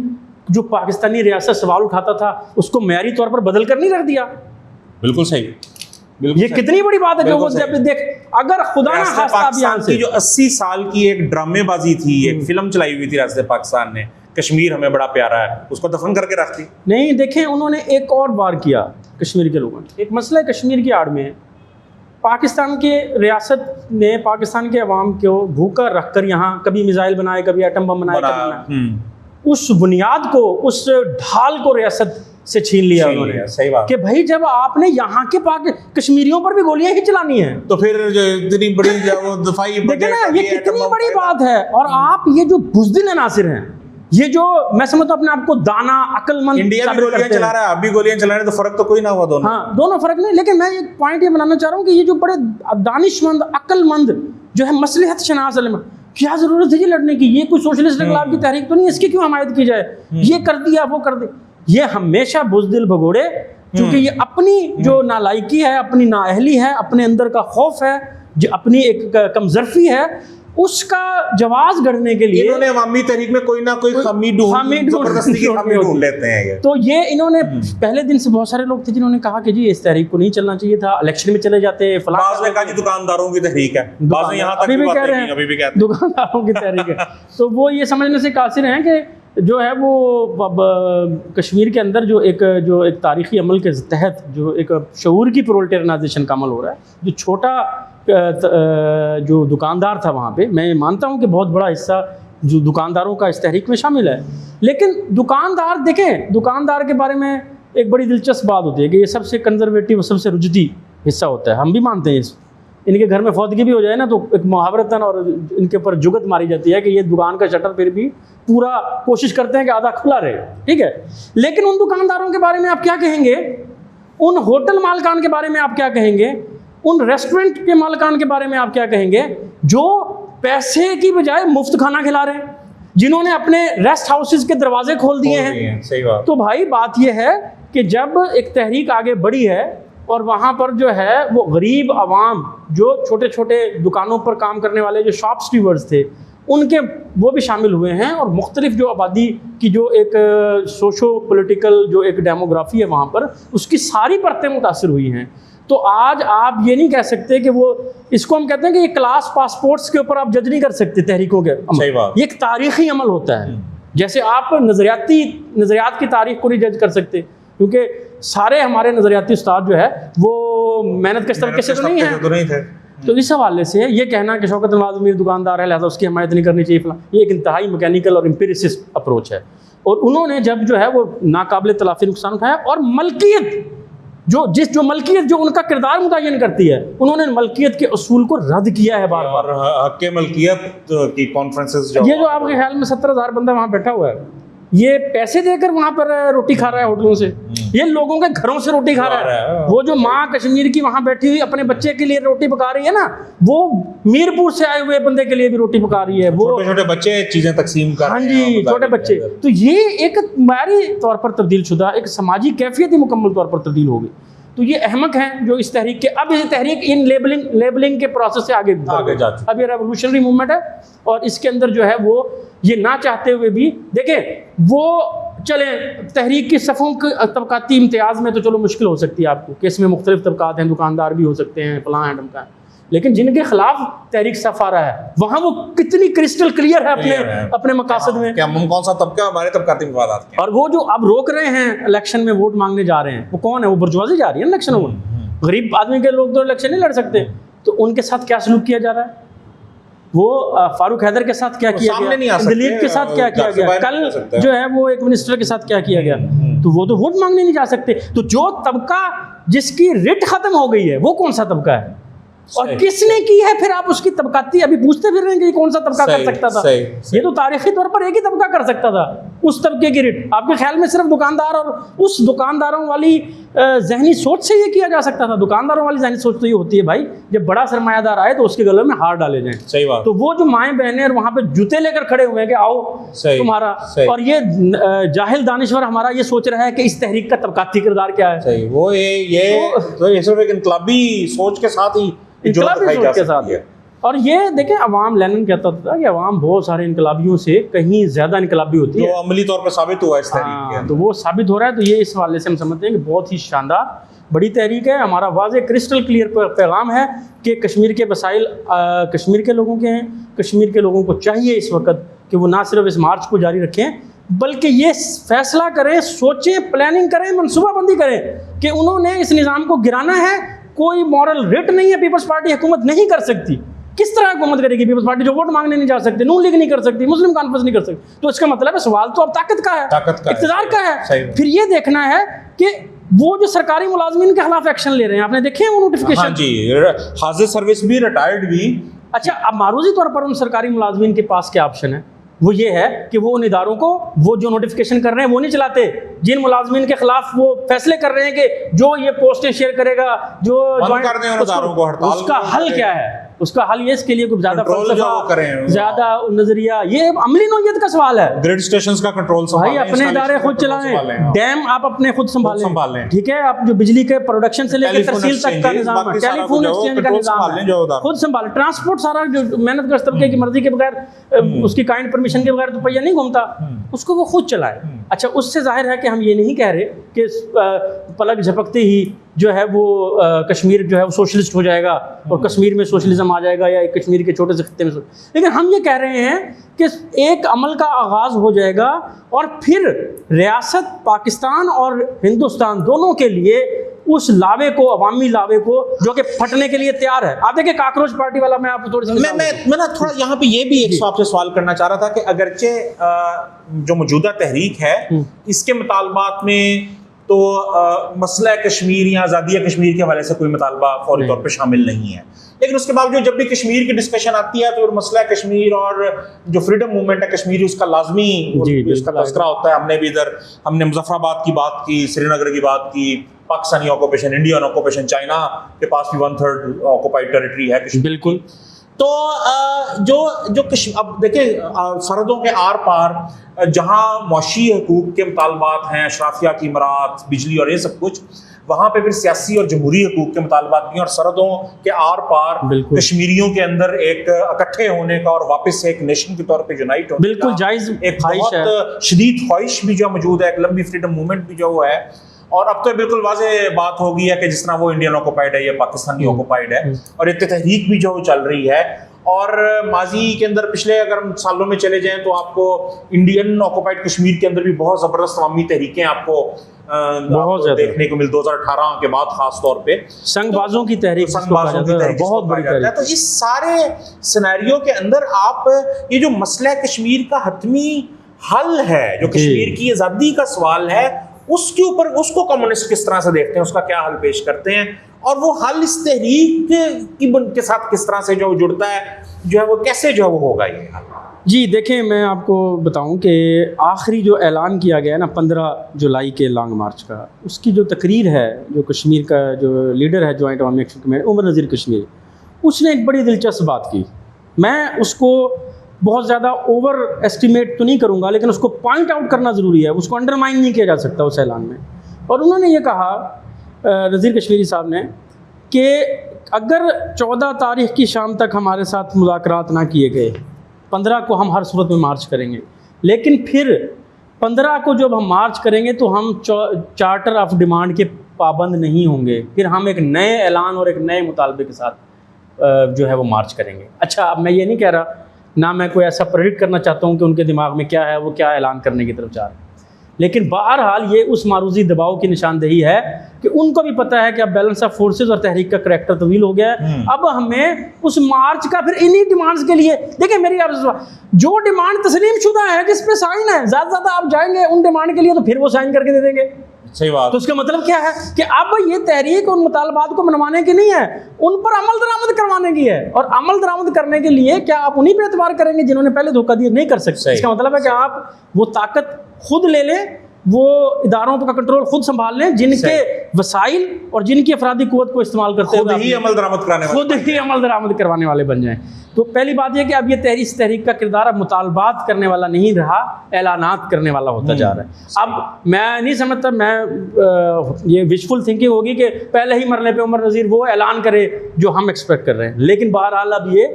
जो पाकिस्तानी रियासत सवाल उठाता था उसको मयारी तौर पर बदल कर नहीं रख दिया? बिल्कुल सही, बिल्कुल ये सही। कितनी बड़ी बात है जो वो बिल्कुल जब देख, अगर खुदा ना रियासत खास्ता अभियान पाकिस्तान से की जो 80 साल की एक ड्रामेबाजी थी, एक फिल्म चलाई हुई थी रियासत पाकिस्तान ने, कश्मीर हमें बड़ा प्यारा है, उसको दफन करके रख दी। नहीं, देखें उन्होंने एक और बार किया कश्मीर के लोगों ने। एक मसला कश्मीर की आड़ में है, पाकिस्तान के रियासत ने पाकिस्तान के अवाम को भूखा रख कर यहाँ कभी मिसाइल बनाए, कभी एटम बम बनाए, कभी बनाए। उस बुनियाद को, उस ढाल को रियासत से छीन लिया उन्होंने। सही बात कि भाई जब आपने यहाँ के कश्मीरियों पर भी गोलियां ही चलानी है तो फिर जो इतनी बड़ी वो दफाई देखिए ना, ये कितनी बड़ी बात है। और आप ये जो बुज़दिल नासिर हैं, ये जो मैं समझता हूँ अपने आप को दाना अक्लमंद, इंडिया भी गोलियां चला रहा है, आप भी गोलियां चला रहे हैं, तो फर्क तो कोई ना हुआ दोनों। हाँ, दोनों फर्क नहीं, लेकिन मैं एक पॉइंट ये बनाना चाह रहा हूँ कि ये जो बड़े दानिशमंद, अक्लमंद जो है मसलहत शनास अल्म, क्या जरूरत है ये लड़ने की? ये कोई सोशलिस्ट इनकलाब की तहरीक तो नहीं, इसकी क्यों हमायत की जाए? ये कर दिया, वो कर दे, ये हमेशा बुज़दिल भगोड़े, क्योंकि ये अपनी जो नालायकी है, अपनी नाअहली है, अपने अंदर का खौफ है, जो अपनी एक कमजरफी है, उसका जवाब गढ़ने के लिए इन्होंने अवामी तहरीक में कोई ना कोई खामी जबरदस्ती की खामी ढूंढ लेते हैं ये। तो ये इन्होंने पहले दिन से बहुत सारे लोग थे जिन्होंने कहा कि जी इस तहरीक को नहीं चलना चाहिए था, इलेक्शन में चले जाते, बाज़ ने कहा जी दुकानदारों की तहरीक है, बाज़ ने यहाँ तक अभी भी बातें कह रहे की, अभी भी हैं कहते हैं दुकानदारों की तहरीक है। तो वो ये समझने से कासिर हैं कि जो है वो कश्मीर के अंदर जो एक तारीख़ी अमल के तहत जो एक शऊर की प्रोलेटाराइजेशन का अमल हो रहा है, जो छोटा जो दुकानदार था वहाँ पे, मैं मानता हूँ कि बहुत बड़ा हिस्सा जो दुकानदारों का इस तहरीक में शामिल है, लेकिन दुकानदार देखें, दुकानदार के बारे में एक बड़ी दिलचस्प बात होती है कि ये सबसे कंजर्वेटिव, सबसे रुजदी हिस्सा होता है, हम भी मानते हैं। इनके घर में फौतगी भी हो जाए ना तो एक मुहावरतन और इनके ऊपर जुगत मारी जाती है कि ये दुकान का शटर फिर भी पूरा कोशिश करते हैं कि आधा खुला रहे, ठीक है। लेकिन उन दुकानदारों के बारे में आप क्या कहेंगे? उन होटल मालकान के बारे में आप क्या कहेंगे? उन रेस्टोरेंट के मालकान के बारे में आप क्या कहेंगे जो पैसे की बजाय मुफ्त खाना खिला रहे हैं, जिन्होंने अपने रेस्ट हाउसेज के दरवाजे खोल दिए हैं? सही बात। तो भाई बात यह है कि जब एक तहरीक आगे बढ़ी है और वहाँ पर जो है वो गरीब आवाम, जो छोटे छोटे दुकानों पर काम करने वाले जो शॉप स्टीवर्ड्स थे, उनके वो भी शामिल हुए हैं, और मुख्तलिफ जो आबादी की जो एक सोशो पोलिटिकल जो एक डेमोग्राफी है वहाँ पर, उसकी सारी परतें मुतासिर हुई हैं। तो आज आप ये नहीं कह सकते कि वो, इसको हम कहते हैं कि ये क्लास पासपोर्ट्स के ऊपर आप जज नहीं कर सकते तहरीकों के अमल। सही बात। ये एक तारीख़ी अमल होता है, जैसे आप नज़रियात की तारीख को नहीं जज कर सकते, क्योंकि सारे हमारे नज़रियाती उस्ताद जो है वो मेहनत के तबके से तो नहीं है। तो इस हवाले से ये कहना कि शौकत नवाज़ अमीर दुकानदार है लिहाजा उसकी हमायत नहीं करनी चाहिए, ये एक इंतहाई मैकेनिकल और एम्पिरिसिस्ट अप्रोच है। और उन्होंने जब जो है वो नाकाबिल तलाफ़ी नुकसान उठाया, और मलकियत जो मलकियत जो उनका किरदार मुतय्यन करती है, उन्होंने मलकियत के उसूल को रद्द किया है बार बार। हक के मलकियत की कॉन्फ्रेंसेस ये जो आपके ख्याल में 70,000 बंदा वहाँ बैठा हुआ है, ये पैसे देकर वहाँ पर रोटी खा रहा है होटलों से, ये लोगों के घरों से रोटी खा रहा है। वो जो माँ कश्मीर की वहाँ बैठी हुई अपने बच्चे के लिए रोटी पका रही है ना, वो मीरपुर से आए हुए बंदे के लिए भी रोटी पका रही है। वो छोटे छोटे बच्चे चीज़ें तकसीम कर हाँ रहे हैं। जी, छोटे बच्चे। तो ये एक मारी तौर पर तब्दील शुदा एक समाजी कैफियत ही मुकम्मल तौर पर तब्दील हो गई। तो ये अहमक हैं जो इस तहरीक के, अब ये तहरीक इन लेबलिंग के प्रोसेस से आगे जा चुकी। अब ये रेवोल्यूशनरी मूवमेंट है, और इसके अंदर जो है वो ये ना चाहते हुए भी, देखें वो चले तहरीक की सफ़ों के तबकाती इम्तियाज़ में तो चलो मुश्किल हो सकती है आपको, कि इसमें मुख्तलिफ तबकात हैं, दुकानदार भी हो सकते हैं, फलां हैं ढमका है, लेकिन जिनके खिलाफ तहरीक सफ़ आ रहा है वहाँ वो कितनी क्रिस्टल क्लियर है अपने मकासद में। क्या हम कौन सा तबका हमारे तबकाती मफादात के, और वो जो अब रोक रहे हैं इलेक्शन में वोट मांगने जा रहे हैं, वो कौन है? वो बुर्जुआजी जा रही है इलेक्शन में। गरीब आदमी के लोग तो इलेक्शन नहीं लड़ सकते, तो उनके साथ क्या सलूक किया जा रहा है? वो फारूक हैदर के साथ क्या किया गया, दिलीप के साथ क्या किया गया, कल जो है वो एक मिनिस्टर के साथ क्या किया गया, तो वो तो वोट मांगने नहीं जा सकते। तो जो तबका जिसकी रिट खत्म हो गई है वो कौन सा तबका है, और किसने की है? फिर आप उसकी तबकाती अभी पूछते फिर रहे हैं कि कौन सा तबका कर सकता था। ये तो तारीखी तौर पर एक ही तबका कर सकता था, उस तबके की रिट। आपके ख्याल में सिर्फ दुकानदार और उस दुकानदारों वाली जहनी सोच से ये किया जा सकता था? दुकानदारों वाली जहनी सोच तो ये होती है भाई, जब बड़ा सरमायादार आए तो उसके गले में हार डाले जाएं। सही बात। तो वो जो माएँ बहनें और वहाँ पे जूते लेकर खड़े हुए हैं कि आओ तुम्हारा, और ये जाहिल दानिश्वर हमारा ये सोच रहा है कि इस तहरीक का तबकाती किरदार क्या है। सही, वो ये सिर्फ एक इनकलाबी सोच के साथ ही इनकलाबी सोच के साथ है। और ये देखें, अवाम, लेनिन कहता था कि अवाम बहुत सारे इनकलाबियों से कहीं ज़्यादा इनकलाबी होती है, जो अमली तौर पर साबित हुआ इस तहरीक के। तो वो साबित हो रहा है। तो ये इस हवाले से हम समझते हैं कि बहुत ही शानदार बड़ी तहरीक है। हमारा वाज़े क्रिस्टल क्लियर पैगाम है कि कश्मीर के मसाइल कश्मीर के लोगों के हैं। कश्मीर के लोगों को चाहिए इस वक्त कि वो ना सिर्फ इस मार्च को जारी रखें, बल्कि ये फैसला करें, सोचें, प्लानिंग करें, मनसूबाबंदी करें कि उन्होंने इस निज़ाम को गिराना है। कोई मॉरल रिट नहीं है, पीपल्स पार्टी हुकूमत नहीं कर सकती। किस तरह हुकूमत करेगी पीपल्स पार्टी जो वोट मांगने नहीं जा सकती, नून लीग नहीं कर सकती, मुस्लिम कॉन्फ्रेंस नहीं कर सकती? तो इसका मतलब है सवाल तो अब ताकत का है, इक़्तिदार का है। फिर ये देखना है कि वो जो सरकारी मुलाजमीन के खिलाफ एक्शन ले रहे हैं, आपने देखे हैं वो नोटिफिकेशन? हाँ जी, हाजिर सर्विस भी, रिटायर्ड भी। अच्छा, अब मारूजी तौर पर उन सरकारी मुलाजमीन के पास क्या ऑप्शन है? वो ये है कि वो उन इदारों को, वो जो नोटिफिकेशन कर रहे हैं वो नहीं चलाते, जिन मुलाजमीन के खिलाफ वो फैसले कर रहे हैं कि जो ये पोस्टें शेयर करेगा, जो उसका हल क्या है? उसका हल ये इसके लिए कुछ ज़्यादा ज़्यादा नजरिया, ये अमली नौयत का सवाल है। ग्रिड स्टेशंस का कंट्रोल भाई अपने इदारे खुद चलाएं, डैम आप अपने खुद संभालें, ठीक है? आप जो बिजली के प्रोडक्शन से लेकर तहसील तक का निजाम है, टेलीफोन एक्सचेंज का निजाम है, खुद संभालें। ट्रांसपोर्ट सारा जो मेहनत कर तबके की मर्जी के बगैर, उसकी काइंड परमिशन के बगैर तो पहिया नहीं घूमता, उसको वो खुद चलाए। अच्छा, उससे जाहिर है कि हम ये नहीं कह रहे कि पलक झपकते ही जो है वो कश्मीर जो है वो सोशलिस्ट हो जाएगा और कश्मीर में सोशलिज्म आ जाएगा या कश्मीर के छोटे से खत्ते में। लेकिन हम ये कह रहे हैं कि एक अमल का आगाज़ हो जाएगा और फिर रियासत पाकिस्तान और हिंदुस्तान दोनों के लिए उस लावे को, अवामी लावे को, जो कि फटने के लिए तैयार है। आप देखिए काकरोच पार्टी वाला, मैं आपको थोड़ी सी मैं ना थोड़ा यहाँ पे ये भी एक आपसे सवाल करना चाह रहा था कि अगरचे जो मौजूदा तहरीक है इसके मुतालबात में तो मसला कश्मीर या आज़ादी कश्मीर के हवाले से कोई मुतालबा फौरी तौर पर शामिल नहीं है, लेकिन उसके बावजूद जब भी कश्मीर की डिस्कशन आती है तो मसला कश्मीर और जो फ्रीडम मूवमेंट है कश्मीरी, उसका लाजमी इसका तस्करा होता है। हमने भी इधर हमने मुजफ्फराबाद की बात की, श्रीनगर की बात की, Pakistani occupation, Indian occupation, China के पास भी 1/3 ऑक्यूपाइड टेरिटरी है कश्मीर। बिल्कुल। तो अब देखिए सरहदों के आर पार जहाँ मुआशी हकूक़ के मुतालबात हैं, अशराफिया की इमारत, बिजली और ये सब कुछ, वहाँ पे फिर सियासी और जमहूरी हकूक़ के मुतालबात भी, और सरहदों के आर पार कश्मीरियों के अंदर एक इकट्ठे होने का और वापस से एक नेशन के तौर पे यूनाइट होने बिल्कुल जायज़ एक बहुत शदीद ख्वाहिश भी जो मौजूद है, एक लंबी फ्रीडम मूवमेंट भी जो है। और अब तो बिल्कुल वाज़ेह बात हो गई है कि जिस तरह वो इंडियन ऑक्यूपाइड है, ये पाकिस्तानी ऑक्यूपाइड है, और एक तहरीक भी जो चल रही है। और माजी के अंदर पिछले अगर हम सालों में चले जाएं तो आपको इंडियन ऑक्यूपाइड कश्मीर के अंदर भी बहुत ज़बरदस्त अवामी तहरीकें आपको बहुत देखने को मिल 2018 के बाद खास तौर पे संगबाजों की तहरीक, बहुत बड़ी तहरीक है। तो इस सारे सिनेरियो के अंदर आप ये जो मसला कश्मीर का हतमी हल है, जो कश्मीर की आज़ादी का सवाल है, उसके ऊपर उसको कम्युनिस्ट किस तरह से देखते हैं, उसका क्या हल पेश करते हैं, और वो हल इस तहरीक के साथ किस तरह से जो जुड़ता है, जो है वो कैसे जो है वो होगा ये हल? जी देखें, मैं आपको बताऊं कि आखिरी जो ऐलान किया गया ना 15 जुलाई के लॉन्ग मार्च का, उसकी जो तकरीर है, जो कश्मीर का जो लीडर है जॉइंट अवामी एक्शन कमेटी उमर नज़ीर कश्मीरी, उसने एक बड़ी दिलचस्प बात की। मैं उसको बहुत ज़्यादा ओवर एस्टिमेट तो नहीं करूँगा, लेकिन उसको पॉइंट आउट करना ज़रूरी है, उसको अंडरमाइन नहीं किया जा सकता उस ऐलान में। और उन्होंने ये कहा नज़ीर कश्मीरी साहब ने कि अगर 14 तारीख़ की शाम तक हमारे साथ मुज़ाकरात ना किए गए, 15 को हम हर सूरत में मार्च करेंगे, लेकिन फिर 15 को जब हम मार्च करेंगे तो हम चार्टर ऑफ डिमांड के पाबंद नहीं होंगे, फिर हम एक नए ऐलान और एक नए मुतालबे के साथ जो है वो मार्च करेंगे। अच्छा, अब मैं ये नहीं कह रहा, ना मैं कोई ऐसा प्रेडिक्ट करना चाहता हूँ कि उनके दिमाग में क्या है, वो क्या ऐलान करने की तरफ जा रहे हैं, लेकिन बहरहाल ये उस मारूजी दबाव की निशानदेही है कि उनको भी पता है कि अब बैलेंस ऑफ फोर्सेस और तहरीक का करैक्टर तब्दील हो गया है। अब हमें उस मार्च का फिर इन्हीं डिमांड्स के लिए, देखिए मेरी आपसे जो डिमांड तस्लीम शुदा है, जिस पे साइन है, ज़्यादा से ज़्यादा आप जाएंगे उन डिमांड के लिए तो फिर वो साइन करके दे देंगे। सही बात। तो उसका मतलब क्या है कि अब ये तहरीक उन मुतालबात को मनवाने की नहीं है, उन पर अमल दरामद करवाने की है। और अमल दरामद करने के लिए क्या आप उन्हीं पर एतबार करेंगे जिन्होंने पहले धोखा दिया? नहीं कर सकते। इसका मतलब है कि आप वो ताकत खुद ले लें, वो इदारों का कंट्रोल खुद संभाल लें, जिनके वसाइल और जिनकी अफरादी कुव्वत को इस्तेमाल करते खुद ही अमल दरामद कराने वाले, खुद ही अमल दरामद करवाने वाले बन जाएं। तो पहली बात यह कि अब ये इस तहरीक का किरदार अब मुतालबात करने वाला नहीं रहा, ऐलानात करने वाला होता जा रहा है। अब मैं नहीं समझता, मैं ये विशफुल थिंकिंग होगी कि पहले ही मरने पे उमर नज़ीर वो ऐलान करे जो हम एक्सपेक्ट कर रहे हैं, लेकिन बहरहाल अब ये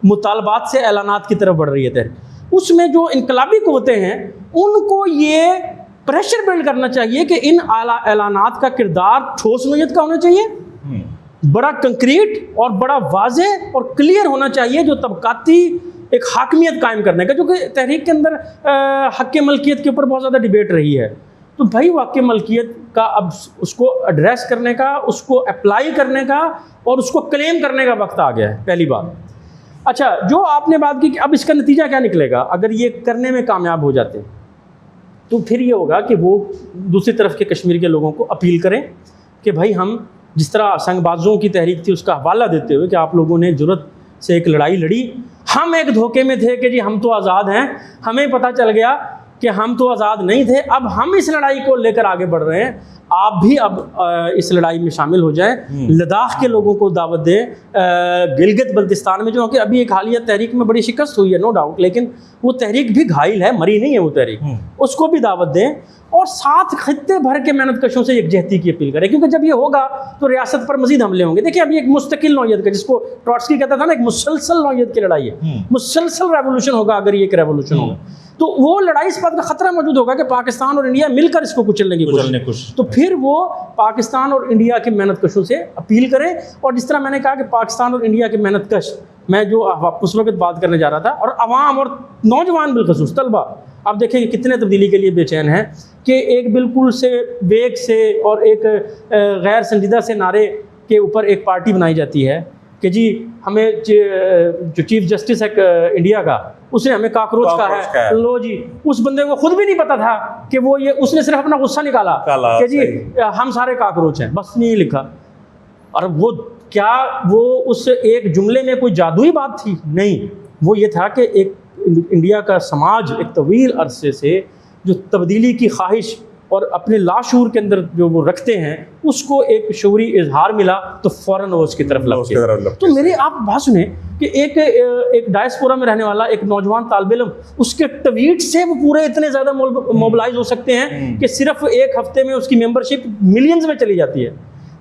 मुतालबात से ऐलानात की तरफ बढ़ रही है तहरीक। उसमें जो इनकलाबी क़ुव्वतें हैं उनको ये प्रेशर बिल्ड करना चाहिए कि इन ऐलानात का किरदार ठोस नोयत का होना चाहिए, बड़ा कंक्रीट और बड़ा वाज़े और क्लियर होना चाहिए, जो तबकाती एक हाकमियत कायम करने का, जो कि तहरीक के अंदर हक़ मलकियत के ऊपर बहुत ज़्यादा डिबेट रही है। तो भाई हक़ मलकियत का अब उसको एड्रेस करने का, उसको अप्लाई करने का और उसको क्लेम करने का वक्त आ गया है, पहली बात। अच्छा, जो आपने बात की कि अब इसका नतीजा क्या निकलेगा अगर ये करने में कामयाब हो जाते हैं, तो फिर ये होगा कि वो दूसरी तरफ के कश्मीर के लोगों को अपील करें कि भाई हम जिस तरह संगबाजों की तहरीक थी उसका हवाला देते हुए कि आप लोगों ने जुर्रत से एक लड़ाई लड़ी, हम एक धोखे में थे कि जी हम तो आज़ाद हैं, हमें पता चल गया कि हम तो आज़ाद नहीं थे, अब हम इस लड़ाई को लेकर आगे बढ़ रहे हैं, आप भी अब इस लड़ाई में शामिल हो जाएं। लद्दाख के लोगों को दावत दें, गिलगित बल्तिस्तान में जो कि अभी एक हालिया तहरीक में बड़ी शिकस्त हुई है नो डाउट, लेकिन वो तहरीक भी घायल है, मरी नहीं है वो तहरीक, उसको भी दावत दें और साथ खित्ते भर के मेहनत कशों से यकजहती की अपील करें, क्योंकि जब ये होगा तो रियासत पर मजीद हमले होंगे। देखिए अभी एक मुस्तकिल नौयत का, जिसको ट्रॉट्स्की कहता था ना, एक मुसलसल नौयत की लड़ाई है, मुसलसल रेवोल्यूशन होगा अगर ये एक रेवोल्यूशन होगा, तो वो लड़ाई इस बात का खतरा मौजूद होगा कि पाकिस्तान और इंडिया मिलकर इसको कुचलने की कोशिश, तो फिर वो पाकिस्तान और इंडिया के मेहनत कशों से अपील करें। और जिस तरह मैंने कहा कि पाकिस्तान और इंडिया के मेहनत कश, मैं जो उस वक्त बात करने जा रहा था, और अवाम और नौजवान बिलखसूस तलबा, आप देखेंगे कितने तब्दीली के लिए बेचैन हैं कि एक बिल्कुल से वेग से और एक गैर संजीदा से नारे के ऊपर एक पार्टी बनाई जाती है कि जी हमें जो चीफ जस्टिस है इंडिया का, उसने हमें काकरोच कहा है, लो जी, उस बंदे को खुद भी नहीं पता था कि वो ये, उसने सिर्फ अपना गुस्सा निकाला कि जी हम सारे काकरोच हैं, बस नहीं लिखा। और वो क्या वो उस एक जुमले में कोई जादुई बात थी? नहीं, वो ये था कि एक इंडिया का समाज एक तवील अरसे से जो तब्दीली की ख्वाहिश और अपने लाशूर के अंदर जो वो रखते हैं, उसको एक शऊरी इजहार मिला तो फ़ौरन वो उसकी तरफ लग गए। तो मेरे आप बात सुने कि एक डायस्पोरा में रहने वाला एक नौजवान तालिब इल्म, उसके ट्वीट से वो पूरे इतने ज़्यादा मोबिलाइज हो सकते हैं कि सिर्फ एक हफ्ते में उसकी मेंबरशिप मिलियंस में चली जाती है।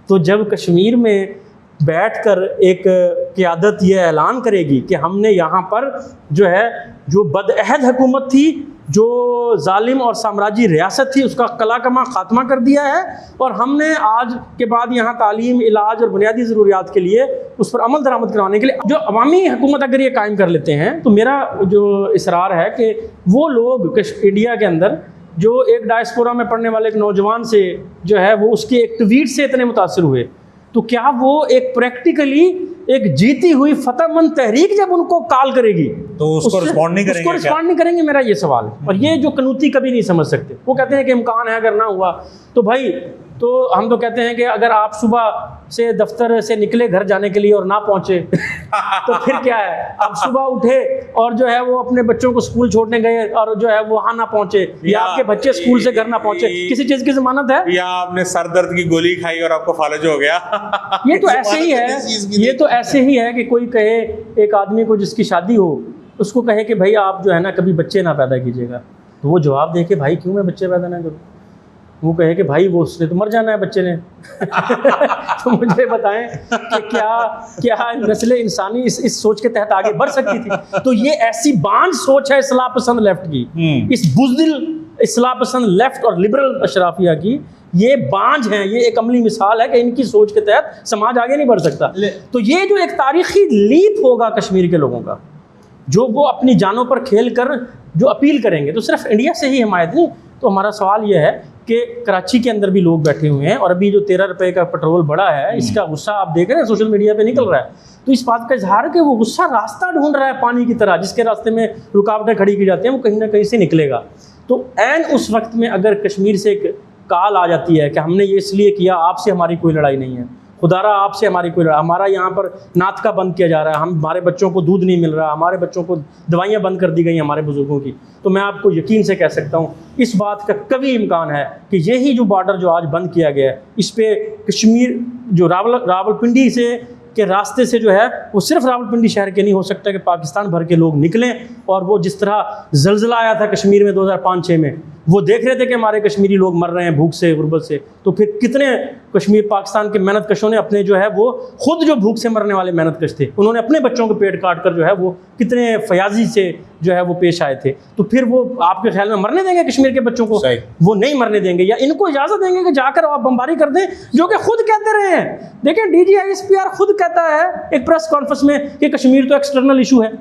तो जब कश्मीर में बैठकर एक क़यादत ये ऐलान करेगी कि हमने यहाँ पर जो है, जो बदअहद हुकूमत थी, जो जालिम और साम्राज्य रियासत थी, उसका कलाकमा ख़ात्मा कर दिया है, और हमने आज के बाद यहाँ तालीम, इलाज और बुनियादी ज़रूरियात के लिए उस पर अमल दरामद करवाने के लिए जो अवामी हुकूमत अगर ये कायम कर लेते हैं, तो मेरा जो इसरार है कि वो लोग इंडिया के अंदर जो एक डायस्पोरा में पढ़ने वाले एक नौजवान से जो है वो उसके एक ट्वीट से इतने मुतासिर हुए, तो क्या वो एक प्रैक्टिकली एक जीती हुई फतहमंद तहरीक जब उनको कॉल करेगी तो उसको रिस्पॉन्ड नहीं करेंगे? उसको रिस्पॉन्ड नहीं करेंगे, मेरा ये सवाल है। और ये जो कनूती कभी नहीं समझ सकते, वो कहते हैं कि इम्कान है अगर ना हुआ तो भाई, तो हम तो कहते हैं कि अगर आप सुबह से दफ्तर से निकले घर जाने के लिए और ना पहुंचे तो फिर क्या है, आप सुबह उठे और जो है वो अपने बच्चों को स्कूल छोड़ने गए और जो है वो वहाँ ना पहुंचे, या आपके बच्चे स्कूल से घर ना पहुंचे, किसी चीज़ की ज़मानत है? या आपने सर दर्द की गोली खाई और आपको फालज हो गया? ये तो ऐसे ही है, ये तो ऐसे ही है कि कोई कहे एक आदमी को जिसकी शादी हो, उसको कहे कि भाई आप जो है ना कभी बच्चे ना पैदा कीजिएगा, तो वो जवाब दे के भाई क्यों मैं बच्चे पैदा ना करूँ? वो कहे कि भाई वो उसने तो मर जाना है बच्चे ने तो मुझे बताएं कि क्या नस्ल इंसानी इस सोच के तहत आगे बढ़ सकती थी? तो ये ऐसी बांझ सोच है इस्लाह पसंद लेफ्ट की, इस बुज़दिल इस्लाह पसंद लेफ्ट और लिबरल अशराफिया की, ये बांझ हैं। ये एक अमली मिसाल है कि इनकी सोच के तहत समाज आगे नहीं बढ़ सकता। तो ये जो एक तारीखी लीप होगा कश्मीर के लोगों का, जो वो अपनी जानों पर खेल कर जो अपील करेंगे, तो सिर्फ इंडिया से ही हिमायत नहीं। तो हमारा सवाल ये है कि कराची के अंदर भी लोग बैठे हुए हैं, और अभी जो 13 रुपये का पेट्रोल बढ़ा है, इसका गुस्सा आप देख रहे हैं सोशल मीडिया पे निकल रहा है, तो इस बात का इजहार है कि वो गुस्सा रास्ता ढूंढ रहा है पानी की तरह, जिसके रास्ते में रुकावटें खड़ी की जाती हैं, वो कहीं ना कहीं से निकलेगा। तो ऐन उस वक्त में अगर कश्मीर से एक काल आ जाती है कि हमने ये इसलिए किया, आपसे हमारी कोई लड़ाई नहीं है, खुदारा आपसे हमारी कोई लड़ाई, हमारा यहाँ पर नात का बंद किया जा रहा है, हमारे बच्चों को दूध नहीं मिल रहा, हमारे बच्चों को दवाइयाँ बंद कर दी गई हमारे बुजुर्गों की, तो मैं आपको यकीन से कह सकता हूँ इस बात का कभी इम्कान है कि यही जो बॉर्डर जो आज बंद किया गया है, इस पर कश्मीर जो रावलपिंडी से के रास्ते से जो है वो सिर्फ रावलपिंडी शहर के नहीं हो सकता कि पाकिस्तान भर के लोग निकलें, और वो जिस तरह ज़लज़ला आया था कश्मीर में 2005-06 में, वो देख रहे थे कि हमारे कश्मीरी लोग मर रहे हैं भूख से, गुर्बत से, तो फिर कितने कश्मीर पाकिस्तान के मेहनत कशों ने अपने जो है वो खुद जो भूख से मरने वाले मेहनत कश थे, उन्होंने अपने बच्चों को पेट काट कर जो है वो कितने फयाजी से जो है वो पेश आए थे। तो फिर वो आपके ख्याल में मरने देंगे कश्मीर के बच्चों को? वो नहीं मरने देंगे, या इनको इजाज़त देंगे कि जाकर आप बमबारी कर दें, जो कि खुद कहते रहे हैं। देखें DGISPR खुद कहता है एक प्रेस कॉन्फ्रेंस में कि कश्मीर तो एक्सटर्नल इशू है,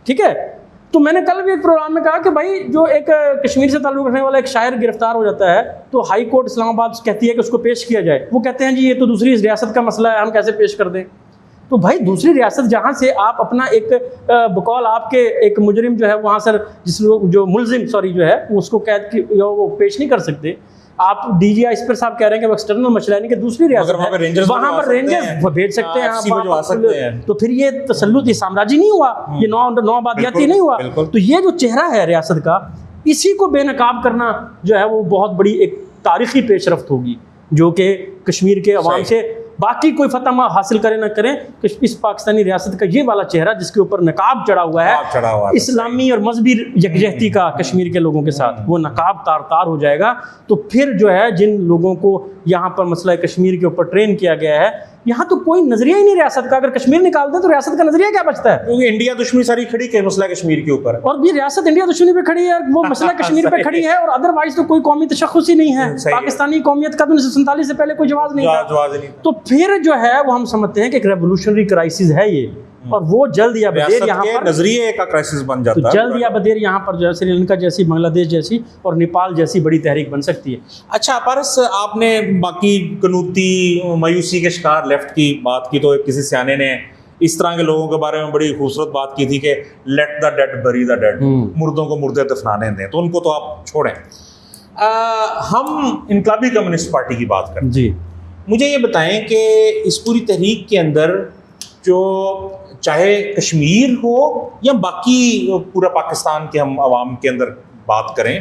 ठीक है। तो मैंने कल भी एक प्रोग्राम में कहा कि भाई जो एक कश्मीर से ताल्लुक़ रखने वाला एक शायर गिरफ्तार हो जाता है तो हाई कोर्ट इस्लामाबाद कहती है कि उसको पेश किया जाए, वो कहते हैं जी ये तो दूसरी रियासत का मसला है, हम कैसे पेश कर दें। तो भाई दूसरी रियासत जहाँ से आप अपना एक बकौल आपके एक मुजरिम जो है वहाँ सर जिस जो मुलजिम जो है उसको कैद की वो पेश नहीं कर सकते, आप DGISPR साहब कह रहे हैं कि वो एक्सटर्नल मसला है नहीं कि दूसरी रियासत है, वहाँ पर रेंजर्स भेज सकते हैं, तो फिर ये तसल्लुत साम्राज्य नहीं हुआ, ये नौ आबादियाती नहीं हुआ। तो ये जो चेहरा है रियासत का, इसी को बेनकाब करना जो है वो बहुत बड़ी एक तारीखी पेशरफ्त होगी, जो कि कश्मीर के अवाम से बाकी कोई फतह हासिल करें ना करें, इस पाकिस्तानी रियासत का ये वाला चेहरा जिसके ऊपर नकाब चढ़ा हुआ है इस्लामी और मजहबी यकजहती का कश्मीर के लोगों के साथ, वो नकाब तार तार हो जाएगा। तो फिर जो है जिन लोगों को यहाँ पर मसला कश्मीर के ऊपर ट्रेन किया गया है, यहाँ तो कोई नजरिया ही नहीं रियासत का, अगर कश्मीर निकाल दें तो रियासत का नजरिया क्या बचता है? क्योंकि इंडिया दुश्मनी सारी खड़ी है मसला कश्मीर के ऊपर, और भी रियासत इंडिया दुश्मनी पे खड़ी है, वो मसला कश्मीर पे खड़ी है, और अदरवाइज तो कोई कौमी तशख़्ख़ुस ही नहीं है। पाकिस्तानी कौमियत का तो 1947 से पहले कोई जवाब नहीं था। तो फिर जो है वो हम समझते हैं कि एक रेवोल्यूशनरी क्राइसिस है ये, और वो जल्द या बदेर यहाँ पर नजरिए का क्राइसिस बन जाता है। तो जल्द या बदेर यहाँ पर जो है श्रीलंका जैसी, बांग्लादेश जैसी और नेपाल जैसी बड़ी तहरीक बन सकती है। अच्छा पारस, आपने बाकी कनूती मायूसी के शिकार लेफ्ट की बात की, तो किसी सियाने ने इस तरह के लोगों के बारे में बड़ी खूबसूरत बात की थी कि लेट द डेड बरी द डेड, मुर्दों को मुर्दे दफनाने दें, तो उनको तो आप छोड़ें। हम इनकलाबी कम्युनिस्ट पार्टी की बात करें जी, मुझे ये बताएं कि इस पूरी तहरीक के अंदर जो चाहे कश्मीर हो या बाकी पूरा पाकिस्तान के हम आवाम के अंदर बात करें,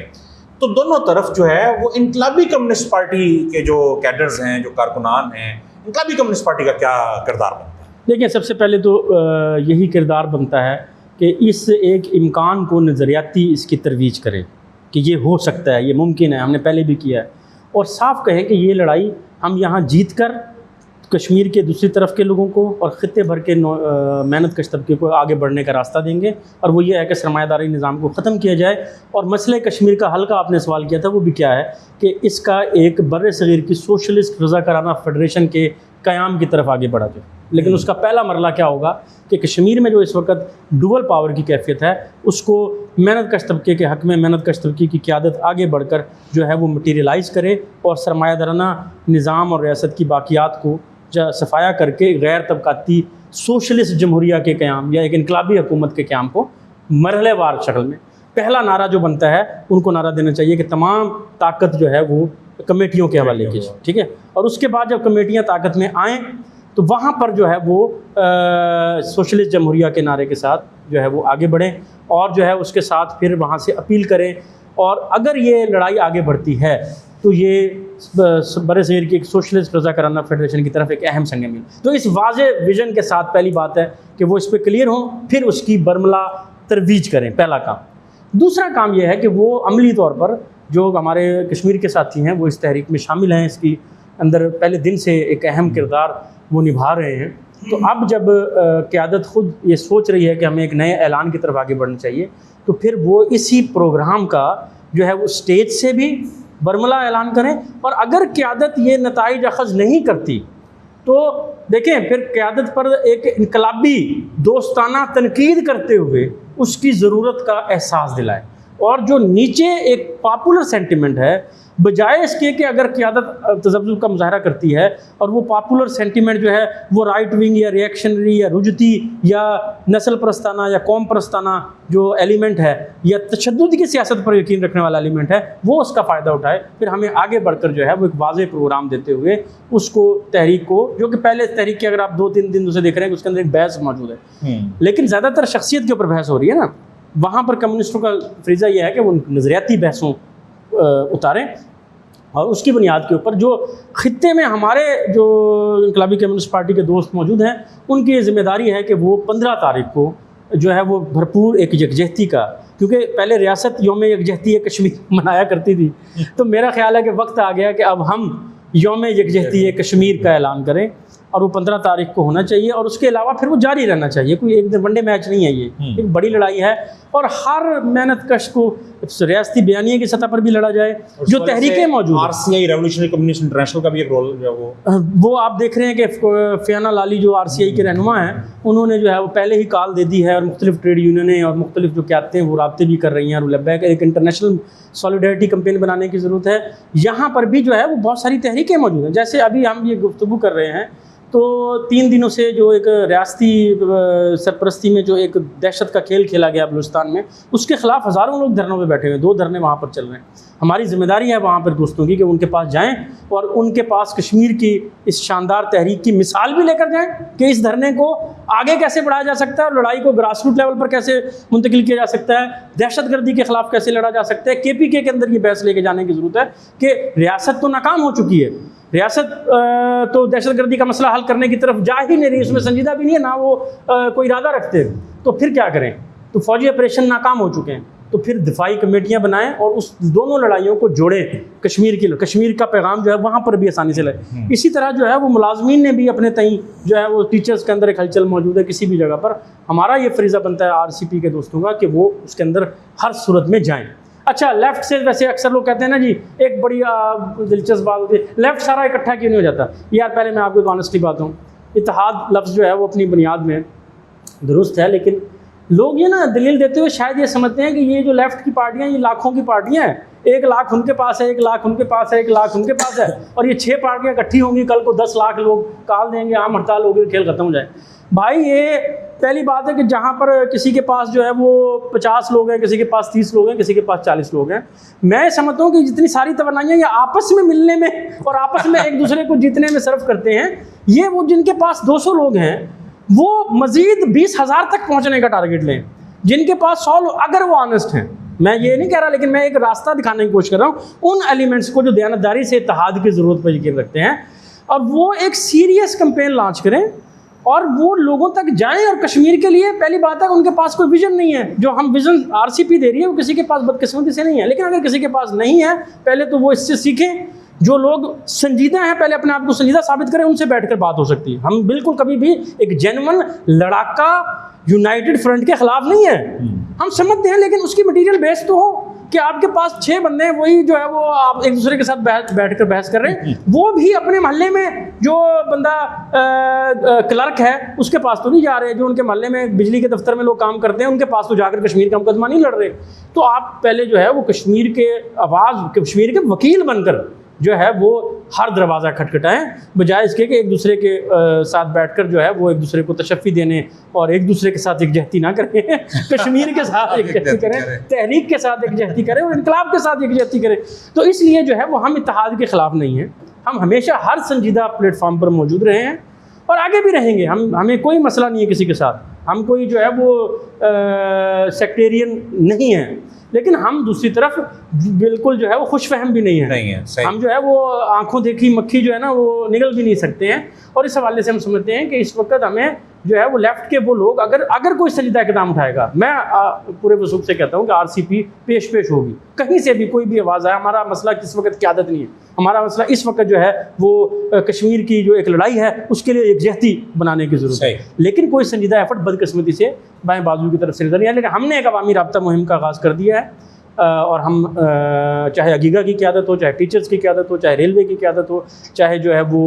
तो दोनों तरफ जो है वो इनकलाबी कम्युनिस्ट पार्टी के जो कैडर्स हैं, जो कारकुनान हैं, इनकलाबी कम्युनिस्ट पार्टी का क्या किरदार बनता है? देखिए, सबसे पहले तो यही किरदार बनता है कि इस एक इम्कान को नज़रियाती इसकी तरवीज करें कि ये हो सकता है, ये मुमकिन है, हमने पहले भी किया है, और साफ कहें कि ये लड़ाई हम यहाँ जीत कर कश्मीर के दूसरी तरफ के लोगों को और ख़ित्ते भर के मेहनत कश तबके को आगे बढ़ने का रास्ता देंगे, और वो ये है कि सरमायादारी निज़ाम को ख़त्म किया जाए। और मसले कश्मीर का हल का आपने सवाल किया था, वो भी क्या है कि इसका एक बर्र-ए-सग़ीर की सोशलिस्ट रज़ाकाराना फेडरेशन के क़याम की तरफ आगे बढ़ा जाए। लेकिन उसका पहला मरला क्या होगा कि कश्मीर में जो इस वक्त डुअल पावर की कैफियत है, उसको मेहनत कश तबके के हक़ में मेहनत कश तबके की क़यादत आगे बढ़कर जो है वो मटीरियलाइज़ करे, और सरमायादाराना निज़ाम और रियासत की बाक़ियात को सफाया करके गैर तबकाती सोशलिस्ट जमहूरिया के क़याम या एक इनकलाबी हुकूमत के क़याम को मरहलेवार शक्ल में, पहला नारा जो बनता है उनको नारा देना चाहिए कि तमाम ताकत जो है वो कमेटियों के हवाले की, ठीक है। और उसके बाद जब कमेटियाँ ताकत में आएँ तो वहाँ पर जो है वो सोशलिस्ट जमहूरिया के नारे के साथ जो है वो आगे बढ़ें, और जो है उसके साथ फिर वहाँ से अपील करें। और अगर ये लड़ाई आगे बढ़ती है तो ये बर्र-ए-सग़ीर की एक सोशलिस्ट रज़ाकाराना फेडरेशन की तरफ एक अहम संग मील। तो इस वाज़े विज़न के साथ पहली बात है कि वो इस पर क्लियर हों, फिर उसकी बरमला तरवीज करें, पहला काम। दूसरा काम ये है कि वो अमली तौर पर जो हमारे कश्मीर के साथी हैं वो इस तहरीक में शामिल हैं, इसकी अंदर पहले दिन से एक अहम किरदार वो निभा रहे हैं। तो अब जब क़यादत ख़ुद ये सोच रही है कि हमें एक नए ऐलान की तरफ आगे बढ़ना चाहिए, तो फिर वो इसी प्रोग्राम का जो है वो स्टेज से भी बरमला ऐलान करें। और अगर क़यादत ये नताइज अख़ज़ नहीं करती तो देखें फिर क़यादत पर एक इनकलाबी दोस्ताना तनकीद करते हुए उसकी ज़रूरत का एहसास दिलाएं। और जो नीचे एक पॉपुलर सेंटिमेंट है बजाय इसके कि अगर क़यादत तज़ब्ज़ुब का मुज़ाहरा करती है और वो पॉपुलर सेंटीमेंट जो है वो राइट विंग या रिएक्शनरी या रुजती या नस्ल परस्ताना या कौम परस्ताना जो एलिमेंट है या तशद्दुद की सियासत पर यकीन रखने वाला एलिमेंट है वो उसका फ़ायदा उठाए, फिर हमें आगे बढ़कर जो है वो एक वाज़ेह प्रोग्राम देते हुए उसको तहरीक को, जो कि पहले तहरीक के अगर आप 2-3 दिन उसे देख रहे हैं उसके अंदर एक बहस मौजूद है, लेकिन ज़्यादातर शख्सियत के ऊपर बहस हो रही है ना, वहाँ पर कम्युनिस्टों का फ्रीज़ा ये है कि वो नज़रियाती बहसों उतारें और उसकी बुनियाद के ऊपर जो खित्ते में हमारे जो इनकलाबी कम्युनिस्ट पार्टी के दोस्त मौजूद हैं उनकी ये जिम्मेदारी है कि वो 15 तारीख को जो है वो भरपूर एक यकजहती का, क्योंकि पहले रियासत यौम यकजहती कश्मीर मनाया करती थी, तो मेरा ख्याल है कि वक्त आ गया कि अब हम यौम यकजहती कश्मीर का ऐलान करें और वो 15 तारीख को होना चाहिए और उसके अलावा फिर वो जारी रहना चाहिए। कोई एक दिन वनडे मैच नहीं है, ये एक बड़ी लड़ाई है और हर मेहनत कश को रियासती बयानिए की सतह पर भी लड़ा जाए। जो तहरीकें मौजूद RCI रेवोल्यूशनरी कम्युनिस्ट इंटरनेशनल का भी एक रोल जो है वो आप देख रहे हैं कि फ़ियाना लाली जो RCI के रहनुमा हैं उन्होंने जो है वो पहले ही कॉल दे दी है और मुख्तलिफ ट्रेड यूनियनें और मुख्तलिफ जो क़यादतें वो राब्ते भी कर रही हैं और लब्बैक एक इंटरनेशनल सॉलिडरिटी कैंपेन बनाने की ज़रूरत है। यहाँ पर भी जो है वो बहुत सारी तहरीकें मौजूद हैं। जैसे अभी हम ये गुफ्तगू कर रहे हैं तो 3 दिनों से जो एक रियासती सरपरस्ती में जो एक दहशत का खेल खेला गया बलूचिस्तान में, उसके ख़िलाफ़ हज़ारों लोग धरनों पे बैठे हुए हैं, 2 धरने वहाँ पर चल रहे हैं। हमारी ज़िम्मेदारी है वहाँ पर दोस्तों की कि उनके पास जाएं और उनके पास कश्मीर की इस शानदार तहरीक की मिसाल भी लेकर जाएं कि इस धरने को आगे कैसे बढ़ाया जा सकता है और लड़ाई को ग्रासरूट लेवल पर कैसे मुंतकिल किया जा सकता है, दहशतगर्दी के ख़िलाफ़ कैसे लड़ा जा सकता है। KPK के अंदर ये बहस लेके जाने की ज़रूरत है कि रियासत तो नाकाम हो चुकी है, रियासत तो दहशतगर्दी का मसला हल करने की तरफ जा ही नहीं रही, उसमें संजीदा भी नहीं है, ना वो कोई इरादा रखते, तो फिर क्या करें। तो फौजी ऑपरेशन नाकाम हो चुके हैं, तो फिर दिफाई कमेटियां बनाएं और उस दोनों लड़ाइयों को जोड़ें। कश्मीर का पैगाम जो है वहाँ पर भी आसानी से लाए। इसी तरह जो है वो मुलाजमीन ने भी अपने तई जो है वो टीचर्स के अंदर एक हलचल मौजूद है किसी भी जगह पर, हमारा ये फरीज़ा बनता है RCP के दोस्तों का कि वो उसके अंदर हर सूरत में जाएँ। अच्छा, लेफ़्ट से वैसे अक्सर लोग कहते हैं ना जी, एक बड़ी दिलचस्प बात होती है, लेफ़्ट सारा इकट्ठा क्यों नहीं हो जाता। यार पहले मैं आपको एक ऑनेस्टली बात हूँ, इत्तेहाद लफ्ज़ जो है वो अपनी बुनियाद में दुरुस्त है, लेकिन लोग ये ना दलील देते हुए शायद ये समझते हैं कि ये जो लेफ़्ट की पार्टियाँ ये लाखों की पार्टियाँ हैं, 1 लाख उनके पास है, 1 लाख उनके पास है, 1 लाख उनके पास है और ये 6 पार्टियाँ इकट्ठी होंगी, कल को 10 लाख लोग काल देंगे, आम हड़ताल होगी, खेल ख़त्म हो जाए। भाई ये पहली बात है कि जहाँ पर किसी के पास जो है वो 50 लोग हैं, किसी के पास 30 लोग हैं, किसी के पास 40 लोग हैं, मैं समझता हूँ कि जितनी सारी तवन्नाइयाँ ये आपस में मिलने में और आपस में एक दूसरे को जीतने में सर्व करते हैं, ये वो जिनके पास 200 लोग हैं वो मज़ीद 20,000 तक पहुँचने का टारगेट लें, जिनके पास 100 लोग, अगर वो ऑनेस्ट हैं, मैं ये नहीं कह रहा, लेकिन मैं एक रास्ता दिखाने की कोशिश कर रहा हूँ उन एलिमेंट्स को जो दयानतदारी से इत्तेहाद की ज़रूरत पर यकीन रखते हैं, और वो एक सीरियस कैंपेन लॉन्च करें और वो लोगों तक जाएं। और कश्मीर के लिए पहली बात है उनके पास कोई विजन नहीं है, जो हम विजन RCP दे रही है वो किसी के पास बदकिस्मती से नहीं है, लेकिन अगर किसी के पास नहीं है पहले तो वो इससे सीखें। जो लोग संजीदा हैं पहले अपने आप को संजीदा साबित करें, उनसे बैठकर बात हो सकती है। हम बिल्कुल कभी भी एक जेन्युइन लड़ाका यूनाइटेड फ्रंट के खिलाफ नहीं है, हम समझते हैं, लेकिन उसकी मटीरियल बेस तो हो कि आपके पास 6 बंदे हैं, वही जो है वो आप एक दूसरे के साथ बैठकर बहस कर रहे हैं, वो भी अपने मोहल्ले में जो बंदा क्लर्क है उसके पास तो नहीं जा रहे, जो उनके मोहल्ले में बिजली के दफ्तर में लोग काम करते हैं उनके पास तो जाकर कश्मीर का मुकदमा नहीं लड़ रहे। तो आप पहले जो है वो कश्मीर के आवाज़, कश्मीर के वकील बनकर जो है वो हर दरवाज़ा खटखटाएं, बजाय इसके कि एक दूसरे के साथ बैठकर जो है वो एक दूसरे को तशफ़ी देने और एक दूसरे के साथ एकजहती ना करें कश्मीर के साथ एकजहती करें, तहरीक के साथ एकजहती करें और इनकलाब के साथ एकजहती करें। तो इसलिए जो है वो हम इत्तेहाद के ख़िलाफ़ नहीं हैं, हम हमेशा हर संजीदा प्लेटफॉर्म पर मौजूद रहे हैं और आगे भी रहेंगे। हमें कोई मसला नहीं है किसी के साथ, हम कोई जो है वो सेक्टेरियन नहीं है, लेकिन हम दूसरी तरफ बिल्कुल जो है वो खुशफहम भी नहीं है, हम जो है वो आंखों देखी मक्खी जो है ना वो निगल भी नहीं सकते हैं। और इस हवाले से हम समझते हैं कि इस वक्त हमें जो है वो लेफ़्ट के वो लोग अगर कोई संजीदा इक़दाम उठाएगा, मैं पूरे वसूख से कहता हूँ कि RCP पेश होगी, कहीं से भी कोई भी आवाज़ आए। हमारा मसला किस वक्त क़यादत नहीं है, हमारा मसला इस वक्त जो है वो कश्मीर की जो एक लड़ाई है उसके लिए एकजहती बनाने की ज़रूरत है, लेकिन कोई संजीदा एफर्ट बदकिस्मती से बाएं बाजू की तरफ से नजर नहीं आया। लेकिन हमने एक अवामी राब्ता मुहिम का आगाज़ कर दिया है और हम चाहे अगीगा की क़यादत हो, चाहे टीचर्स की क़यादत हो, चाहे रेलवे की क़यादत हो, चाहे जो है वो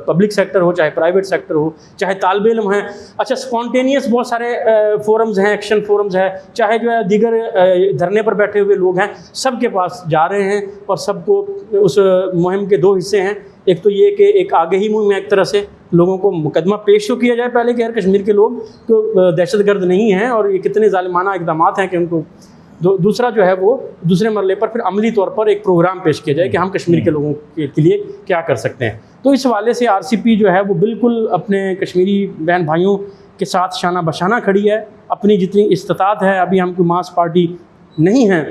पब्लिक सेक्टर हो, चाहे प्राइवेट सेक्टर हो, चाहे तालिब इल्म हैं, अच्छा स्पॉन्टेनियस बहुत सारे फोरम्स हैं, एक्शन फोरम्स हैं, चाहे जो है दीगर धरने पर बैठे हुए लोग हैं, सब के पास जा रहे हैं और सबको उस मुहिम के दो हिस्से हैं। एक तो ये कि एक आगे ही मुहिम में एक तरह से लोगों को मुकदमा पेश तो किया जाए पहले कि यार कश्मीर के लोग तो दहशतगर्द नहीं हैं और ये कितने ज़ालिमाना इक़दामात हैं कि उनको दूसरा जो है वो दूसरे मरले पर फिर अमली तौर पर एक प्रोग्राम पेश किया जाए कि हम कश्मीर के लोगों के लिए क्या कर सकते हैं। तो इस हवाले से RCP जो है वो बिल्कुल अपने कश्मीरी बहन भाइयों के साथ शाना बशाना खड़ी है। अपनी जितनी इस्तात है, अभी हम कोई मास पार्टी नहीं हैं,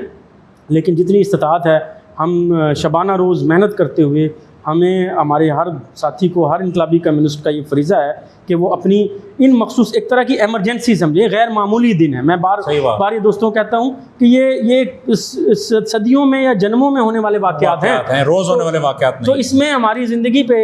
लेकिन जितनी इस्तात है हम शबाना रोज़ मेहनत करते हुए हमें हमारे हर साथी को, हर इनकलाबी कम्युनिस्ट का ये फरीज़ा है कि वो अपनी इन मखसूस एक तरह की एमरजेंसी समझे, गैर मामूली दिन है। मैं बार ये दोस्तों कहता हूँ कि ये सदियों में या जन्मों में होने वाले वाक़यात हैं, रोज़ होने वाले वाक़यात नहीं। तो इसमें हमारी ज़िंदगी पे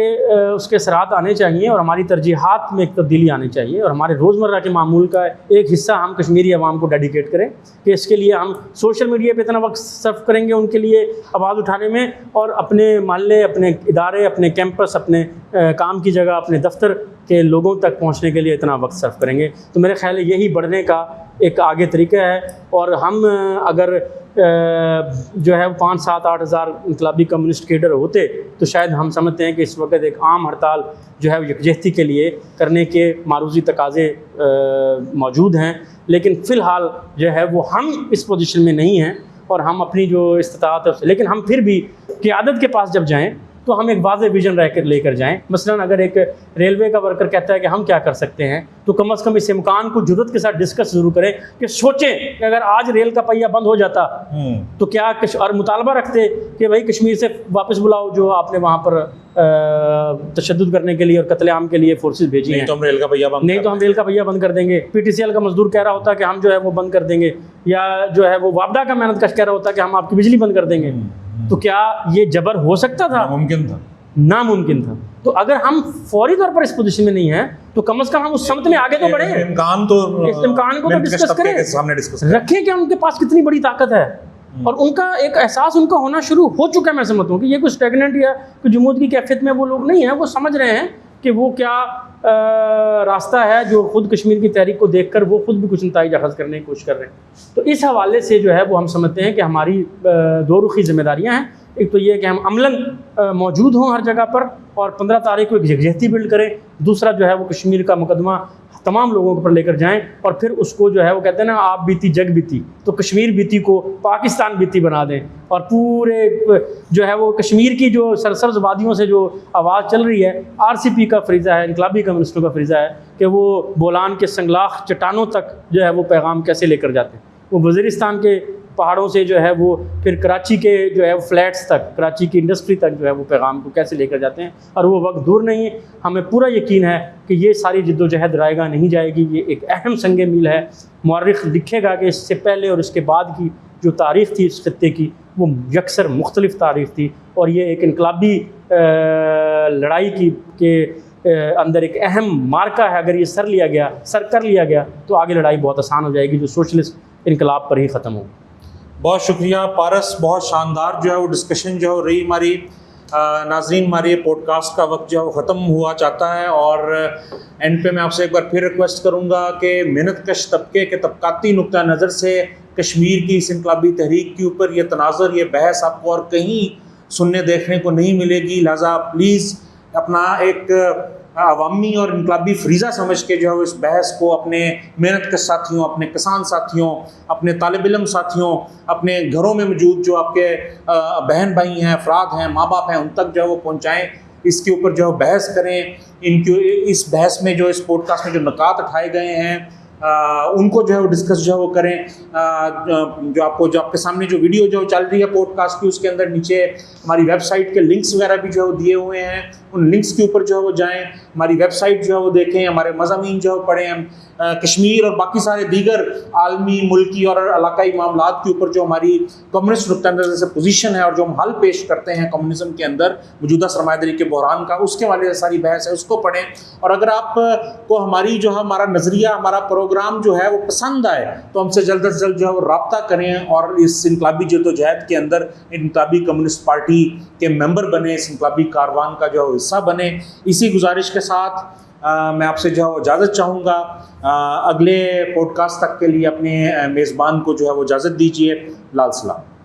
उसके असरात आने चाहिए और हमारी तरजीहात में एक तब्दीली आनी चाहिए और हमारे रोज़मर्रा के मामूल का एक हिस्सा हम कश्मीरी अवाम को डेडिकेट करें कि इसके लिए हम सोशल मीडिया पर इतना वक्त सर्व करेंगे उनके लिए आवाज़ उठाने में, और अपने मोहल्ले, अपने इदारे, अपने कैंपस, अपने काम की जगह, अपने दफ्तर के लोगों तक पहुंचने के लिए इतना वक्त सर्व करेंगे। तो मेरे ख्याल है यही बढ़ने का एक आगे तरीका है। और हम अगर जो है 5, 7, 8 हज़ार इनकलाबी कम्युनिस्ट कैडर होते तो शायद हम समझते हैं कि इस वक्त एक आम हड़ताल जो है यकजहती के लिए करने के मारूजी तकाज़े मौजूद हैं, लेकिन फ़िलहाल जो है वो हम इस पोजीशन में नहीं हैं और हम अपनी जो इस्तात है, लेकिन हम फिर भी क़यादत के पास जब जाएँ तो हम एक वाज़ेह विजन लेकर जाएँ। मसलन अगर एक रेलवे का वर्कर कहता है कि हम क्या कर सकते हैं, तो कम से कम इस इम्कान को जुर्रत के साथ डिस्कस ज़रूर करें कि सोचें कि अगर आज रेल का पहिया बंद हो जाता तो क्या, और मुतालबा रखते कि भाई कश्मीर से वापस बुलाओ जो आपने वहाँ पर तशद्दुद करने के लिए और कत्लेआम के लिए फोर्सेस भेजी हैं, तो हम रेल का पहिया बंद नहीं तो हम रेल का पहिया बंद कर देंगे। PTCL का मजदूर कह रहा होता कि हम जो है वो बंद कर देंगे, या जो है वो वापडा का मेहनत कश कह रहा होता कि हम आपकी बिजली बंद कर देंगे। तो क्या ये जबर हो सकता था? नामुमकिन था। तो अगर हम फौरी तौर पर इस पोजीशन में नहीं हैं तो कम से कम हम उस समत में आगे तो बढ़े, इस इम्कान को तो डिस्कस करें, रखें कि उनके पास कितनी बड़ी ताकत है और उनका एक एहसास उनका होना शुरू हो चुका है। मैं समझता हूँ कि ये कोई स्टेगनेंट या कोई जमूद की कैफियत में वो लोग नहीं हैं, वो समझ रहे हैं कि वो क्या रास्ता है जो ख़ुद कश्मीर की तहरीक को देखकर वो ख़ुद भी कुछ नताइज अख़ज़ करने की कोशिश कर रहे हैं। तो इस हवाले से जो है वो हम समझते हैं कि हमारी दो रुखी ज़िम्मेदारियाँ हैं। एक तो ये कि हम अमलन मौजूद हों हर जगह पर और 15 तारीख को एक यकजहती बिल्ड करें। दूसरा जो है वो कश्मीर का मुकदमा तमाम लोगों के ऊपर लेकर जाएं और फिर उसको जो है वो कहते हैं ना, आप बीती जग बीती, तो कश्मीर बीती को पाकिस्तान बीती बना दें और पूरे जो है वो कश्मीर की जो सरसब्ज़ वादियों से जो आवाज़ चल रही है, RCP का फरीज़ा है, इनकलाबी कम्युनिस्टों का फरीज़ा है कि वो बोलान के संगलाख चट्टानों तक जो है वो पैगाम कैसे लेकर जाते हैं। वो वज़ीरिस्तान के पहाड़ों से जो है वो फिर कराची के जो है फ्लैट्स तक, कराची की इंडस्ट्री तक जो है वो पैगाम को कैसे लेकर जाते हैं, और वो वक्त दूर नहीं है। हमें पूरा यकीन है कि ये सारी जिद्दोजहद रायगा नहीं जाएगी। ये एक अहम संग मील है। मौर्रिख लिखेगा कि इससे पहले और इसके बाद की जो तारीख़ थी इस खत्ते की वो यकसर मुख्तलिफ तारीख़ थी और ये एक इनकलाबी लड़ाई के अंदर एक अहम मार्का है। अगर ये सर कर लिया गया तो आगे लड़ाई बहुत आसान हो जाएगी जो सोशलिस्ट इनकलाब पर ही ख़त्म हो। बहुत शुक्रिया पारस, बहुत शानदार जो है वो डिस्कशन जो रही हमारी। नाज़रीन, हमारी पॉडकास्ट का वक्त जो है वो ख़त्म हुआ चाहता है और एंड पे मैं आपसे एक बार फिर रिक्वेस्ट करूँगा कि मेहनत कश तबके के तबकाती नुक्ता नज़र से कश्मीर की इस इनकलाबी तहरीक के ऊपर ये तनाज़ुर, ये बहस आपको और कहीं सुनने देखने को नहीं मिलेगी। लिहाजा प्लीज़ अपना एक अवामी और इनकलाबी फरीज़ा समझ के जो है इस बहस को अपने मेहनत के साथियों, अपने किसान साथियों, अपने तालिब इल्म साथियों, अपने घरों में मौजूद जो आपके बहन भाई हैं, अफराद हैं, माँ बाप हैं, उन तक जो है वो पहुँचाएँ। इसके ऊपर जो है बहस करें। इस बहस में जो इस पॉडकास्ट में जो नुकात उठाए गए हैं उनको जो है वो डिस्कस जो है वो करें। जो आपके सामने जो वीडियो जो चल रही है पॉडकास्ट की, उसके अंदर नीचे हमारी वेबसाइट के लिंक्स वगैरह भी जो दिए हुए हैं, उन लिंक्स के ऊपर जो है वो जाएँ, हमारी वेबसाइट जो है वो देखें, हमारे मज़ामीन जो है पढ़ें, कश्मीर और बाकी सारे दीगर आलमी, मुल्की और इलाकाई मामलात के ऊपर जो हमारी कम्युनिस्ट नुक्ता नज़र से पोजीशन है और जो हम हल पेश करते हैं कम्युनिज़म के अंदर मौजूदा सरमायादारी के बहरान का, उसके वाले से सारी बहस है, उसको पढ़ें। और अगर आपको हमारी जो है हमारा नज़रिया, हमारा प्रोग्राम जो है वो पसंद आए तो हमसे जल्द से जल्द जो है वो रब्ता करें और इस इनकलाबी जद्दोजहद के अंदर इनकलाबी कम्युनिस्ट पार्टी के मेंबर बने, इस इनकलाबी कारवान का जो है हिस्सा बने। इसी गुजारिश के साथ मैं आपसे जो है इजाज़त चाहूँगा। अगले पॉडकास्ट तक के लिए अपने मेज़बान को जो है वो इजाज़त दीजिए। लाल सलाम।